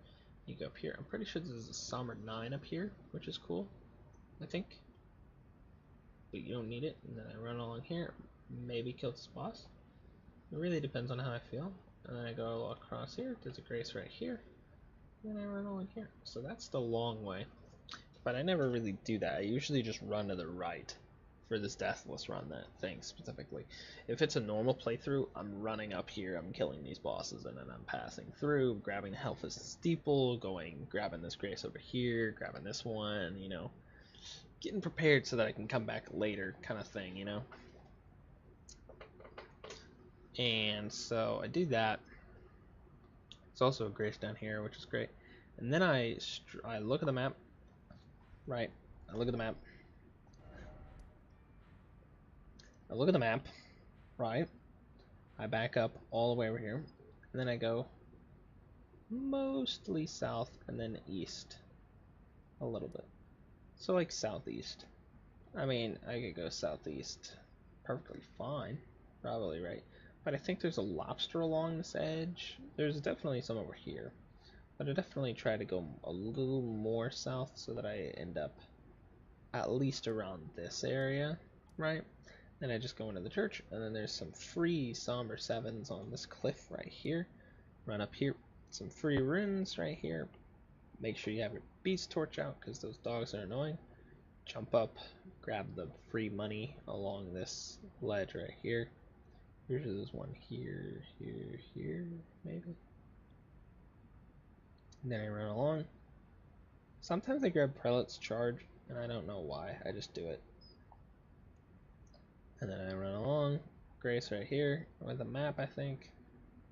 You go up here. I'm pretty sure this is a somber 9 up here, which is cool, I think. But you don't need it. And then I run along here, maybe kill this boss. It really depends on how I feel. And then I go across here, there's a grace right here. And then I run along here. So that's the long way. But I never really do that. I usually just run to the right for this deathless run, that thing specifically. If it's a normal playthrough, I'm running up here, I'm killing these bosses, and then I'm passing through, grabbing the Hellfist Steeple, grabbing this grace over here, grabbing this one, you know. Getting prepared so that I can come back later kind of thing, you know. And so I do that. There's also a grace down here, which is great. And then I look at the map. Right. I look at the map. I look at the map. Right. I back up all the way over here. And then I go mostly south and then east. A little bit. So like southeast. I mean, I could go southeast perfectly fine. Probably, right? But I think there's a lobster along this edge. There's definitely some over here. But I definitely try to go a little more south so that I end up at least around this area, right? Then I just go into the church, and then there's some free somber 7s on this cliff right here. Run up here, some free runes right here. Make sure you have your beast torch out, because those dogs are annoying. Jump up, grab the free money along this ledge right here. There's one here, here, maybe. And then I run along. Sometimes I grab Prelate's Charge, and I don't know why, I just do it. And then I run along, Grace right here, with a map I think.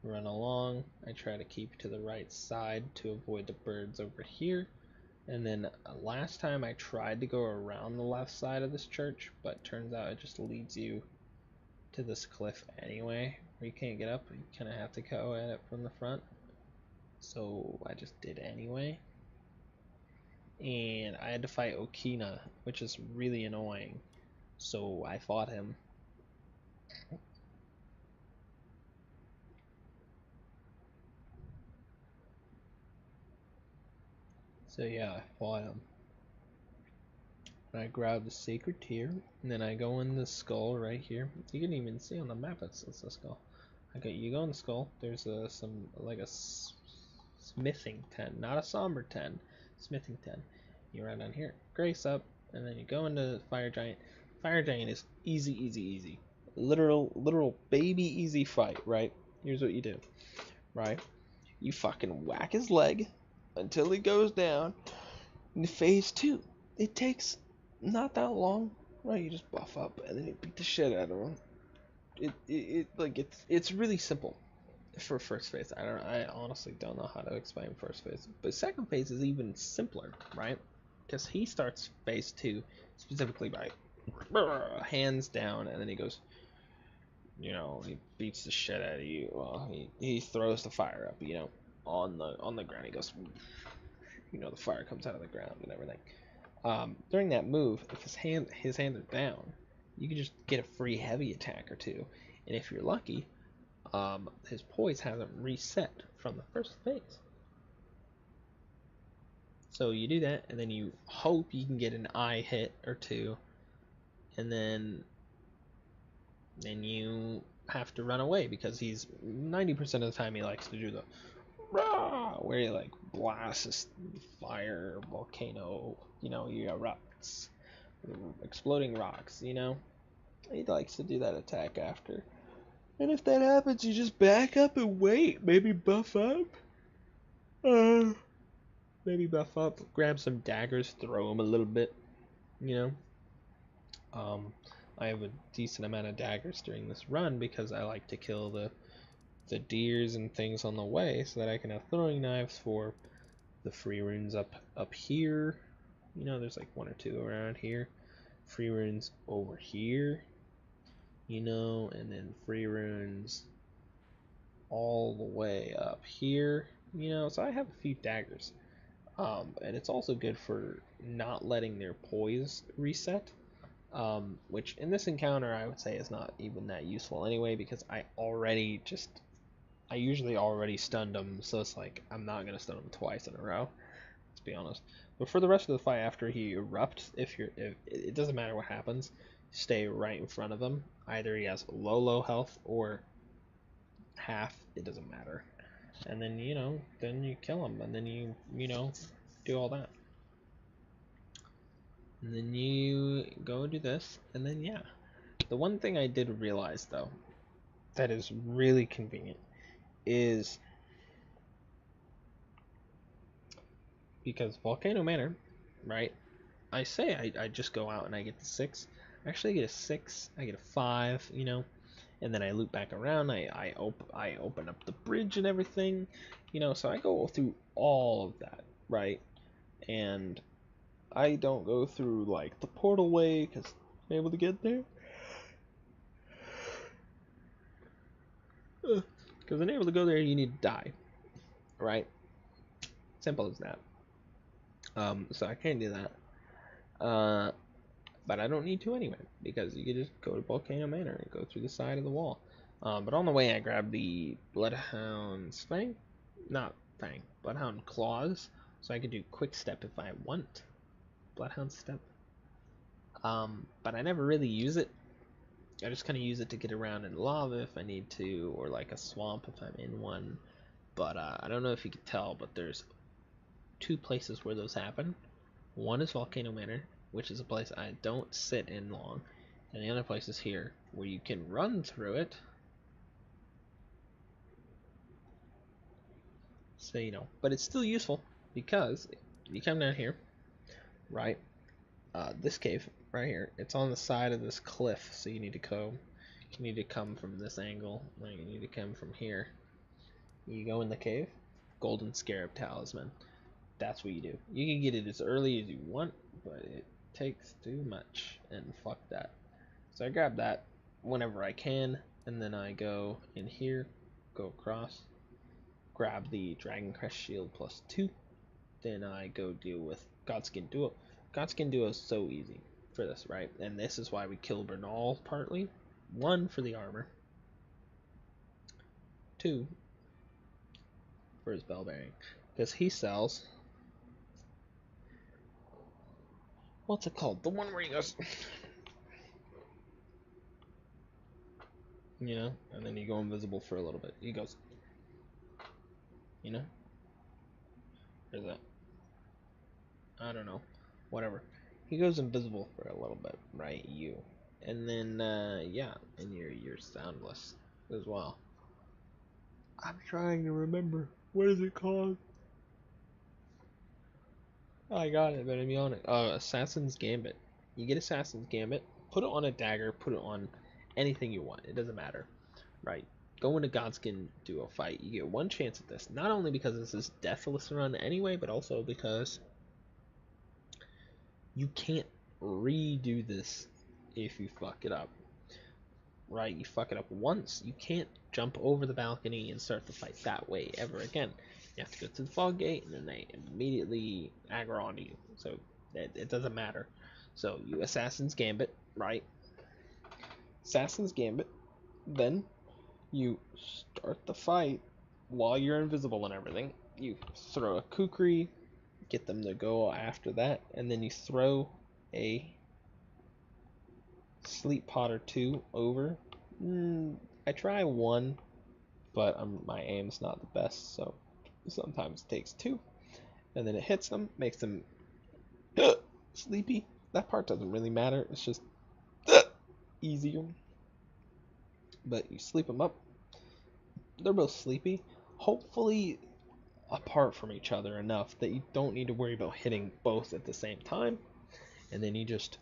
Run along, I try to keep to the right side to avoid the birds over here. And then last time I tried to go around the left side of this church, but turns out it just leads you to this cliff anyway, where you can't get up, you kind of have to go at it from the front. So I just did anyway. And I had to fight Okina, which is really annoying. So I fought him. So yeah, I fought him. And I grab the sacred tear, and then I go in the skull right here. You can even see on the map it's a skull. Okay, you go in the skull. There's some like a smithing tent, not a somber tent, smithing tent. You run down here, grace up, and then you go into fire giant. Fire giant is easy, easy, easy. Literal baby easy fight, right? Here's what you do, right? You fucking whack his leg until he goes down. In phase 2, it takes not that long, right? You just buff up and then you beat the shit out of him. It's really simple for first phase. I honestly don't know how to explain first phase, but second phase is even simpler, right? Because he starts phase 2 specifically by hands down, and then he goes, you know, he beats the shit out of you. Well, he throws the fire up, you know, on the ground. He goes, you know, the fire comes out of the ground and everything. During that move, if his hands are down, you can just get a free heavy attack or two, and if you're lucky, his poise hasn't reset from the first phase. So you do that, and then you hope you can get an eye hit or two, and then you have to run away because he's 90% of the time he likes to do the rah, where he like blasts this fire volcano. You know, you got rocks, exploding rocks. You know, he likes to do that attack after. And if that happens, you just back up and wait. Maybe buff up. Maybe buff up. Grab some daggers, throw them a little bit. You know. I have a decent amount of daggers during this run because I like to kill the deers and things on the way, so that I can have throwing knives for the free runes up here. You know, there's like 1 or 2 around here. Free runes over here. You know, and then free runes all the way up here, So I have a few daggers. And it's also good for not letting their poise reset. Which in this encounter I would say is not even that useful anyway, because I usually already stunned them, so it's like I'm not gonna stun them twice in a row. Let's be honest. But for the rest of the fight, after he erupts, if it doesn't matter what happens, stay right in front of him. Either he has low health or half, it doesn't matter. And then then you kill him, and then you do all that. And then you go and do this, and then yeah. The one thing I did realize though that is really convenient is because Volcano Manor, right? I say I just go out and I get the 6. Actually, I get a 6. I get a 5. And then I loop back around. I open up the bridge and everything. So I go through all of that, right? And I don't go through like the portal way because I'm able to get there. Because in able to go there, you need to die, right? Simple as that. So I can't do that. But I don't need to anyway, because you can just go to Volcano Manor and go through the side of the wall. But on the way, I grabbed the Bloodhound's Fang, not Fang, Bloodhound Claws, so I can do Quick Step if I want. Bloodhound Step. But I never really use it. I just kind of use it to get around in lava if I need to, or like a swamp if I'm in one. But I don't know if you could tell, but there's 2 places where those happen. One is Volcano Manor, which is a place I don't sit in long, and the other place is here, where you can run through it. So, but it's still useful, because you come down here, right? This cave right here, it's on the side of this cliff, so you need to come from this angle, like you need to come from here. You go in the cave, Golden Scarab Talisman. That's what you do. You can get it as early as you want, but it takes too much, and fuck that. So I grab that whenever I can, and then I go in here, go across, grab the Dragon Crest Shield +2, then I go deal with Godskin Duo. Godskin Duo is so easy for this, right? And this is why we kill Bernal partly. 1, for the armor. 2, for his bell bearing. Because he sells... What's it called? The one where he goes... and then you go invisible for a little bit. He goes... Or that... I don't know. Whatever. He goes invisible for a little bit, right? And then, yeah, and you're soundless as well. I'm trying to remember. What is it called? Oh, I got it, but I'm on it. Assassin's Gambit. You get Assassin's Gambit, put it on a dagger, put it on anything you want. It doesn't matter, right? Go into Godskin Duo fight. You get 1 chance at this. Not only because this is Deathless Run anyway, but also because you can't redo this if you fuck it up. Right? You fuck it up once, you can't jump over the balcony and start the fight that way ever again. You have to go to the fog gate, and then they immediately aggro onto you. So it doesn't matter. So you Assassin's Gambit, right? Assassin's Gambit, then you start the fight while you're invisible and everything. You throw a kukri, get them to go after that, and then you throw a sleep pot or 2 over. I try 1, but my aim's not the best, so sometimes it takes 2, and then it hits them, makes them sleepy. That part doesn't really matter, it's just easier. But you sleep them up, they're both sleepy, hopefully apart from each other enough that you don't need to worry about hitting both at the same time, and then you just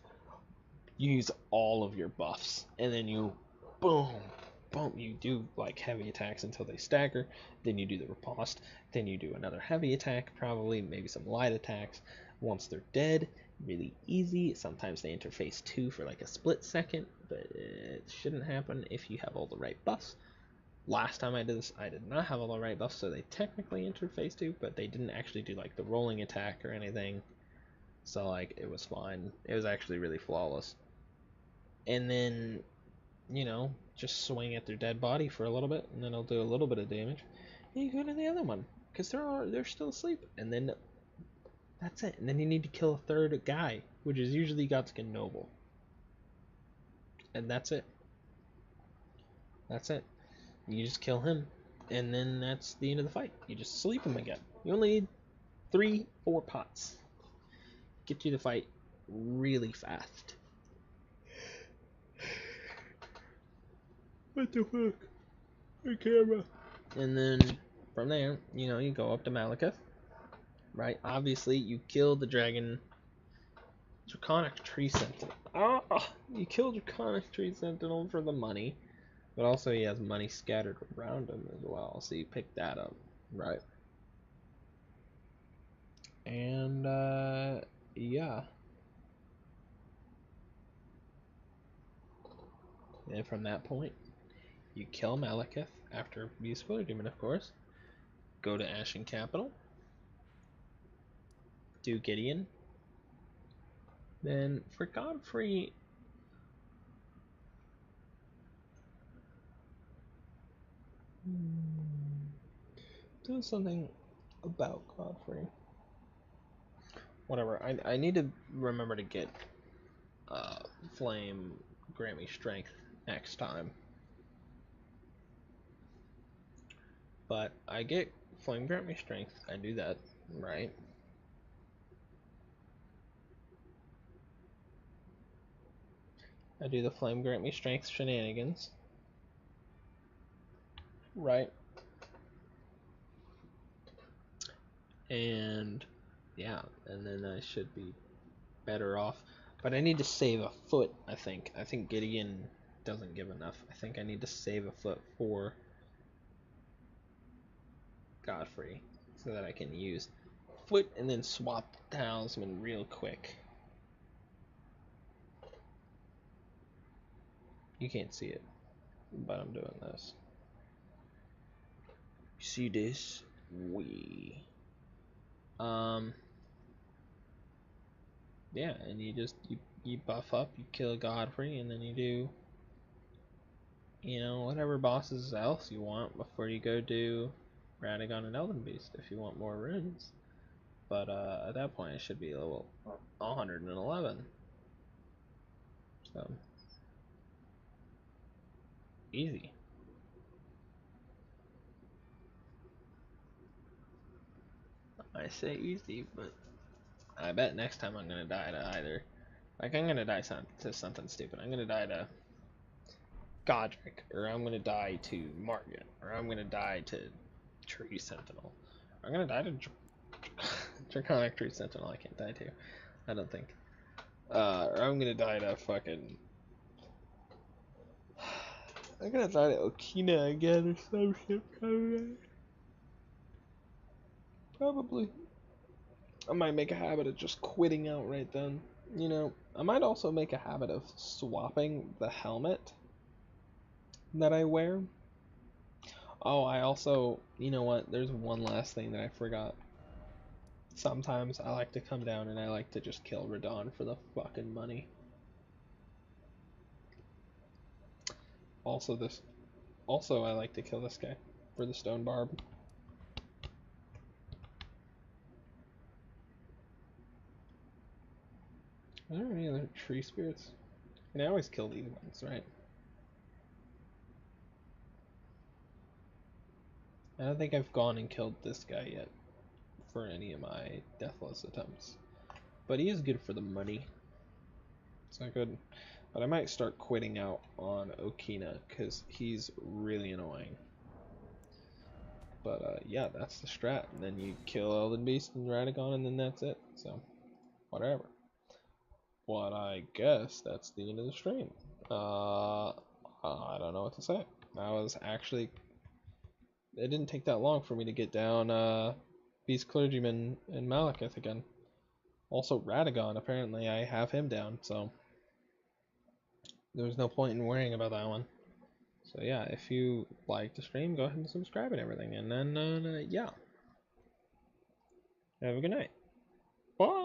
use all of your buffs, and then you boom, you do like heavy attacks until they stagger, then you do the riposte, then you do another heavy attack, probably maybe some light attacks. Once they're dead, really easy. Sometimes they interface 2 for like a split second, but it shouldn't happen if you have all the right buffs. Last time I did this, I did not have all the right buffs, so they technically entered phase 2, but they didn't actually do like the rolling attack or anything. So like it was fine. It was actually really flawless. And then, you know, just swing at their dead body for a little bit, and then it'll do a little bit of damage. And you go to the other one, because they're still asleep. And then that's it. And then you need to kill a third guy, which is usually Godskin Noble. And that's it. That's it. You just kill him, and then that's the end of the fight. You just sleep him again. You only need 3-4 pots. Get you the fight really fast. What the fuck? My camera. And then from there, you know, you go up to Maliketh, right? Obviously, you kill the dragon. Draconic Tree Sentinel. Oh, you kill Draconic Tree Sentinel for the money, but also he has money scattered around him as well, so you pick that up, right? And yeah. And from that point, you kill Maliketh after being clergyman, of course. Go to Ashen Capital. Do Gideon. Then for Godfrey, do something about Godfrey. Whatever. I need to remember to get Flame grant me strength next time. But I get Flame grant me strength. I do that, right? I do the Flame grant me strength shenanigans. Right? And yeah, and then I should be better off. But I need to save a foot, I think. I think Gideon doesn't give enough. I think I need to save a foot for Godfrey so that I can use foot and then swap talisman real quick. You can't see it, but I'm doing this. See this? Yeah, and you buff up, you kill Godfrey, and then you do, you know, whatever bosses else you want before you go do Radagon and Elden Beast if you want more runes. But at that point it should be level 111. So easy. I say easy, but I bet next time I'm gonna die to either, like, I'm gonna die to something stupid. I'm gonna die to Godric, or I'm gonna die to Margit, or I'm gonna die to Tree Sentinel. I'm gonna die to Draconic Tree Sentinel. I can't die to. I don't think. Or I'm gonna die to fucking. I'm gonna die to Okina again or some shit. Probably. I might make a habit of just quitting out right then. You know, I might also make a habit of swapping the helmet that I wear. Oh, I also, you know what? There's one last thing that I forgot. Sometimes I like to come down and I like to just kill Radon for the fucking money. Also this, also I like to kill this guy for the stone barb. Are there any other tree spirits? And I always kill these ones, right? I don't think I've gone and killed this guy yet for any of my deathless attempts. But he is good for the money. So good. But I might start quitting out on Okina because he's really annoying. But yeah, that's the strat. And then you kill Elden Beast and Radagon, and then that's it. So, whatever. But I guess that's the end of the stream. I don't know what to say. I was actually. It didn't take that long for me to get down Beast Clergyman and Maliketh again. Also, Radagon, apparently I have him down, so. There was no point in worrying about that one. So yeah, if you like the stream, go ahead and subscribe and everything. And then, yeah. Have a good night. Bye!